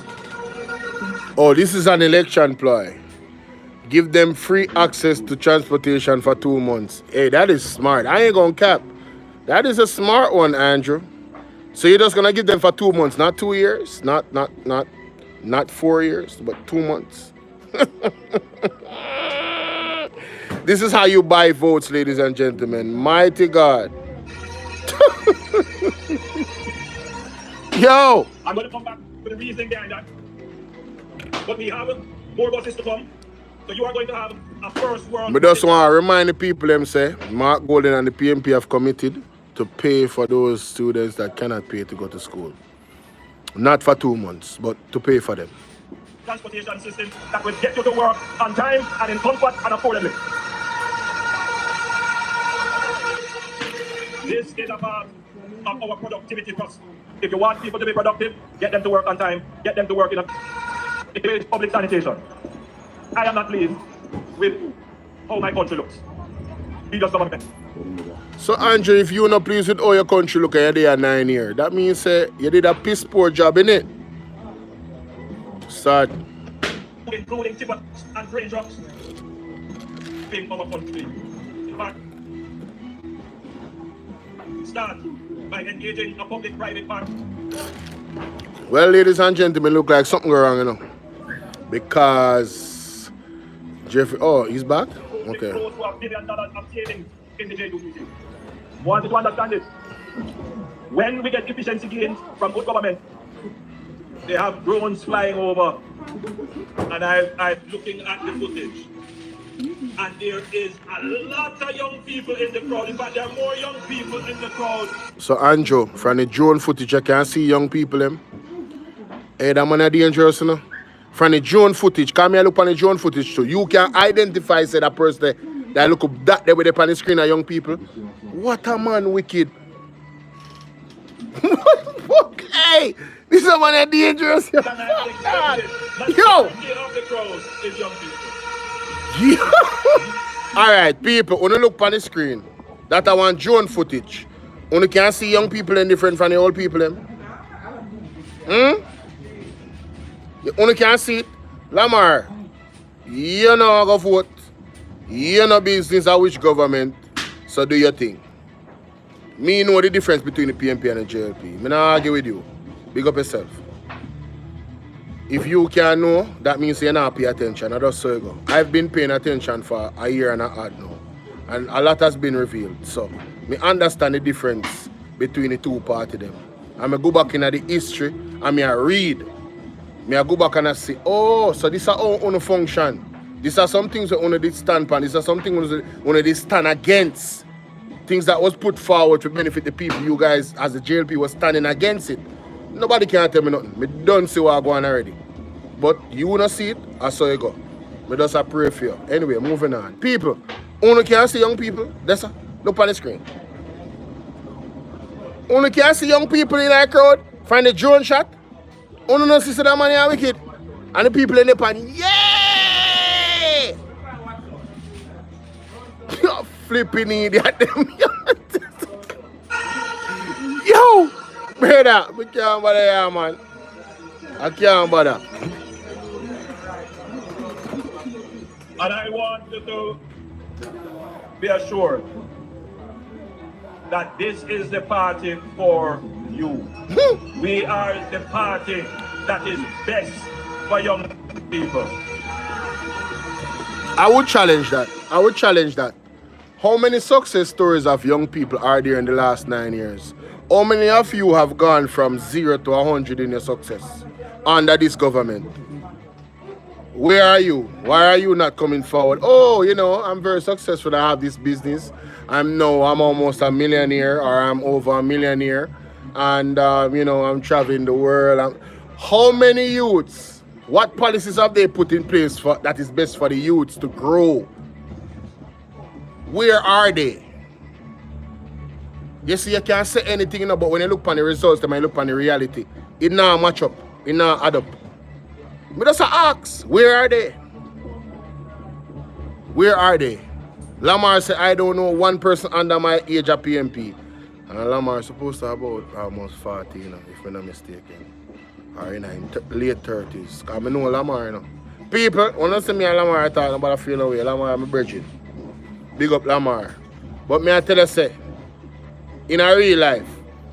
Oh, this is an election ploy. Give them free access to transportation for 2 months. Hey, that is smart. I ain't gonna cap. That is a smart one, Andrew. So you're just gonna give them for 2 months, not 2 years, not 4 years, but 2 months. This is how you buy votes, ladies and gentlemen. Mighty God. Yo! I'm going to come back with the reasoning behind that. But we have more buses to come. So you are going to have a first world. I just want to remind the people them say Mark Golding and the PMP have committed to pay for those students that cannot pay to go to school. Not for 2 months, but to pay for them. Transportation system that will get you to work on time and in comfort and affordably. This is a part of our productivity cost. If you want people to be productive, get them to work on time, get them to work in public sanitation. I am not pleased with how my country looks. Be just government. So Andrew, if you're not pleased with how your country look, you're there 9 years. That means you did a piss poor job, innit? Sad. Including timber and grain trucks in our country. In fact, start by engaging a public-private partner. Well, ladies and gentlemen, look like something going wrong, you know. Because Jeffrey, oh, he's back? Okay. Those who have $1 billion of savings in the JUTC. Wanted to understand it. When we get efficiency gains from good government, they have drones flying over And I'm looking at the footage. And there is a lot of young people in the crowd. In fact, there are more young people in the crowd. So Andrew, from the drone footage, I can see young people them. Hey, that man are dangerous, you know. From the drone footage, come here look on the drone footage too. You can identify say that person that look up that there with on the screen are young people. What a man wicked. Fuck, hey, this is a man are dangerous. Yo. Yo. Alright, people, when you look on the screen, that I want drone footage. When you can see young people in different from the old people them. You only can see it. Lamar, you know go vote. You know business of which government. So do your thing. Me know the difference between the PNP and the JLP. Me not argue with you. Big up yourself. If you can know, that means you not pay attention. I just so you go. I've been paying attention for a year and a half now. And a lot has been revealed. So me understand the difference between the two parties them. And I go back in the history and I read. I go back and I say, oh, so this is how on function. These are some things that on did stand on. These are some things on did stand against. Things that was put forward to benefit the people. You guys, as the JLP, was standing against it. Nobody can tell me nothing. Me don't see what I go on already. But you wanna see it, I saw you go. Me just a pray for you. Anyway, moving on. People, only can see young people. That's a look on the screen. Only can see young people in that crowd. Find the drone shot. Only no see that man are wicked. And the people in the pan, yeah! You're flipping idiot. Yo! Brother, we can't bother here, man. I can't bother. And I want you to be assured that this is the party for you. We are the party that is best for young people. I would challenge that. I would challenge that. How many success stories of young people are there in the last 9 years? How many of you have gone from 0 to 100 in your success under this government? Where are you? Why are you not coming forward? Oh, you know, I'm very successful. I have this business. I'm almost a millionaire, or I'm over a millionaire. And, you know, I'm traveling the world. How many youths? What policies have they put in place for that is best for the youths to grow? Where are they? You see, you can't say anything, you know, but when you look on the results, you look on the reality. It not match up. It not add up. But just ask, where are they? Where are they? Lamar said, I don't know one person under my age of PNP. And Lamar is supposed to have about almost 40, you know, if I'm not mistaken. Or in late 30s. Because I know Lamar, you know. People, when you see me and Lamar talking about a feel away, Lamar, I'm a virgin. Big up Lamar. But me I tell you, say, in a real life,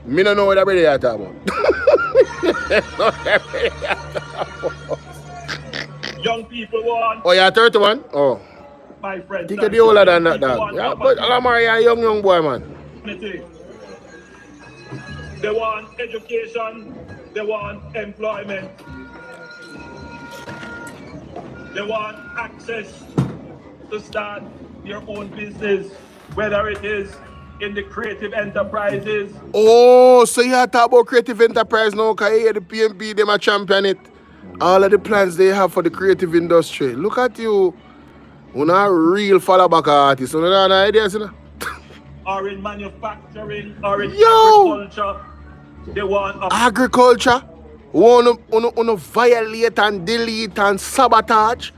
me don't know what everybody are talking about. Young people want. Oh, you're 31? Oh. My friend. Think you're older than that. Yeah, but Lamar, you're a young boy, man. They want education. They want employment. They want access to start your own business, whether it is in the creative enterprises. Oh, so you talk about creative enterprise now, because here the PNP, them a champion it. All of the plans they have for the creative industry. Look at you. You're not a real follow back artist. You don't have no ideas, you know? Or in manufacturing, or in agriculture. They want agriculture? Want to violate and delete and sabotage?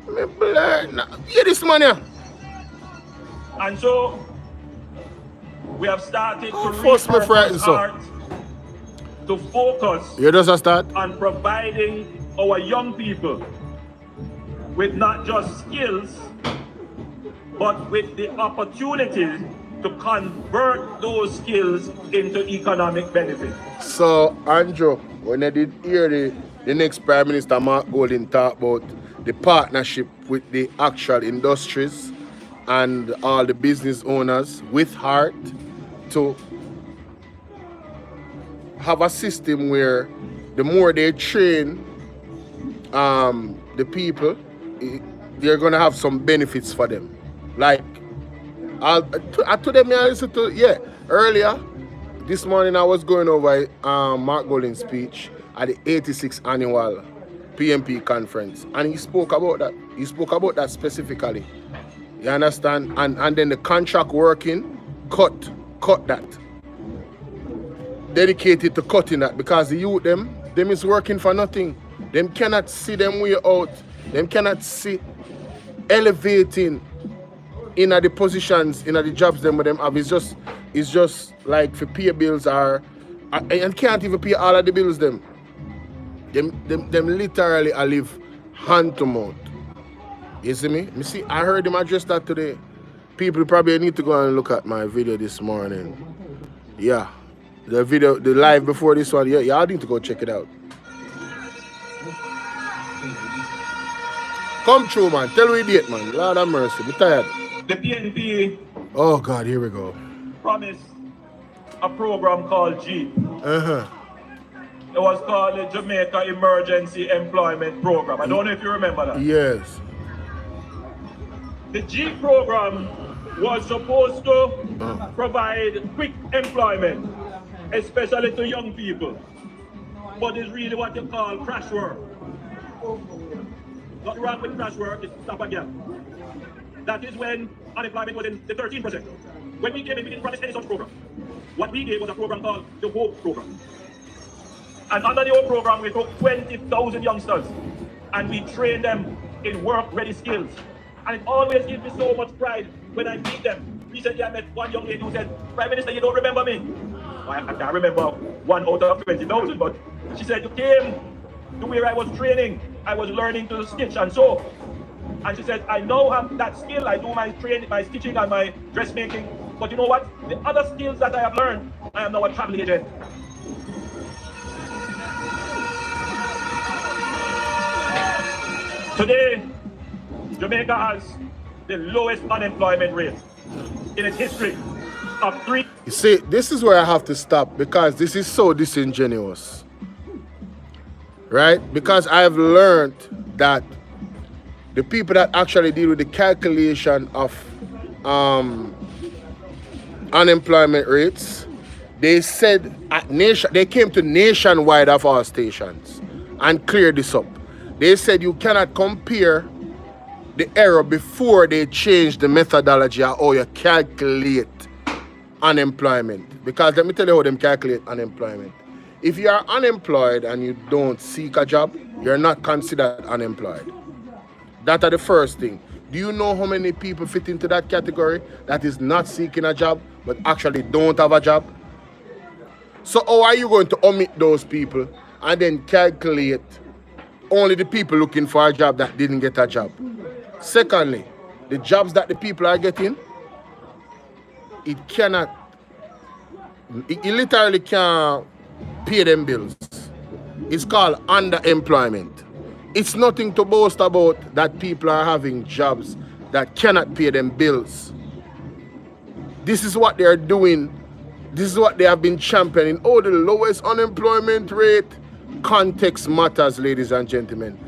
Me blur. Hear this man here. And so, we have started to focus you just start on providing our young people with not just skills, but with the opportunity to convert those skills into economic benefit. So, Andrew, when I did hear the next Prime Minister Mark Golding talk about the partnership with the actual industries and all the business owners with heart to have a system where the more they train the people, they're gonna have some benefits for them. Like I told them I listened to earlier this morning I was going over Mark Golding's speech at the 86th annual PMP conference, and he spoke about that. He spoke about that specifically. You understand? And then the contract working, cut that. Dedicated to cutting that, because the youth them is working for nothing. Them cannot see them way out. Them cannot see elevating in the positions, in the jobs them with them have. It's just like for pay bills and can't even pay all of the bills them. Them literally live hand to mouth. You see me? I heard him address that today. People probably need to go and look at my video this morning. Yeah. The video, the live before this one, y'all need to go check it out. Come true, man. Tell me date, man. Lord have mercy. I'm tired. The PNP. Oh, God, here we go. Promised a program called G. It was called the Jamaica Emergency Employment Program. I don't know if you remember that. Yes. The G program was supposed to provide quick employment, especially to young people. But it's really what you call crash work. Nothing wrong with crash work, it's stop again. That is when unemployment was in the 13%. When we came in, we didn't promise any such program. What we gave was a program called the Hope Program. And under the Hope Program, we took 20,000 youngsters and we trained them in work-ready skills. And it always gives me so much pride when I meet them. Recently, I met one young lady who said, "Prime Minister, you don't remember me?" I can't remember 1 out of 20,000, but she said, "You came to where I was training. I was learning to stitch and sew." And she said, "I now have that skill. I do my stitching and my dressmaking. But you know what? The other skills that I have learned, I am now a travel agent." Today, Jamaica has the lowest unemployment rate in its history of 3. You see, this is where I have to stop, because this is so disingenuous. Right? Because I've learned that the people that actually deal with the calculation of unemployment rates, they said they came to nationwide of our stations and cleared this up. They said you cannot compare the error before they changed the methodology of how you calculate unemployment. Because let me tell you how them calculate unemployment. If you are unemployed and you don't seek a job, you're not considered unemployed. That's the first thing. Do you know how many people fit into that category that is not seeking a job but actually don't have a job? So how are you going to omit those people and then calculate only the people looking for a job that didn't get a job? Secondly, the jobs that the people are getting, it literally can't pay them bills. It's called underemployment. It's nothing to boast about that people are having jobs that cannot pay them bills. This is what they are doing. This is what they have been championing. Oh, the lowest unemployment rate. Context matters, ladies and gentlemen.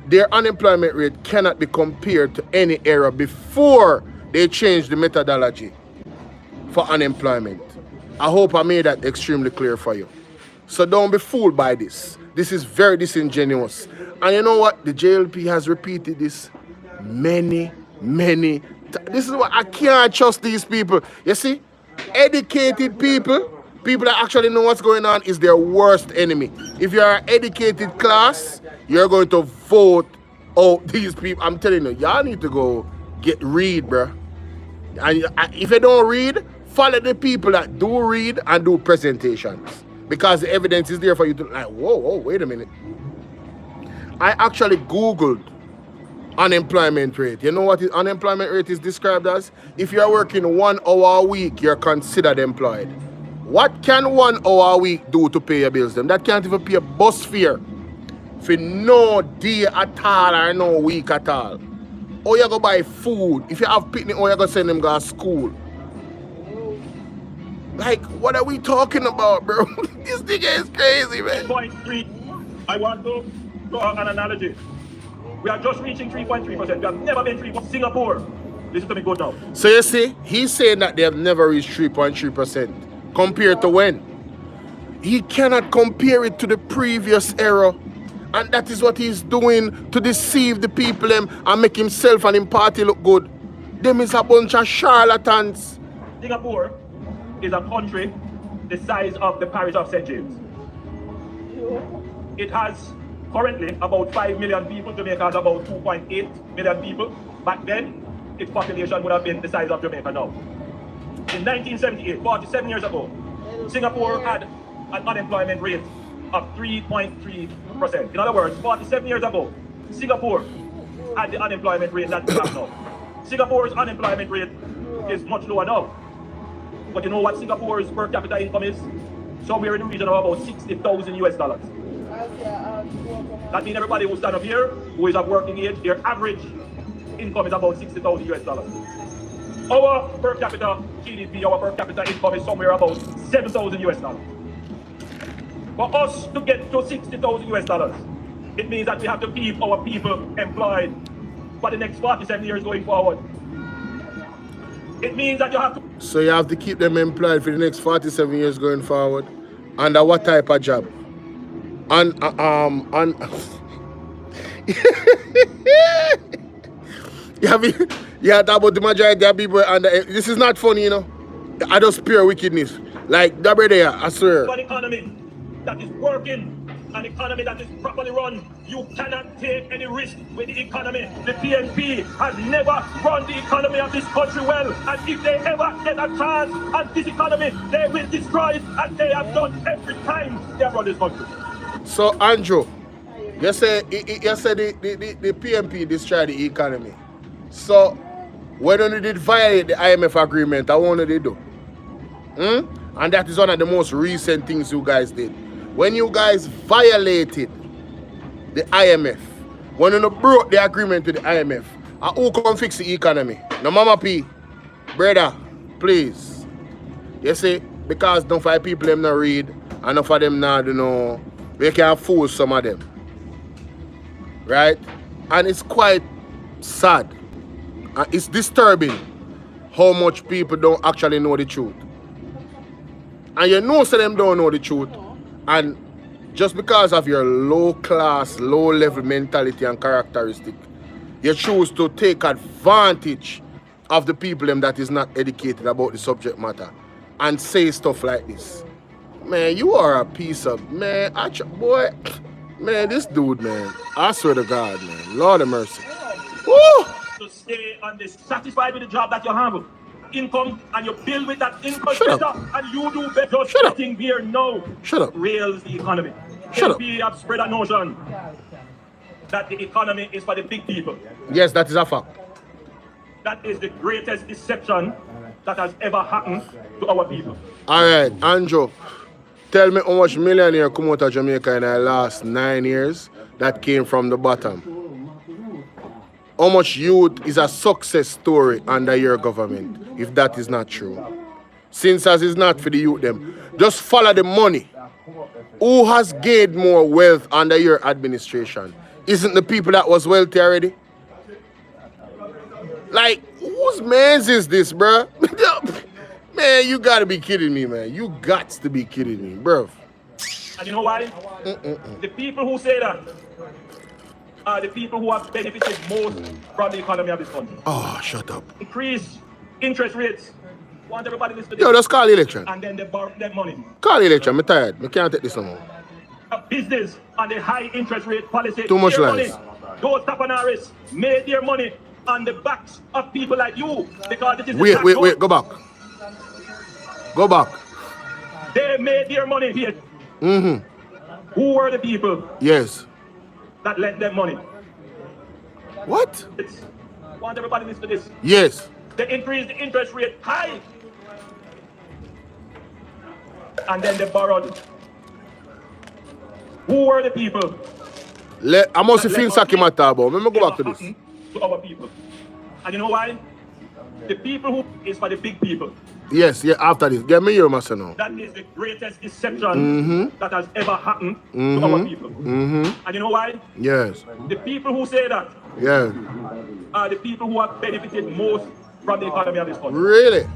Their unemployment rate cannot be compared to any era before they changed the methodology for unemployment. I hope I made that extremely clear for you. So don't be fooled by this. This is very disingenuous. And you know what? The JLP has repeated this many times. This is what I can't trust these people. You see, educated people that actually know what's going on, is their worst enemy. If you're an educated class, you're going to vote out these people. I'm telling you, y'all need to go read, bro. And if you don't read, follow the people that do read and do presentations. Because the evidence is there for you to, like, whoa, wait a minute. I actually Googled unemployment rate. You know what unemployment rate is described as? If you're working 1 hour a week, you're considered employed. What can 1 hour a week do to pay your bills? That can't even pay a bus fare for no day at all or no week at all. Or you go buy food. If you have picnic, or you go send them to school. Like, what are we talking about, bro? This nigga is crazy, man. 3.3. I want to draw an analogy. We are just reaching 3.3%. We have never been 3%. Singapore. Listen to me good now. So you see, he's saying that they have never reached 3.3%. Compared to when? He cannot compare it to the previous era. And that is what he's doing to deceive the people and make himself and him party look good. Them is a bunch of charlatans. Singapore is a country the size of the parish of St. James. It has currently about 5 million people. Jamaica has about 2.8 million people. Back then, its population would have been the size of Jamaica now. In 1978, 47 years ago, Singapore had an unemployment rate of 3.3%. In other words, 47 years ago, Singapore had the unemployment rate that we have now. Singapore's unemployment rate is much lower now. But you know what Singapore's per capita income is? Somewhere in the region of about 60,000 US dollars. That means everybody who stand up here, who is of working age, their average income is about 60,000 US dollars. Our per capita GDP, our per capita income is somewhere about 7,000 US dollars. For us to get to 60,000 US dollars, it means that we have to keep our people employed for the next 47 years going forward. It means that you have to... So you have to keep them employed for the next 47 years going forward? Under what type of job? Yeah, that about the majority of people, and this is not funny, you know. I just pure wickedness. Like that there, I swear. An economy that is working, an economy that is properly run, you cannot take any risk with the economy. The PNP has never run the economy of this country well, and if they ever get a chance at this economy, they will destroy it, and they have done every time they have run this country. So Andrew, you say the PNP destroyed the economy. So when they did violate the IMF agreement, what did they do? And that is one of the most recent things you guys did. When you guys violated the IMF, when you broke the agreement with the IMF, who come fix the economy? No, Mama P, brother, please. You see, because don't find people them not read, and enough of them now, you know, we can fool some of them. Right? And it's quite sad. And it's disturbing how much people don't actually know the truth. And you know some of them don't know the truth. And just because of your low class, low level mentality and characteristic, you choose to take advantage of the people them that is not educated about the subject matter and say stuff like this. Man, you are a piece of, man, boy, man, this dude, man, I swear to God, man, Lord of mercy. Woo! To stay on this, satisfied with the job that you have, income, and you build with that income better, and you do better. Sitting here now rails the economy. We have spread a notion that the economy is for the big people. Yes, that is a fact. That is the greatest deception that has ever happened to our people. All right, Andrew, tell me how much millionaire come out of Jamaica in the last 9 years that came from the bottom. How much youth is a success story under your government, if that is not true? Since as it's not for the youth them, just follow the money. Who has gained more wealth under your administration? Isn't the people that was wealthy already? Like, whose man's is this, bro? Man, you gotta be kidding me, man. You got to be kidding me, bro. And you know why? The people who say that are the people who have benefited most from the economy of this country. Oh, shut up. Increase interest rates. Want everybody to listen to this? Yo, just call the election. And then they borrow their money. Call the election. I'm tired. I can't take this no more. Business and the high interest rate policy. Too much lies. Those tapanarists made their money on the backs of people like you. Because it is wait, go back. Go back. They made their money here. Who were the people? Yes. That lent them money. What? Want everybody to listen to this? Yes. They increased the interest rate high. And then they borrowed. Who were the people? I must feel Saki Matabo. Let me go back to this. To our people. And you know why? The people who is for the big people. Yes, yeah, after this. Get me your master now. That is the greatest deception that has ever happened to our people. And you know why? Yes. The people who say that are the people who have benefited most from the economy of this country. Really?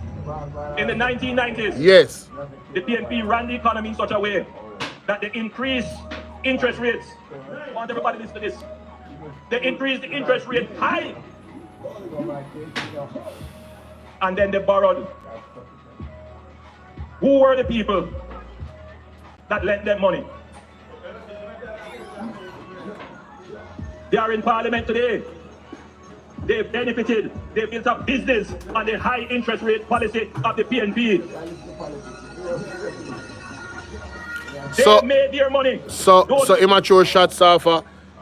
In the 1990s, yes, the PNP ran the economy in such a way that they increased interest rates. I want everybody to listen to this. They increased the interest rate high. And then they borrowed. Who were the people that lent them money? They are in parliament today. They benefited. They built a business on the high interest rate policy of the PNP. They made their money. So immature shots off.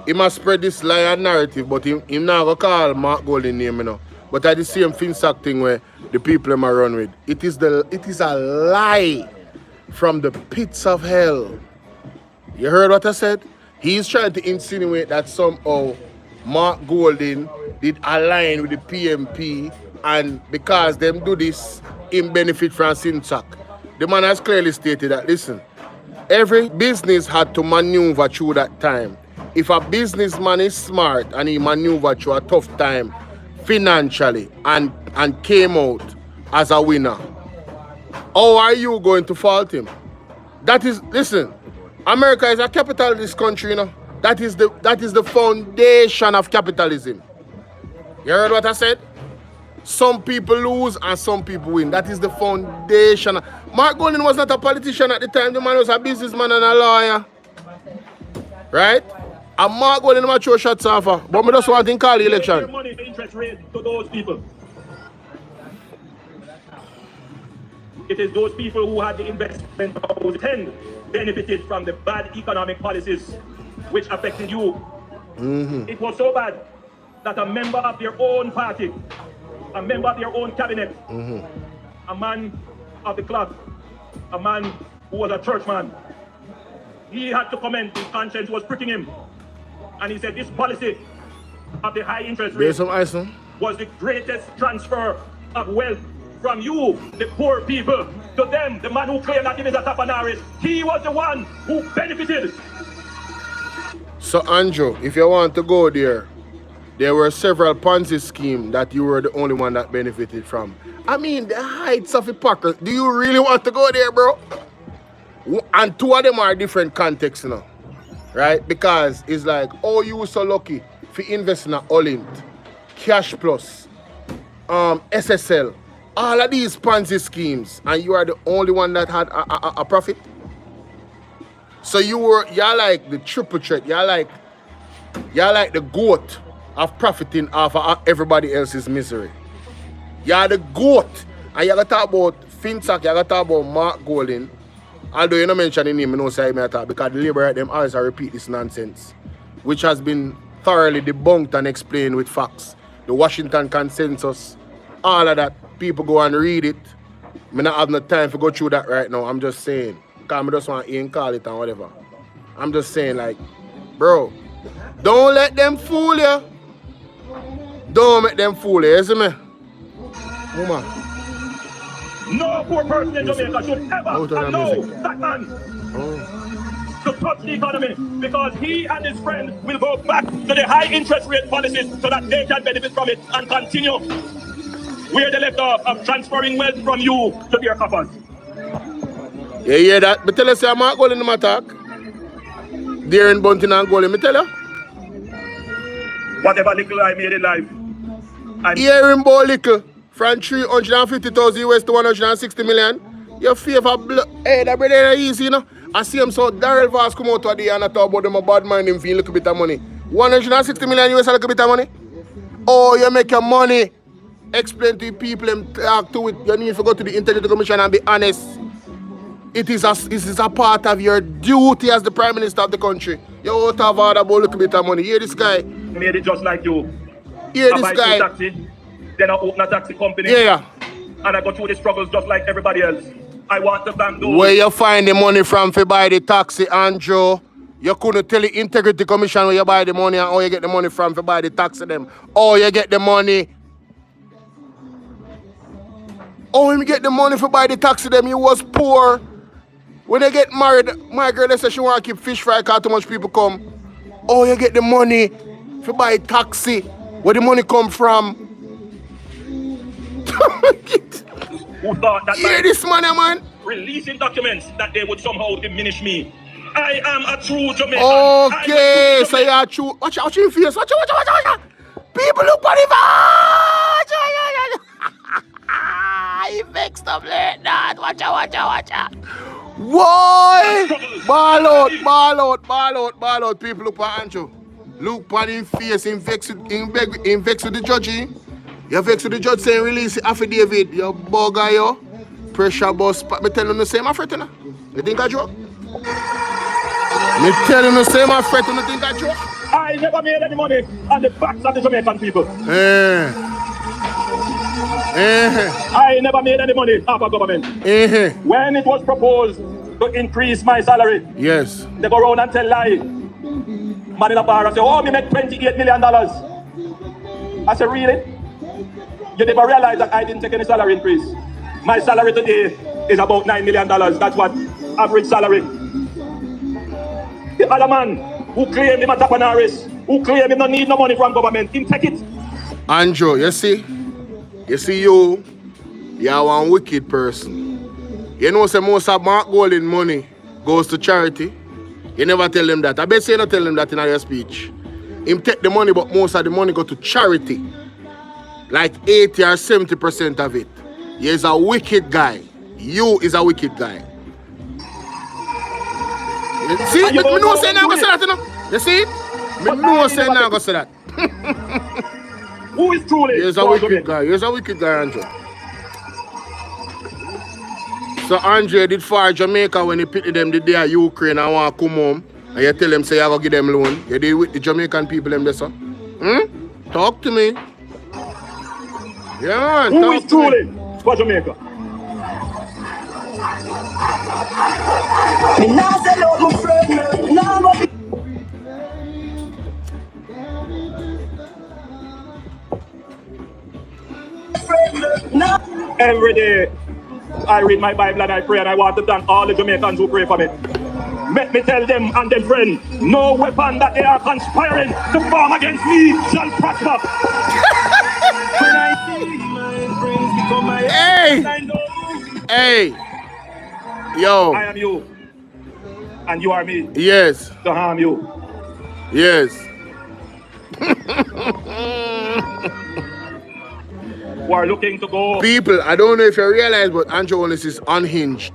He must spread this lie and narrative, but him not gonna call Mark Golden name, you know. But at the same FinSac thing where the people am run with. It is a lie from the pits of hell. You heard what I said? He's trying to insinuate that somehow Mark Golden did align with the PMP, and because them do this, him benefit from FinSac. The man has clearly stated that, listen, every business had to maneuver through that time. If a businessman is smart and he maneuvered through a tough time financially and came out as a winner, how are you going to fault him? That is, listen, America is a capitalist country, you know. That is the foundation of capitalism. You heard what I said? Some people lose and some people win. That is the foundation. Mark Golden was not a politician at the time. The man was a businessman and a lawyer. Right? And Mark Golden mature shots off. But I just want to call the election. Money interest rate to those people. It is those people who had the investment house 10 benefited from the bad economic policies which affected you. It was so bad that a member of their own party, a member of their own cabinet, a man of the cloth, a man who was a churchman, he had to comment, his conscience was pricking him. And he said this policy of the high interest rate was the greatest transfer of wealth from you, the poor people, to them, the man who claimed that he was a Tapanaris. He was the one who benefited. So Andrew, if you want to go there were several Ponzi schemes that you were the only one that benefited from. I mean, the heights of hypocrisy. Do you really want to go there, bro? And two of them are different contexts, you know. Right? Because it's like, oh, you were so lucky for investing in Olint, Cash Plus, SSL, all of these Ponzi schemes, and you are the only one that had a profit. So you're like the triple threat. You're like the goat of profiting off of everybody else's misery. You're the goat. And you got to talk about FinSac, you got to talk about Mark Golden. Although you don't mention the name, you know say me at all, because the Labour them always repeat this nonsense, which has been thoroughly debunked and explained with facts. The Washington Consensus, all of that. People go and read it. I don't have no time to go through that right now. I'm just saying. Because I just want to call it and whatever. I'm just saying, like, bro, don't let them fool you. Don't make them fool you, you see me? Woman. No poor person in Jamaica should ever allow that man to touch the economy, because he and his friends will go back to the high interest rate policies so that they can benefit from it and continue where they left off of transferring wealth from you to their coffers. You hear that? But tell us, I'm not going to attack. There in Bunting and Golden, me tell you. Whatever little I made in life. Here in Bo little, from 350,000 US to 160 million, your favor blood. Hey, that brother is easy, you know. I see him so Daryl Voss come out today and I talk about them a bad mind him for a little bit of money. 160 million US a little bit of money? Oh, you make your money. Explain to people and talk to it. You need to go to the Integrity Commission and be honest. It is a part of your duty as the Prime Minister of the country. You ought to have all about a little bit of money. Hear this guy. Made it just like you. Hear this guy. Taxi, then I open a taxi company. Yeah. And I go through the struggles just like everybody else. I want to thank those. Where you find the money from to buy the taxi, Andrew? You couldn't tell the Integrity Commission where you buy the money and how you get the money from to buy the taxi them. Or you get the money. Oh, when we get the money for buy the taxi, them you was poor. When they get married, my girl, they say she want to keep fish fry because too much people come. Oh, you get the money for buy taxi. Where the money come from? Who thought that hear this man? Releasing documents that they would somehow diminish me. I am a true Jamaican. Okay, so you're true. Watch out your face. Watch out. People look for the he vexed up like that. Watch out. Why? Ball out. People look for Andrew. Look for him face. He vex with the judge. You vex with the judge saying release the affidavit. You bugger yo. Pressure bus. Me tell you the same afraid now. You think I joke? Me tell you the same afraid you think I joke? I never made any money on the backs of the Jamaican people. I never made any money off of government. When it was proposed to increase my salary, yes, they go around and tell lie. Man in a bar and say, oh, me make $28 million. I said, really? You never realize that I didn't take any salary increase. My salary today is about $9 million. That's what average salary. The other man who claimed him a taponaris, who claimed him not need no money from government, him take it. Andrew, you see you are one wicked person. You know say most of Mark Golden money goes to charity. You never tell them that. I bet you not tell them that in your speech. Him take the money, but most of the money go to charity. Like 80 or 70% of it. He is a wicked guy. You is a wicked guy. See, me know say now go say that, you know. You see it? Me know say now go say that. Who is truly? He is a wicked guy. He is a wicked guy, Andrew. So Andre did for Jamaica when he picked them the day of Ukraine and want to come home. And you tell them say you go give them loan. You did with the Jamaican people them there, sir. Talk to me. Yeah, man. Who is truly for Jamaica? Every day I read my Bible and I pray, and I want to thank all the Jamaicans who pray for me. Let me tell them and them friends, no weapon that they are conspiring to form against me shall prosper. When I see my friends become my enemies, I know. Hey! Yo! I am you. And you are me. Yes. To harm you. Yes. Who are looking to go. People, I don't know if you realize, but Andrew Holness is unhinged.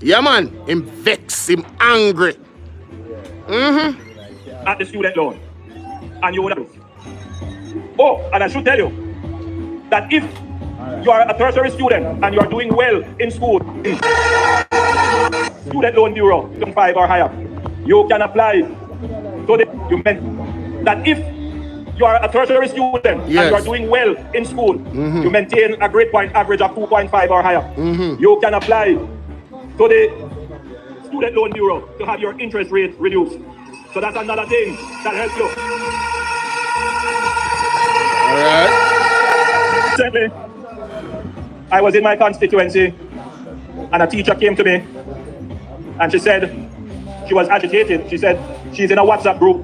Yeah, man. Him vexed, him angry. At the student loan. And you would have. Oh, and I should tell you that if you are a tertiary student and you are doing well in school, student loan bureau, 5 or higher, you can apply. So you meant that if you are a tertiary student and you are doing well in school, you maintain a grade point average of 2.5 or higher, you can apply to the student loan bureau to have your interest rate reduced. So that's another thing that helps you. All right. Recently, I was in my constituency and a teacher came to me and she said she was agitated. She said she's in a WhatsApp group,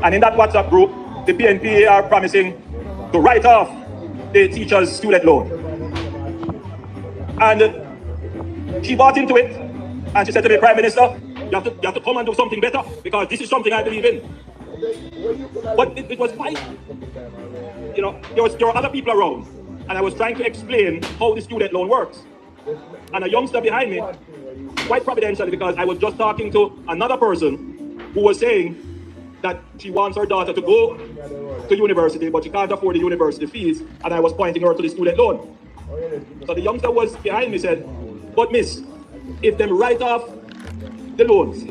and in that WhatsApp group, the PNP are promising to write off the teacher's student loan. And she bought into it, and she said to me, Prime Minister, you have to come and do something better, because this is something I believe in. But it was quite, you know, there were other people around, and I was trying to explain how the student loan works. And a youngster behind me, quite providentially, because I was just talking to another person who was saying that she wants her daughter to go to university, but she can't afford the university fees, and I was pointing her to the student loan. So the youngster was behind me said, but miss, if them write off the loans,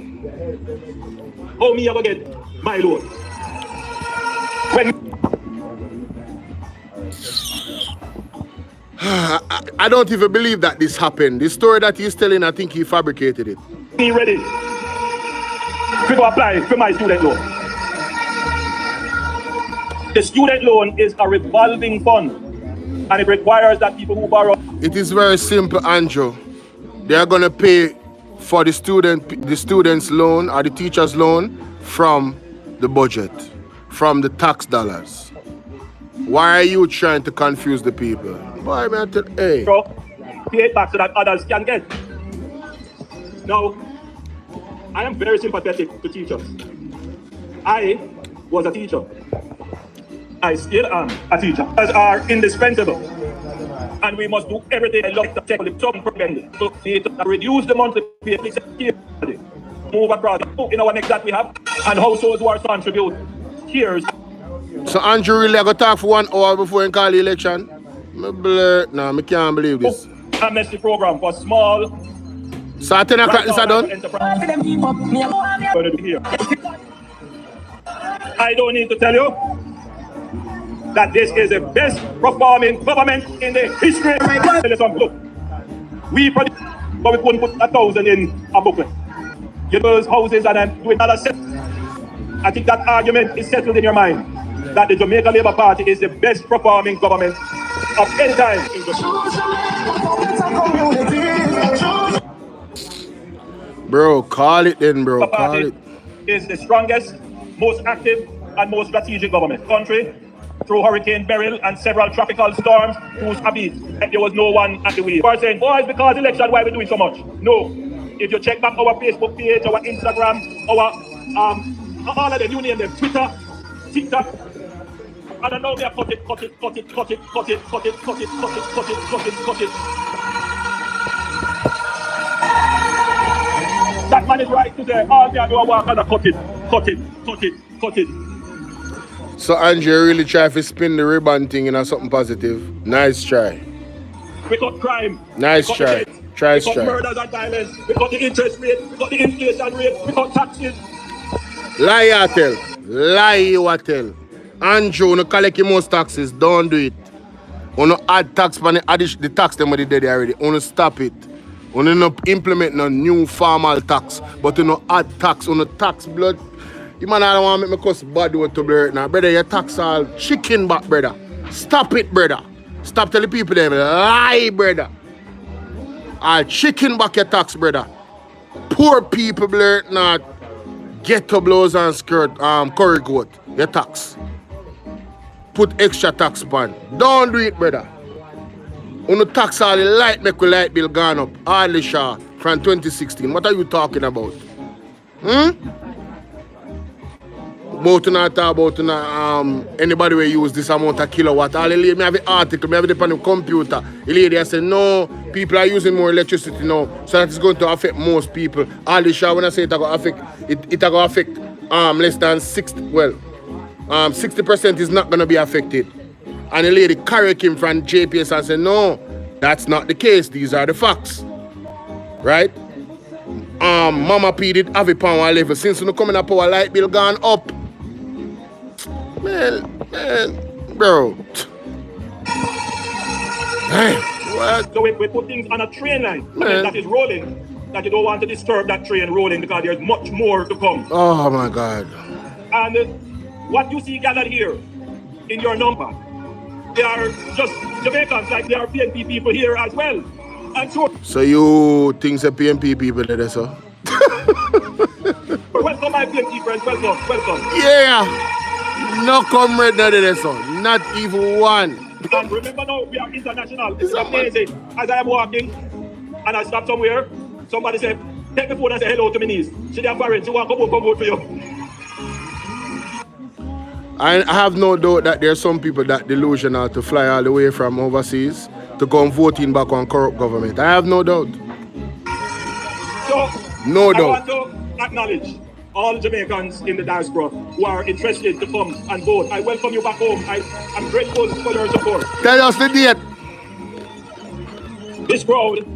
how me ever get my loan? I don't even believe that this happened. The story that he's telling, I think he fabricated it. Be ready to apply for my student loan. The student loan is a revolving fund. And it requires that people who borrow. It is very simple, Andrew. They are going to pay for the student's loan or the teacher's loan from the budget, from the tax dollars. Why are you trying to confuse the people? Why, man? Hey. Pay it back so that others can get. Now, I am very sympathetic to teachers. I was a teacher. I still am a teacher. Teachers are indispensable. And we must do everything I love to take the top propaganda. So we need to reduce the monthly pay. Move across in our next that we have and households who are to contribute. Here's. So Andrew really going to talk for 1 hour before he call the election? No, I can't believe this. Amnesty program for small. So at 10 o'clock this are done? I don't need to tell you that this is the best performing government in the history of look. We produce, but we couldn't put 1,000 in a booklet. You build houses and then do another set. I think that argument is settled in your mind that the Jamaica Labour Party is the best performing government of any time in the Bro, call it then, bro. Call it. Is the strongest, most active, and most strategic government. Country, through Hurricane Beryl and several tropical storms, whose abyss, and there was no one at the wheel. People are saying, oh, it's because election, why are we doing so much? No. If you check back our Facebook page, our Instagram, our, all of them, you name them, Twitter, TikTok, I don't know, they are cut it. That man is right to say, all they are doing work and cut it. So Andrew really try to spin the ribbon thing into something positive. Nice try. We got crime. Nice try. We got murders and violence. We got the interest rate. We got the inflation rate. We got taxes. Lie you tell. Lie you tell. Andrew, no collect your most taxes. Don't do it. Uno add tax on the tax them what they did already. Uno stop it. Uno no implement no new formal tax. But uno add tax. Uno tax blood. You man, I don't want to make me cuss bad word to blur it now. Brother, your tax all chicken back, brother. Stop it, brother. Stop telling people them lie, brother. All chicken back your tax, brother. Poor people blur it not. Ghetto blows and skirt, curry coat, your tax. Put extra tax on. Don't do it, brother. Uno tax all the light make the light bill gone up. All the shah from 2016. What are you talking about? About not talk about anybody will use this amount of kilowatt. All the lady, me have an article, me have it on the computer. The lady say no, people are using more electricity now, so that is going to affect most people. All the shah when I say it will affect it will affect less than 60% is not gonna be affected. And the lady correct him from JPS and say no, that's not the case. These are the facts. Right? Mama P did have a power level since you coming up our light bill gone up. Man, bro. Man, what? So we put things on a train line that is rolling, that you don't want to disturb that train rolling because there's much more to come. Oh my God. And what you see gathered here in your number, they are just Jamaicans, like there are PNP people here as well. And so you think the PNP people are there, sir? Welcome my PNP friends, welcome. Yeah. No comrade there, sir. Not even one. And remember now, we are international. It's amazing. As I am walking and I stop somewhere, somebody said, take the phone and say hello to my niece. She their parents, she want to come vote for you. I have no doubt that there are some people that delusional to fly all the way from overseas to come voting back on corrupt government. I have no doubt. So, no doubt. I want to acknowledge all Jamaicans in the diaspora who are interested to come and vote. I welcome you back home. I'm grateful for your support. Tell us the date. This crowd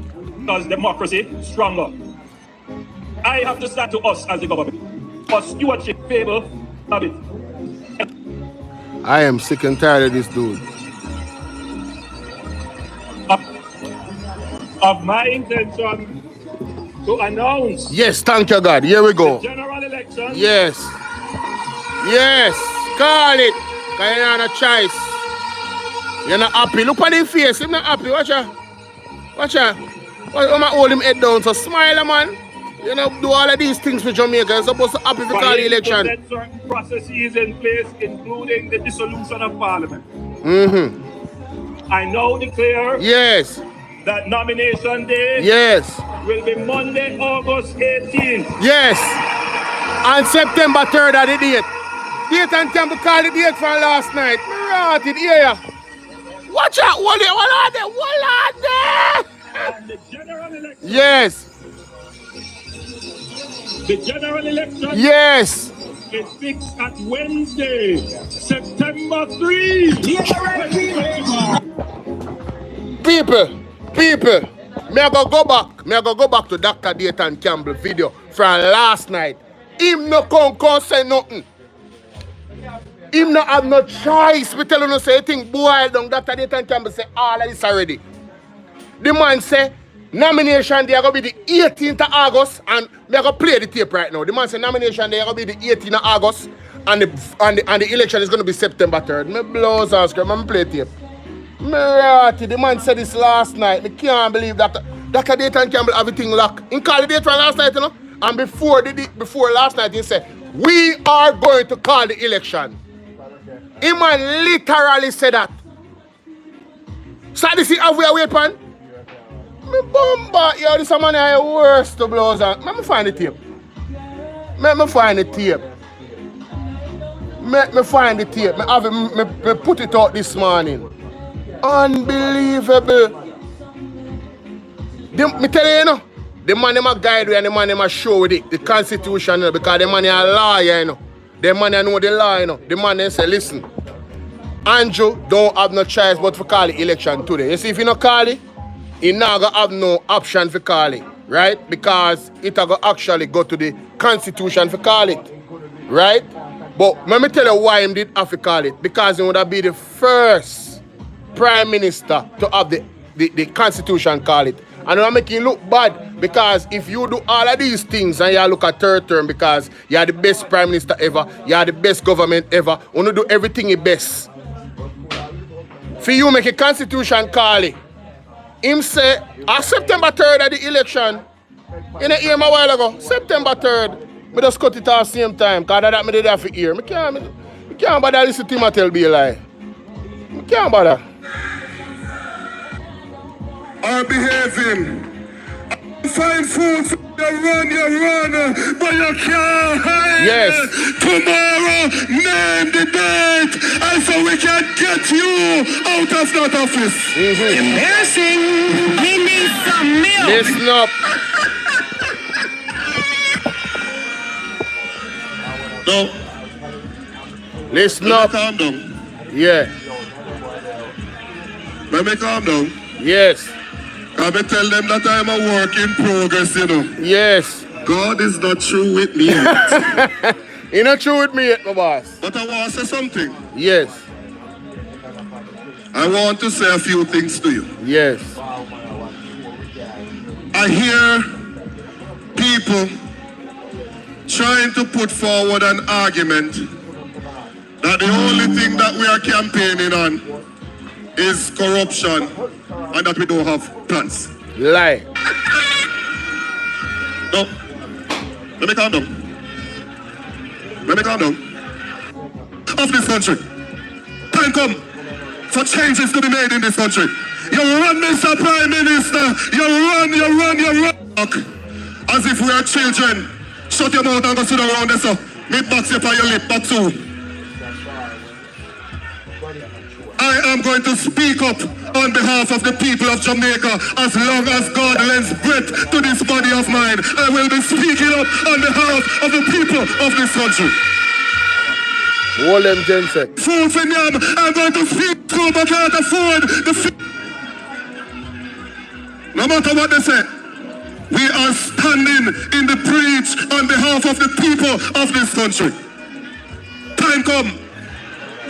does democracy stronger. I have to start to us as the government. For stewardship, favor, of it. I am sick and tired of this dude. Of my intention to announce. Yes, thank you, God. Here we go. The general election. Yes. Yes. Call it. Because you have a choice. You're not happy. Look at his face. He's not happy. Watch out. Watch out. I'm going to hold him head down. So smile, man. You know, do all of these things for Jamaica. You're supposed to happy to call the election. Set certain processes in place, including the dissolution of parliament. I now declare that nomination day will be Monday, August 18th. Yes. And September 3rd at the date. Dayton Campbell called the date from last night. Right it here. Watch out. Hold on there. And the general election. Yes. The general election. Yes. Is fixed at Wednesday, September 3. People, me I go back to Dr. Dayton Campbell video from last night. Him no come say nothing. Him no have no choice. We tell you no say thing boiled down. Dr. Dayton Campbell say all of this already. The man say nomination day going to be the 18th of August, and me going to play the tape right now. The man said nomination day going to be the 18th of August, and the election is going to be September 3rd. Me blows and scream, me play tape. Me ratty, the man said this last night. Me can't believe that Dr. Dayton Campbell have everything locked. He called the date from last night, you know, and before last night he said, we are going to call the election. He man literally said that. So this is how we are waiting. Me bomba, yo, this man is worst to blows on. Let me find the tape. Me put it out this morning. Unbelievable. Me tell you, you know, the man them a guide you and the man them a show with the constitution, you know, because the man is a lawyer, you know. The man know the law, you know. The man them say, listen, Andrew don't have no choice but to call the election today. You see, if you don't call it, he not gonna have no option for call it, right? Because it gonna actually go to the constitution for call it, right? But let me tell you why he did have to call it. Because he would have been the first prime minister to have the constitution call it. And it'll make you look bad, because if you do all of these things and you look at third term because you are the best prime minister ever, you are the best government ever, you want to do everything your best. For you make a constitution call it. Him say, on September 3rd at the election, in a year a while ago, September 3rd, I just cut it at the same time, because that I did that for year. I can't bother listen to him tell be a lie. I can't bother. Are behaving. Find food for you run, but you can't hide. Yes. Tomorrow, name the date, and so we can get you out of that office. Embarrassing. We need some milk. Listen up. No. Listen up. Calm down. Yeah. Let me calm down. Yes. I may tell them that I'm a work in progress, you know. Yes. God is not true with me yet. He's not true with me yet, my boss. But I want to say something. Yes. I want to say a few things to you. Yes. I hear people trying to put forward an argument that the only thing that we are campaigning on is corruption and that we don't have plans. Lie. No. Let me calm down. Of this country. Time come for changes to be made in this country. You run, Mr. Prime Minister. You run. As if we are children. Shut your mouth and go sit around there, so. Me box you by your lip, back too. I am going to speak up on behalf of the people of Jamaica. As long as God lends breath to this body of mine, I will be speaking up on behalf of the people of this country. Hold them, Jensen. Food for them, I'm going to speak to, but can't afford the food. No matter what they say, we are standing in the breach on behalf of the people of this country. Time come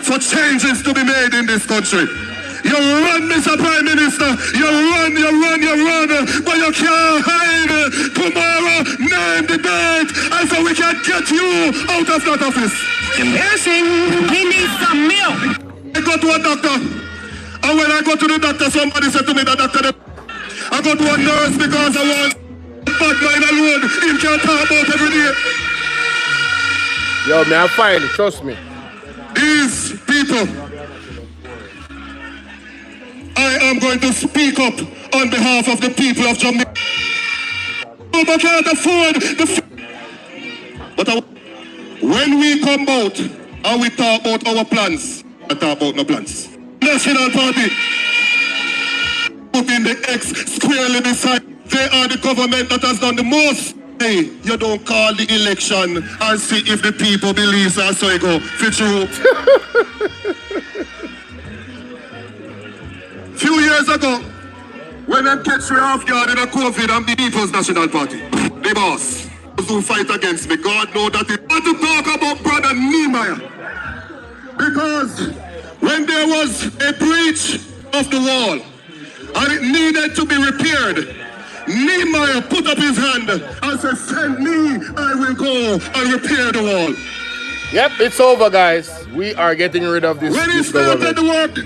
for changes to be made in this country. You run, Mr. Prime Minister. You run, but you can't hide. Tomorrow, name the date, and so we can get you out of that office. Embarrassing. We need some milk. I go to a doctor. A I go to the doctor, somebody said to me, the doctor, I go to a nurse because I want bad mind alone. Him can't talk about every day. Yo, man, I'm fine. Trust me. These people, I am going to speak up on behalf of the people of Jamaica. I can't afford the... But when we come out and we talk about our plans, I talk about no plans. National Party, putting the X squarely beside. They are the government that has done the most. Hey, you don't call the election and see if the people believe so. So you go, fit you. Few years ago, when them catch me off guard in a COVID and the People's National Party, the boss, those who fight against me, God know that it want to talk about Brother Nehemiah. Because when there was a breach of the wall and it needed to be repaired, Nehemiah put up his hand and said, send me, I will go and repair the wall. Yep, it's over, guys. We are getting rid of this. When he started the work,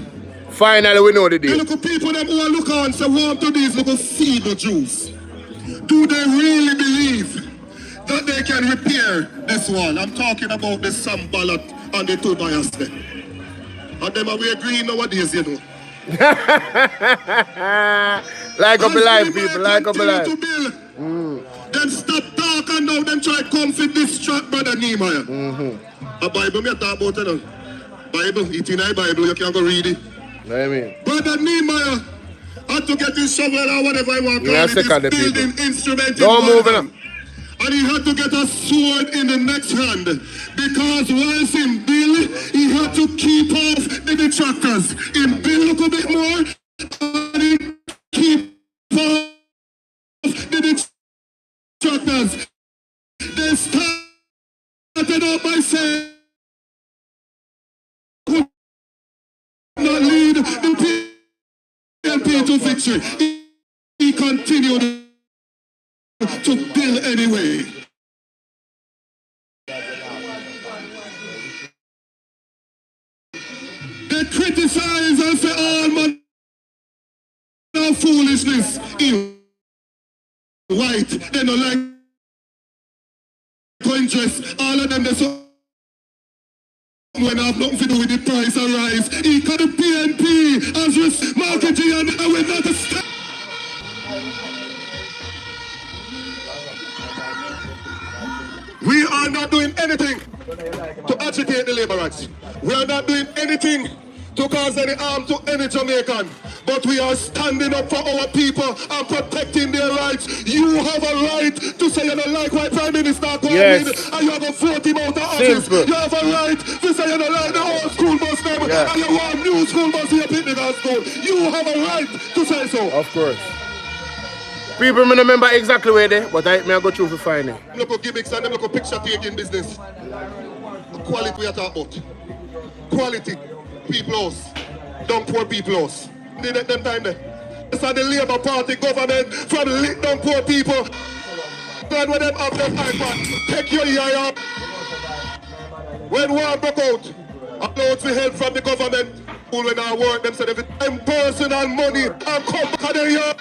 finally we know the deal. Look at people that who look on and say, warm to these little feeble Jews. Do they really believe that they can repair this wall? I'm talking about the Sam Ballot and the Tobias there. And them are we agreeing nowadays, you know. Like up alive, people, like up alive. Then stop talking now, then try to come for distract Brother Nehemiah. A Bible, me talk about it now. Bible, it's in a Bible, you can go read it. I mean. Brother Nehemiah had to get his shovel or whatever I want to call it, his building instrument in one hand. And he had to get a sword in the next hand. Because whilst in Bill, he had to keep off the detractors. In Bill a little bit more, and he keep off the detractors. They started out by saying, could not lead the PNP to victory. He continued to build anyway. They criticize and say all man of foolishness in white. They don't like interest. All of them they so when I have nothing to do with the price of rice. He got the PNP as risk marketing and I will not stop. We are not doing anything to agitate the labor rights. We are not doing anything to cause any harm to any Jamaican. But we are standing up for our people and protecting their rights. You have a right to say you don't like white Prime Minister and you have a vote him out of office. You have a right to say you don't like the old school bus them and you want new school bus in your picnic at school. You have a right to say so. Of course. People may remember exactly where they, but I may go through to find it. Look at gimmicks and look at picture taking business. The quality we are talking about. Quality. People's. Don't poor people's. Need them time there. It's the Labour Party government from lit down poor people. God when them have them iPad. Take your ear up. When war broke out, allowed for help from the government. When I work, them said every time personal money and come back of the year.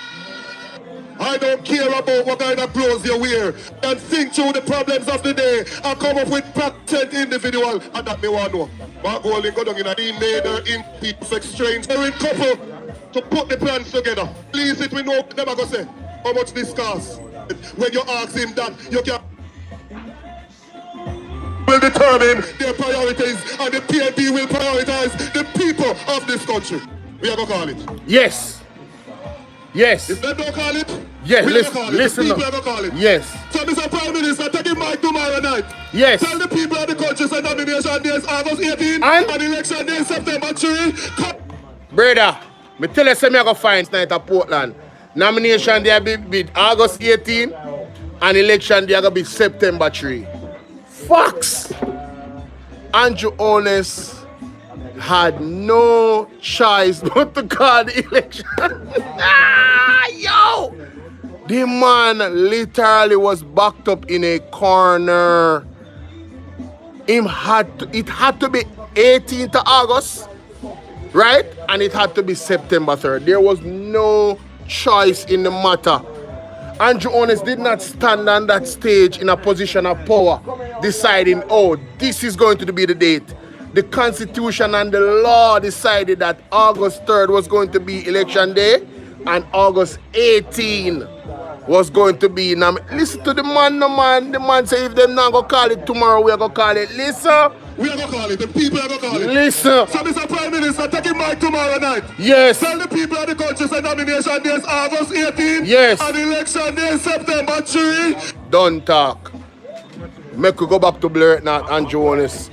I don't care about what kind of clothes you wear. And think through the problems of the day and come up with patent individual. And that me want to know. My goal is go down in a made her in perfect strange. They're in couple to put the plans together. Please it we know them are going to say how much this costs. When you ask him that, you can will determine their priorities and the PNP will prioritize the people of this country. We are going to call it. Yes. Yes. If they don't call it, yes, we listen, call it. listen. The people are going to call it. Yes. So, Mr. Prime Minister, take him mic tomorrow night. Yes. Tell the people of the country that nomination day is August 18 and election day is September 3. Brother, me tell you something I go find tonight at Portland. Nomination day will be August 18 and election day will be September 3. Fox. Andrew Honest had no choice but to call the election. Yo! The man literally was backed up in a corner. It had to be 18th of August. right? And it had to be September 3rd. There was no choice in the matter. Andrew Honest did not stand on that stage in a position of power, deciding, oh, this is going to be the date. The Constitution and the law decided that August 3rd was going to be election day, and August 18 was going to be. Now, listen to the man, no man. The man say if them not go call it tomorrow, we are going to call it. Listen. We are going to call it. The people are going to call it. Listen. So, Mr. Prime Minister, take it back tomorrow night. Yes. Tell the people of the country say nomination day is August 18. Yes. And election day is September 3. Don't talk. Make we go back to blur it now, Andrew Honest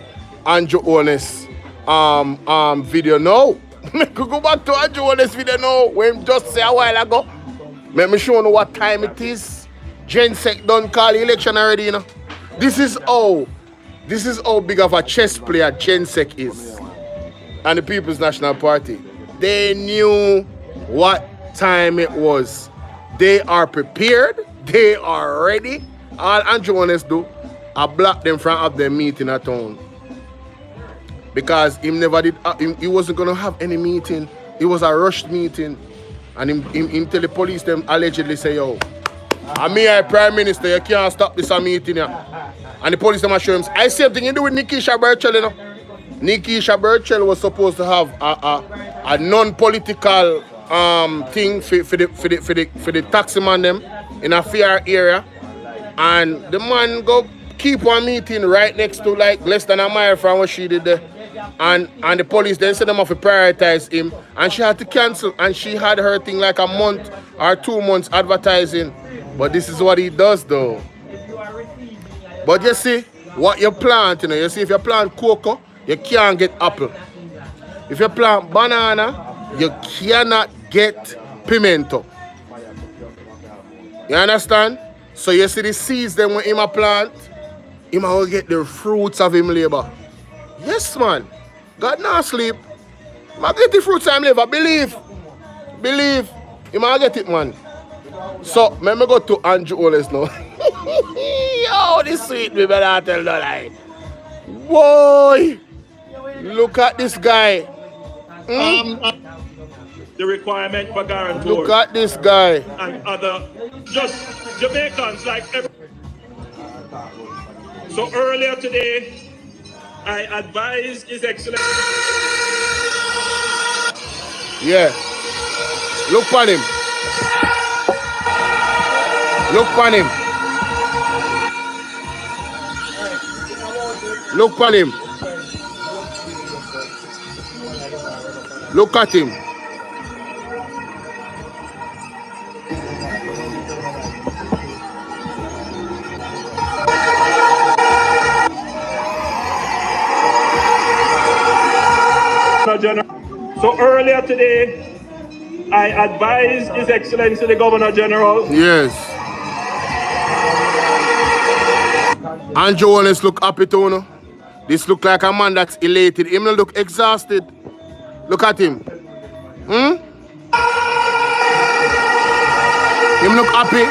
video now. Make we go back to Andrew Honest video now. When just say a while ago. Let me show you what time it is. Gensec done call the election already, you know. This is how big of a chess player Gensec is. And the People's National Party. They knew what time it was. They are prepared. They are ready. All Andrew Honest do, I block them from have their meeting at home. Because he never did, he wasn't going to have any meeting. It was a rushed meeting. And him tell the police them allegedly say, yo, I'm here, Prime Minister, you can't stop this meeting here. And the police them assure him, I same thing you do with Nikisha Burchell, you know. Nikisha Burchell was supposed to have a non-political thing for the taxi man them in a fair area. And the man go keep one meeting right next to like less than a mile from what she did there. And the police then said them off to prioritize him, and she had to cancel, and she had her thing like a month or 2 months advertising. But this is what he does though. But you see what you plant, you know, you see if you plant cocoa, you can't get apple. If you plant banana, you cannot get pimento. You understand? So you see the seeds then when him a plant, him will get the fruits of him labor. Yes, man. God not sleep. I get the fruits of him labor. Believe. He might get it, man. So, let me go to Andrew Honest now. Yo, this sweet me, but I tell no lie. Boy, look at this guy. The requirement for guarantors. Look at this guy. And other, just Jamaicans like every. So earlier today, I advised His Excellency. Yeah. Look on him. Look on him. Look on him. Look at him. So earlier today, I advised His Excellency the Governor General. Yes. Andrew Honest look happy too, no? This look like a man that's elated. Him not look exhausted. Look at him. Him look happy.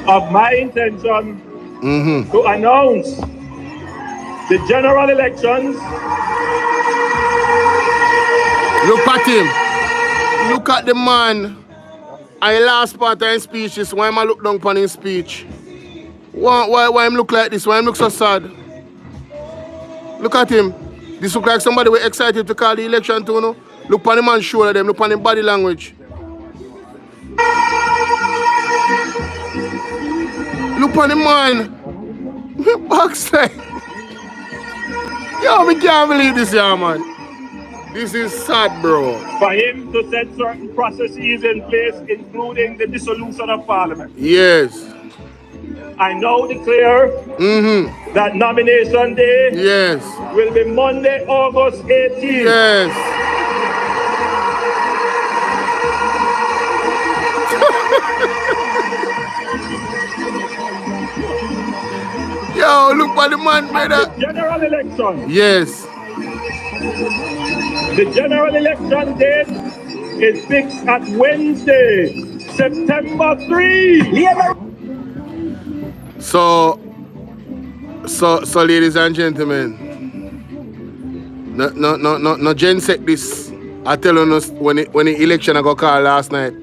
Of my intention to announce the general elections. Look at him. Look at the man. I last part of his speech is why am I look down upon his speech? Why him look like this? Why him look so sad? Look at him. This look like somebody we're excited to call the election too, no? Look upon the man's shoulder them, look upon his body language. Look on the man. Backside. Yo, we can't believe this here, man. This is sad, bro. For him to set certain processes in place, including the dissolution of Parliament. Yes. I now declare that nomination day will be Monday, August 18th. Yes. Yo, look at the man, brother. General election. Yes. The general election date is fixed at Wednesday, September 3. So, ladies and gentlemen, no gensec this. I tell you when the election I got called last night.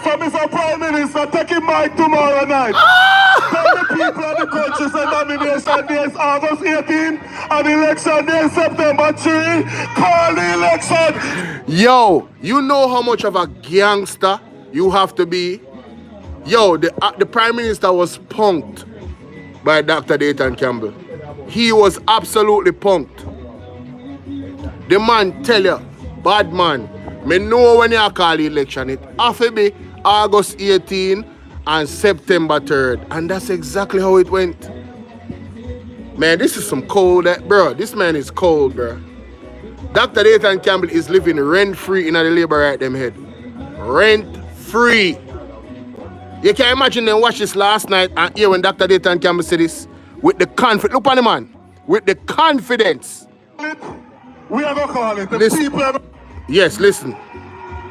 So, Mr. Prime Minister, take him mic tomorrow night. Tell the people of the country say nomination day is August 18 and election day is September 3. Call the election. Yo, you know how much of a gangster you have to be? Yo, the Prime Minister was punked by Dr. Dayton Campbell. He was absolutely punked. The man tell you, bad man, me know when you call the election, it have to be August 18 and September 3rd. And that's exactly how it went. Man, this is some cold, bro. This man is cold, bro. Dr. Dayton Campbell is living rent-free in the labor right them head. Rent-free. You can imagine them watch this last night and hear when Dr. Dayton Campbell said this with the confidence. Look on the man. With the confidence. We are going to call it. The listen. people are... Yes, listen.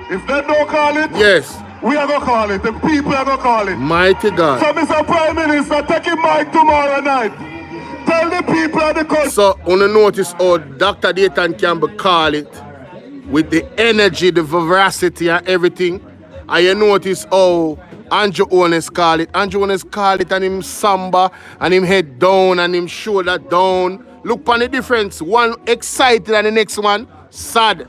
If they don't call it, yes, we are going to call it. The people are going to call it. Mighty God. So, Mr. Prime Minister, take him mic tomorrow night. Tell the people of the country. So, on the notice how Dr. Dayton Campbell call it with the energy, the vivacity and everything. And you notice how Andrew Owens call it. Andrew Owens call it and him samba and him head down and him shoulder down. Look on the difference. One excited and the next one sad.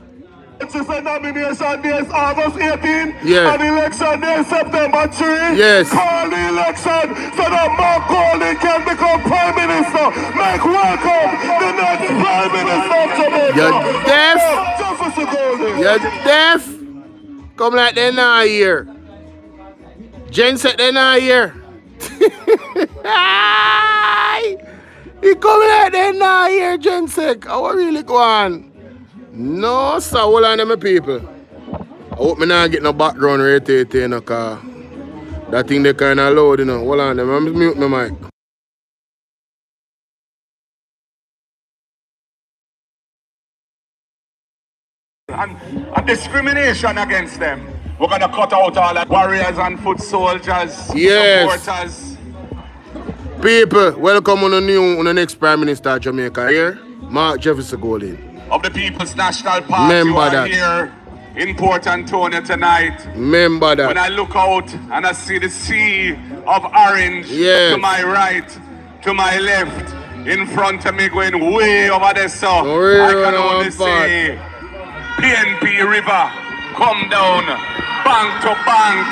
It's a nomination day is August 18 yeah. and election day is September 3. Yes. Call the election so that Mark Golding can become Prime Minister. Make welcome the next Prime Minister of Jamaica. You're deaf? You're deaf? Come like they're not here. Jen said they're not here. He coming like they're not here, Jen said. How really go on? No, sir, hold on to my people. I hope me not get no background rate, you know, cause that thing they kind of loud, you know. Hold on, I'm mute my mic. And discrimination against them. We're going to cut out all the warriors and foot soldiers, supporters. People, welcome on the next Prime Minister of Jamaica here, Mark Jefferson Golding. Of the People's National Party who are here in Port Antonio tonight. Remember that. When I look out and I see the sea of orange to my right, to my left, in front of me going way over there, so I can only say PNP River come down bank to bank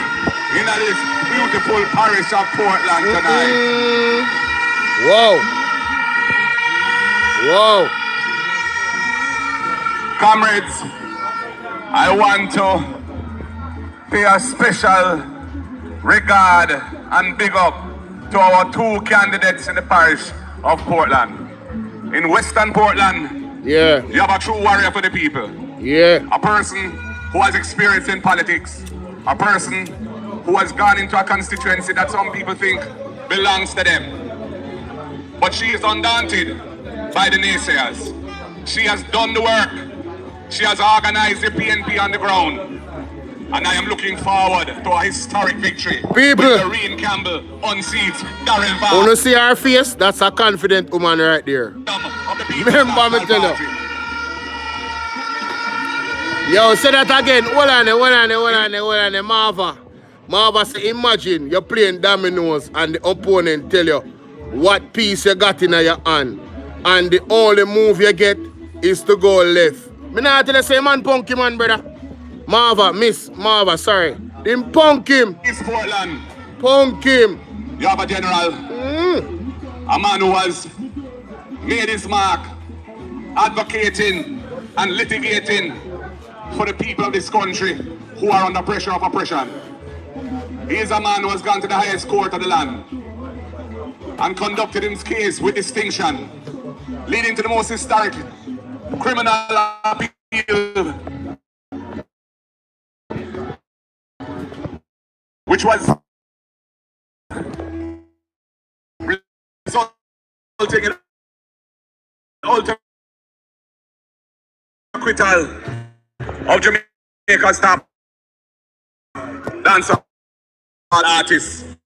in this beautiful parish of Portland tonight. Whoa. Whoa. Comrades, I want to pay a special regard and big up to our two candidates in the parish of Portland. In Western Portland, you have a true warrior for the people. A person who has experience in politics. A person who has gone into a constituency that some people think belongs to them. But she is undaunted by the naysayers. She has done the work. She has organized the PNP on the ground. And I am looking forward to a historic victory. People, when Doreen Campbell unseats Darrell Vaughan. Want to see her face? That's a confident woman right there. Remember me tell you. Yo, say that again. Hold on, Marva say, imagine you're playing dominoes and the opponent tell you what piece you got in your hand. And the only move you get is to go left. Me not tell you say man punk him, man, brother. Miss Marva, sorry. Him punk him. East Portland. Punk him. You have a general. A man who has made his mark advocating and litigating for the people of this country who are under pressure of oppression. He is a man who has gone to the highest court of the land and conducted his case with distinction, leading to the most historic criminal appeal, which was resulting in ultimate acquittal of Jamaica's top dancer artists.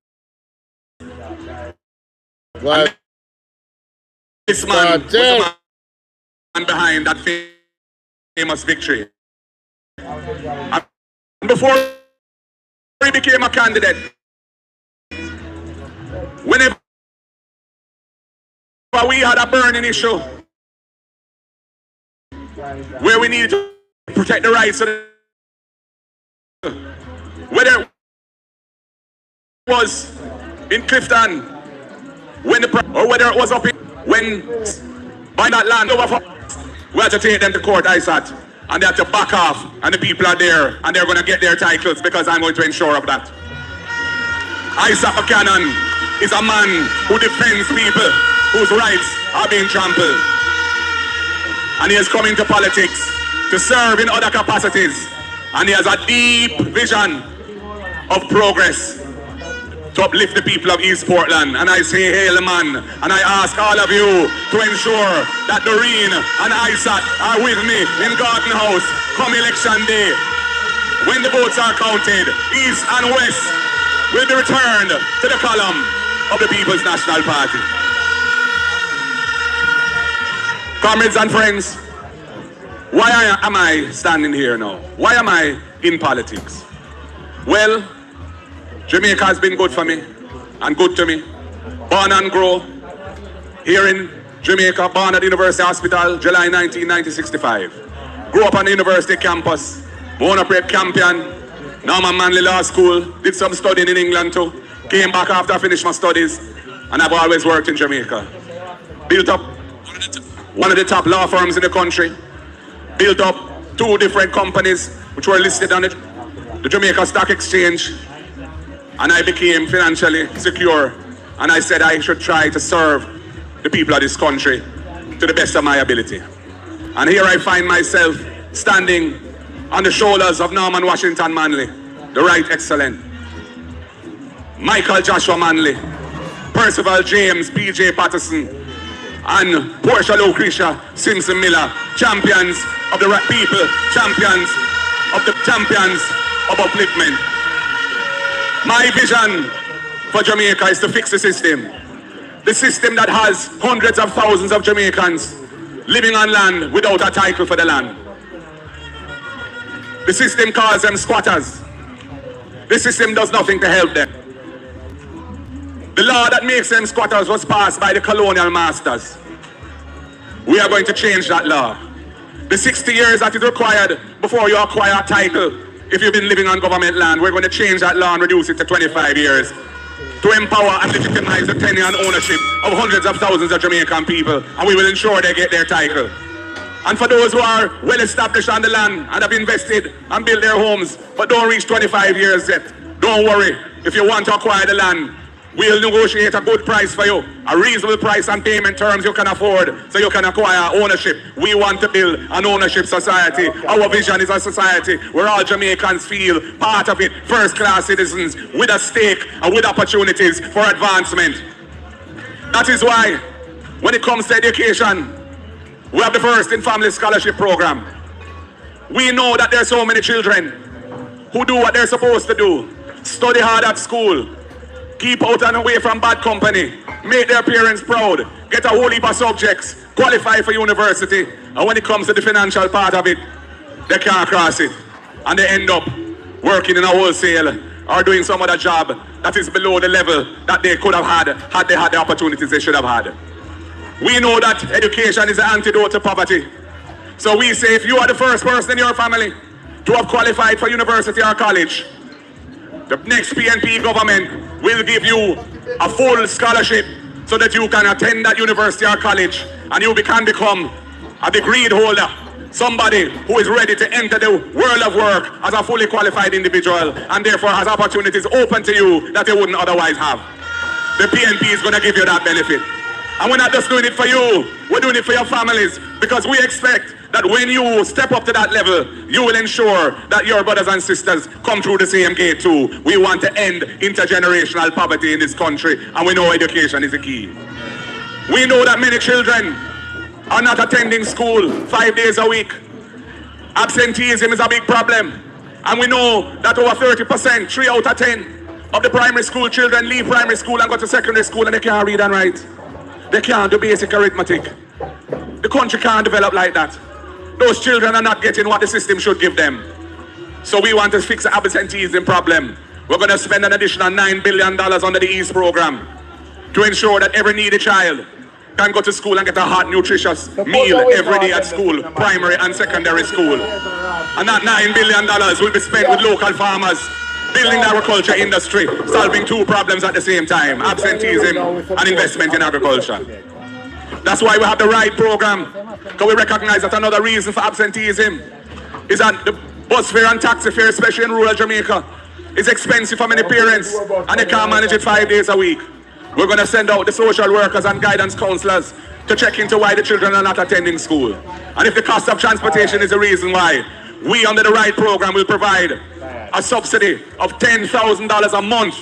What? This man was the man behind that famous victory. And before he became a candidate, whenever we had a burning issue where we needed to protect the rights of whether it was in Clifton when or whether it was up in when by that land over, we had to take them to court, ISAT, and they had to back off, and the people are there and they're going to get their titles because I'm going to ensure of that. Isaac Buchanan is a man who defends people whose rights are being trampled. And he has come into politics to serve in other capacities. And he has a deep vision of progress to uplift the people of East Portland. And I say, hail the man. And I ask all of you to ensure that Doreen and Isaac are with me in Garden House come election day. When the votes are counted, East and West will be returned to the column of the People's National Party. Comrades and friends, why am I standing here now? Why am I in politics? Well, Jamaica has been good for me and good to me. Born and grow here in Jamaica, born at the University Hospital, July 1965. Grew up on the university campus, born a prep champion, now I'm Manly Law School, did some studying in England too. Came back after I finished my studies, and I've always worked in Jamaica. Built up one of the top law firms in the country. Built up 2 different companies which were listed on the Jamaica Stock Exchange. And I became financially secure. And I said I should try to serve the people of this country to the best of my ability. And here I find myself standing on the shoulders of Norman Washington Manley, the Right Excellent, Michael Joshua Manley, Percival James P.J. Patterson, and Portia Lucretia Simpson Miller, champions of the right people, champions of upliftment. My vision for Jamaica is to fix the system that has hundreds of thousands of Jamaicans living on land without a title for the land. The system calls them squatters. The system does nothing to help them. The law that makes them squatters was passed by the colonial masters. We are going to change that law. The 60 years that is required before you acquire a title, if you've been living on government land, we're going to change that law and reduce it to 25 years to empower and legitimize the tenure and ownership of hundreds of thousands of Jamaican people, and we will ensure they get their title. And for those who are well established on the land and have invested and built their homes but don't reach 25 years yet, don't worry. If you want to acquire the land, we'll negotiate a good price for you, a reasonable price and payment terms you can afford so you can acquire ownership. We want to build an ownership society. Our vision is a society where all Jamaicans feel part of it, first-class citizens with a stake and with opportunities for advancement. That is why, when it comes to education, we have the First in Family Scholarship Program. We know that there are so many children who do what they're supposed to do, study hard at school, keep out and away from bad company, make their parents proud, get a whole heap of subjects, qualify for university, and when it comes to the financial part of it, they can't cross it. And they end up working in a wholesale or doing some other job that is below the level that they could have had they had the opportunities they should have had. We know that education is the antidote to poverty. So we say if you are the first person in your family to have qualified for university or college, the next PNP government will give you a full scholarship so that you can attend that university or college and you can become a degree holder, somebody who is ready to enter the world of work as a fully qualified individual and therefore has opportunities open to you that they wouldn't otherwise have. The PNP is going to give you that benefit. And we're not just doing it for you, we're doing it for your families, because we expect that when you step up to that level, you will ensure that your brothers and sisters come through the same gate too. We want to end intergenerational poverty in this country, and we know education is the key. We know that many children are not attending school 5 days a week. Absenteeism is a big problem. And we know that over 30%, 3 out of 10 of the primary school children leave primary school and go to secondary school and they can't read and write. They can't do basic arithmetic. The country can't develop like that. Those children are not getting what the system should give them. So we want to fix the absenteeism problem. We're going to spend an additional $9 billion under the EASE program to ensure that every needy child can go to school and get a hot, nutritious meal every day at school, primary and secondary school. And that $9 billion will be spent with local farmers, building the agriculture industry, solving 2 problems at the same time, absenteeism and investment in agriculture. That's why we have the RIDE program, because we recognize that another reason for absenteeism is that the bus fare and taxi fare, especially in rural Jamaica, is expensive for many parents and they can't manage it 5 days a week. We're going to send out the social workers and guidance counselors to check into why the children are not attending school. And if the cost of transportation is the reason why, we under the RIDE program will provide a subsidy of $10,000 a month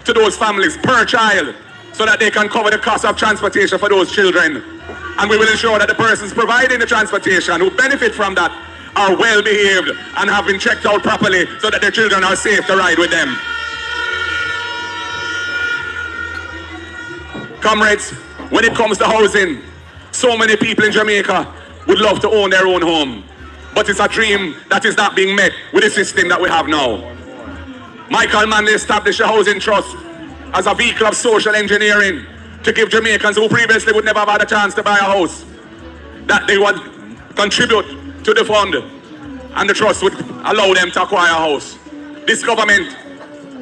to those families per child so that they can cover the cost of transportation for those children. And we will ensure that the persons providing the transportation who benefit from that are well behaved and have been checked out properly so that their children are safe to ride with them. Comrades, when it comes to housing, so many people in Jamaica would love to own their own home. But it's a dream that is not being met with the system that we have now. Michael Manley established a housing trust as a vehicle of social engineering to give Jamaicans who previously would never have had a chance to buy a house, that they would contribute to the fund and the trust would allow them to acquire a house. This government,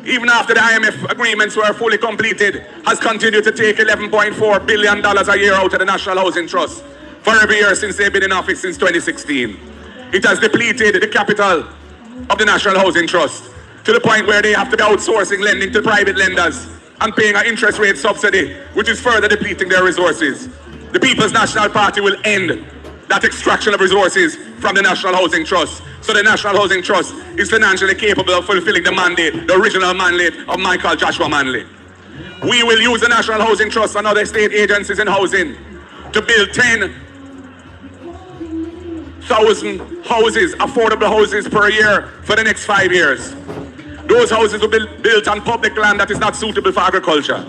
even after the IMF agreements were fully completed, has continued to take $11.4 billion a year out of the National Housing Trust for every year since they've been in office since 2016. It has depleted the capital of the National Housing Trust to the point where they have to be outsourcing lending to private lenders and paying an interest rate subsidy, which is further depleting their resources. The People's National Party will end that extraction of resources from the National Housing Trust. So the National Housing Trust is financially capable of fulfilling the mandate, the original mandate of Michael Joshua Manley. We will use the National Housing Trust and other state agencies in housing to build 10,000 houses, affordable houses per year for the next 5 years. Those houses will be built on public land that is not suitable for agriculture.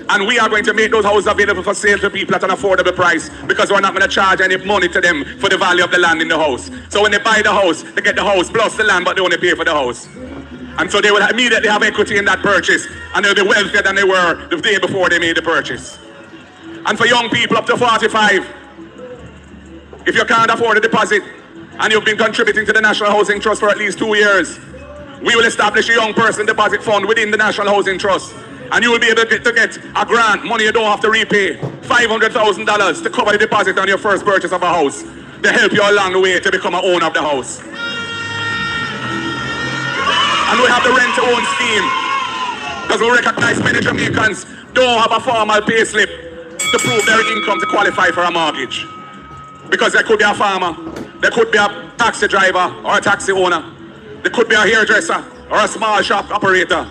And we are going to make those houses available for sale to people at an affordable price because we're not going to charge any money to them for the value of the land in the house. So when they buy the house, they get the house plus the land, but they only pay for the house. And so they will immediately have equity in that purchase and they'll be wealthier than they were the day before they made the purchase. And for young people up to 45, if you can't afford a deposit and you've been contributing to the National Housing Trust for at least 2 years, we will establish a young person deposit fund within the National Housing Trust. And you will be able to get a grant, money you don't have to repay, $500,000 to cover the deposit on your first purchase of a house, to help you along the way to become an owner of the house. And we have the rent-to-own scheme, because we recognize many Jamaicans don't have a formal pay slip to prove their income to qualify for a mortgage. Because there could be a farmer, there could be a taxi driver or a taxi owner, there could be a hairdresser or a small shop operator.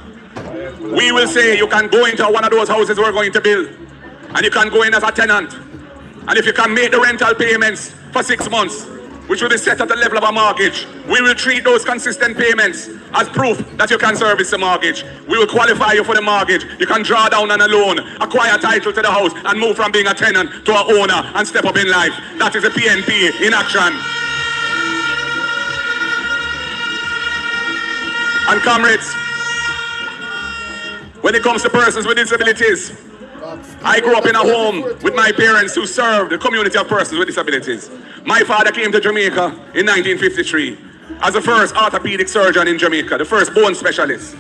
We will say you can go into one of those houses we're going to build and you can go in as a tenant. And if you can make the rental payments for 6 months, which will be set at the level of a mortgage, we will treat those consistent payments as proof that you can service the mortgage. We will qualify you for the mortgage. You can draw down on a loan, acquire title to the house, and move from being a tenant to an owner and step up in life. That is a PNP in action. And comrades, when it comes to persons with disabilities, I grew up in a home with my parents who served the community of persons with disabilities. My father came to Jamaica in 1953 as the first orthopedic surgeon in Jamaica, the first bone specialist.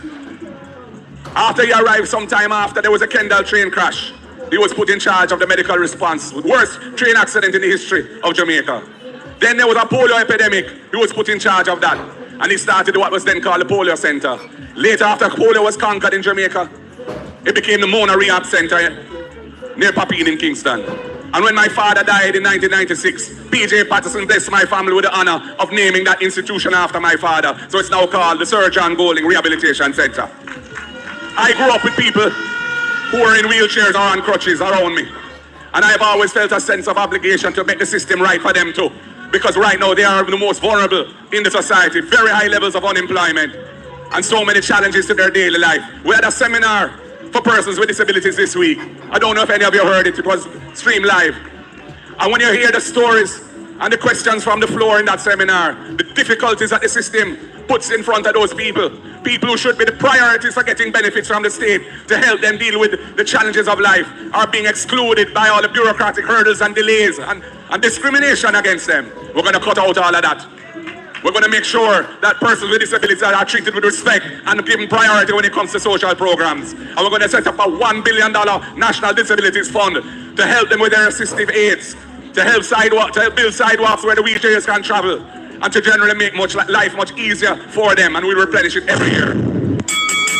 After he arrived sometime after, there was a Kendall train crash. He was put in charge of the medical response, the worst train accident in the history of Jamaica. Then there was a polio epidemic. He was put in charge of that. And he started what was then called the Polio Center. Later, after polio was conquered in Jamaica, it became the Mona Rehab Center near Papine in Kingston. And when my father died in 1996, P.J. Patterson blessed my family with the honor of naming that institution after my father. So it's now called the Sir John Golding Rehabilitation Center. I grew up with people who were in wheelchairs or on crutches around me. And I've always felt a sense of obligation to make the system right for them too. Because right now they are the most vulnerable in the society. Very high levels of unemployment and so many challenges to their daily life. We had a seminar for persons with disabilities this week. I don't know if any of you heard it. It was streamed live. And when you hear the stories and the questions from the floor in that seminar, the difficulties that the system puts in front of those people who should be the priorities for getting benefits from the state to help them deal with the challenges of life, are being excluded by all the bureaucratic hurdles and delays and discrimination against them. We're going to cut out all of that. We're going to make sure that persons with disabilities are treated with respect and given priority when it comes to social programs. And we're going to set up a $1 billion National Disabilities Fund to help them with their assistive aids, to help build sidewalks where the wheelchairs can travel, and to generally make life much easier for them, and we replenish it every year.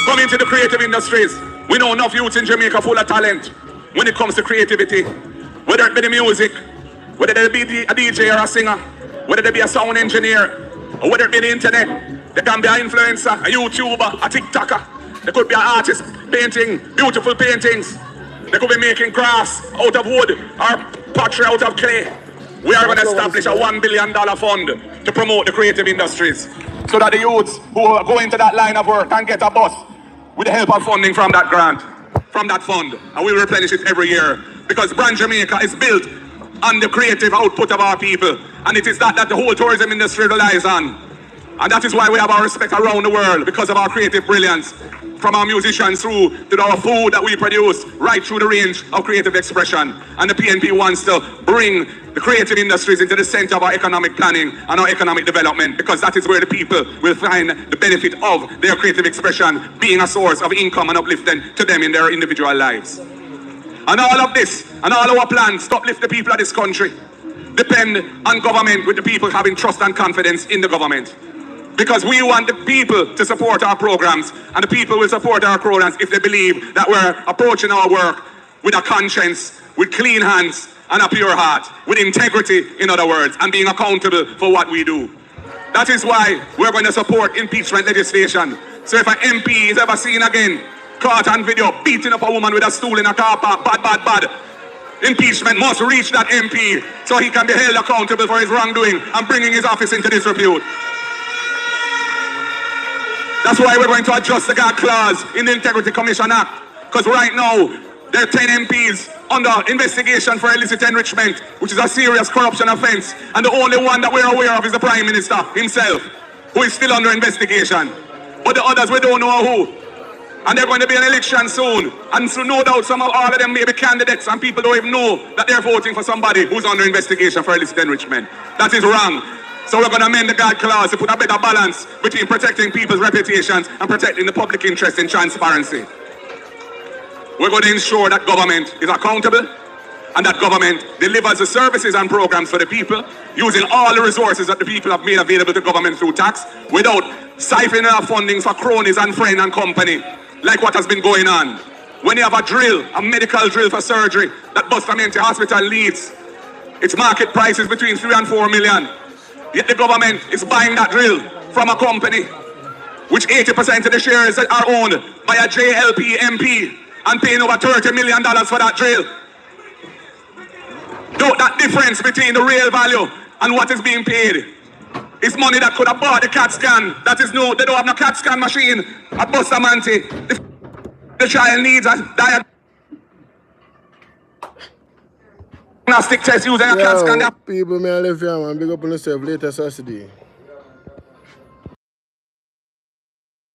Coming to the creative industries, we know enough youths in Jamaica full of talent when it comes to creativity. Whether it be the music, whether it be a DJ or a singer, whether it be a sound engineer, or whether it be the internet, they can be an influencer, a YouTuber, a TikToker. They could be an artist painting beautiful paintings. They could be making crafts out of wood or pottery out of clay. We are going to establish a $1 billion fund to promote the creative industries so that the youths who go into that line of work can get a bus with the help of funding from that grant, from that fund. And we will replenish it every year because Brand Jamaica is built on the creative output of our people. And it is that the whole tourism industry relies on. And that is why we have our respect around the world, because of our creative brilliance. From our musicians through to our food that we produce, right through the range of creative expression. And the PNP wants to bring the creative industries into the center of our economic planning and our economic development, because that is where the people will find the benefit of their creative expression being a source of income and uplifting to them in their individual lives. And all of this, and all our plans to uplift the people of this country, depend on government, with the people having trust and confidence in the government. Because we want the people to support our programs, and the people will support our programs if they believe that we're approaching our work with a conscience, with clean hands, and a pure heart, with integrity, in other words, and being accountable for what we do. That is why we're going to support impeachment legislation. So if an MP is ever seen again, caught on video, beating up a woman with a stool in a car park, bad, impeachment must reach that MP so he can be held accountable for his wrongdoing and bringing his office into disrepute. That's why we're going to adjust the guard clause in the Integrity Commission Act. Because right now, there are 10 MPs under investigation for illicit enrichment, which is a serious corruption offense. And the only one that we're aware of is the Prime Minister himself, who is still under investigation. But the others, we don't know who. And they're going to be an election soon. And so no doubt all of them may be candidates, and people don't even know that they're voting for somebody who's under investigation for illicit enrichment. That is wrong. So we're going to amend the guard clause to put a better balance between protecting people's reputations and protecting the public interest in transparency. We're going to ensure that government is accountable and that government delivers the services and programs for the people, using all the resources that the people have made available to government through tax, without siphoning our funding for cronies and friend and company, like what has been going on. When you have a drill, a medical drill for surgery that Bustamante Hospital leads, its market price is between 3 and 4 million. Yet the government is buying that drill from a company which 80% of the shares are owned by a JLP MP and paying over $30 million for that drill. That difference between the real value and what is being paid is money that could have bought the CAT scan. That is they don't have no CAT scan machine at Bustamante. The child needs a diagnostic test using a CAT scan. People, may I live here, man. Big up on yourself later Saturday.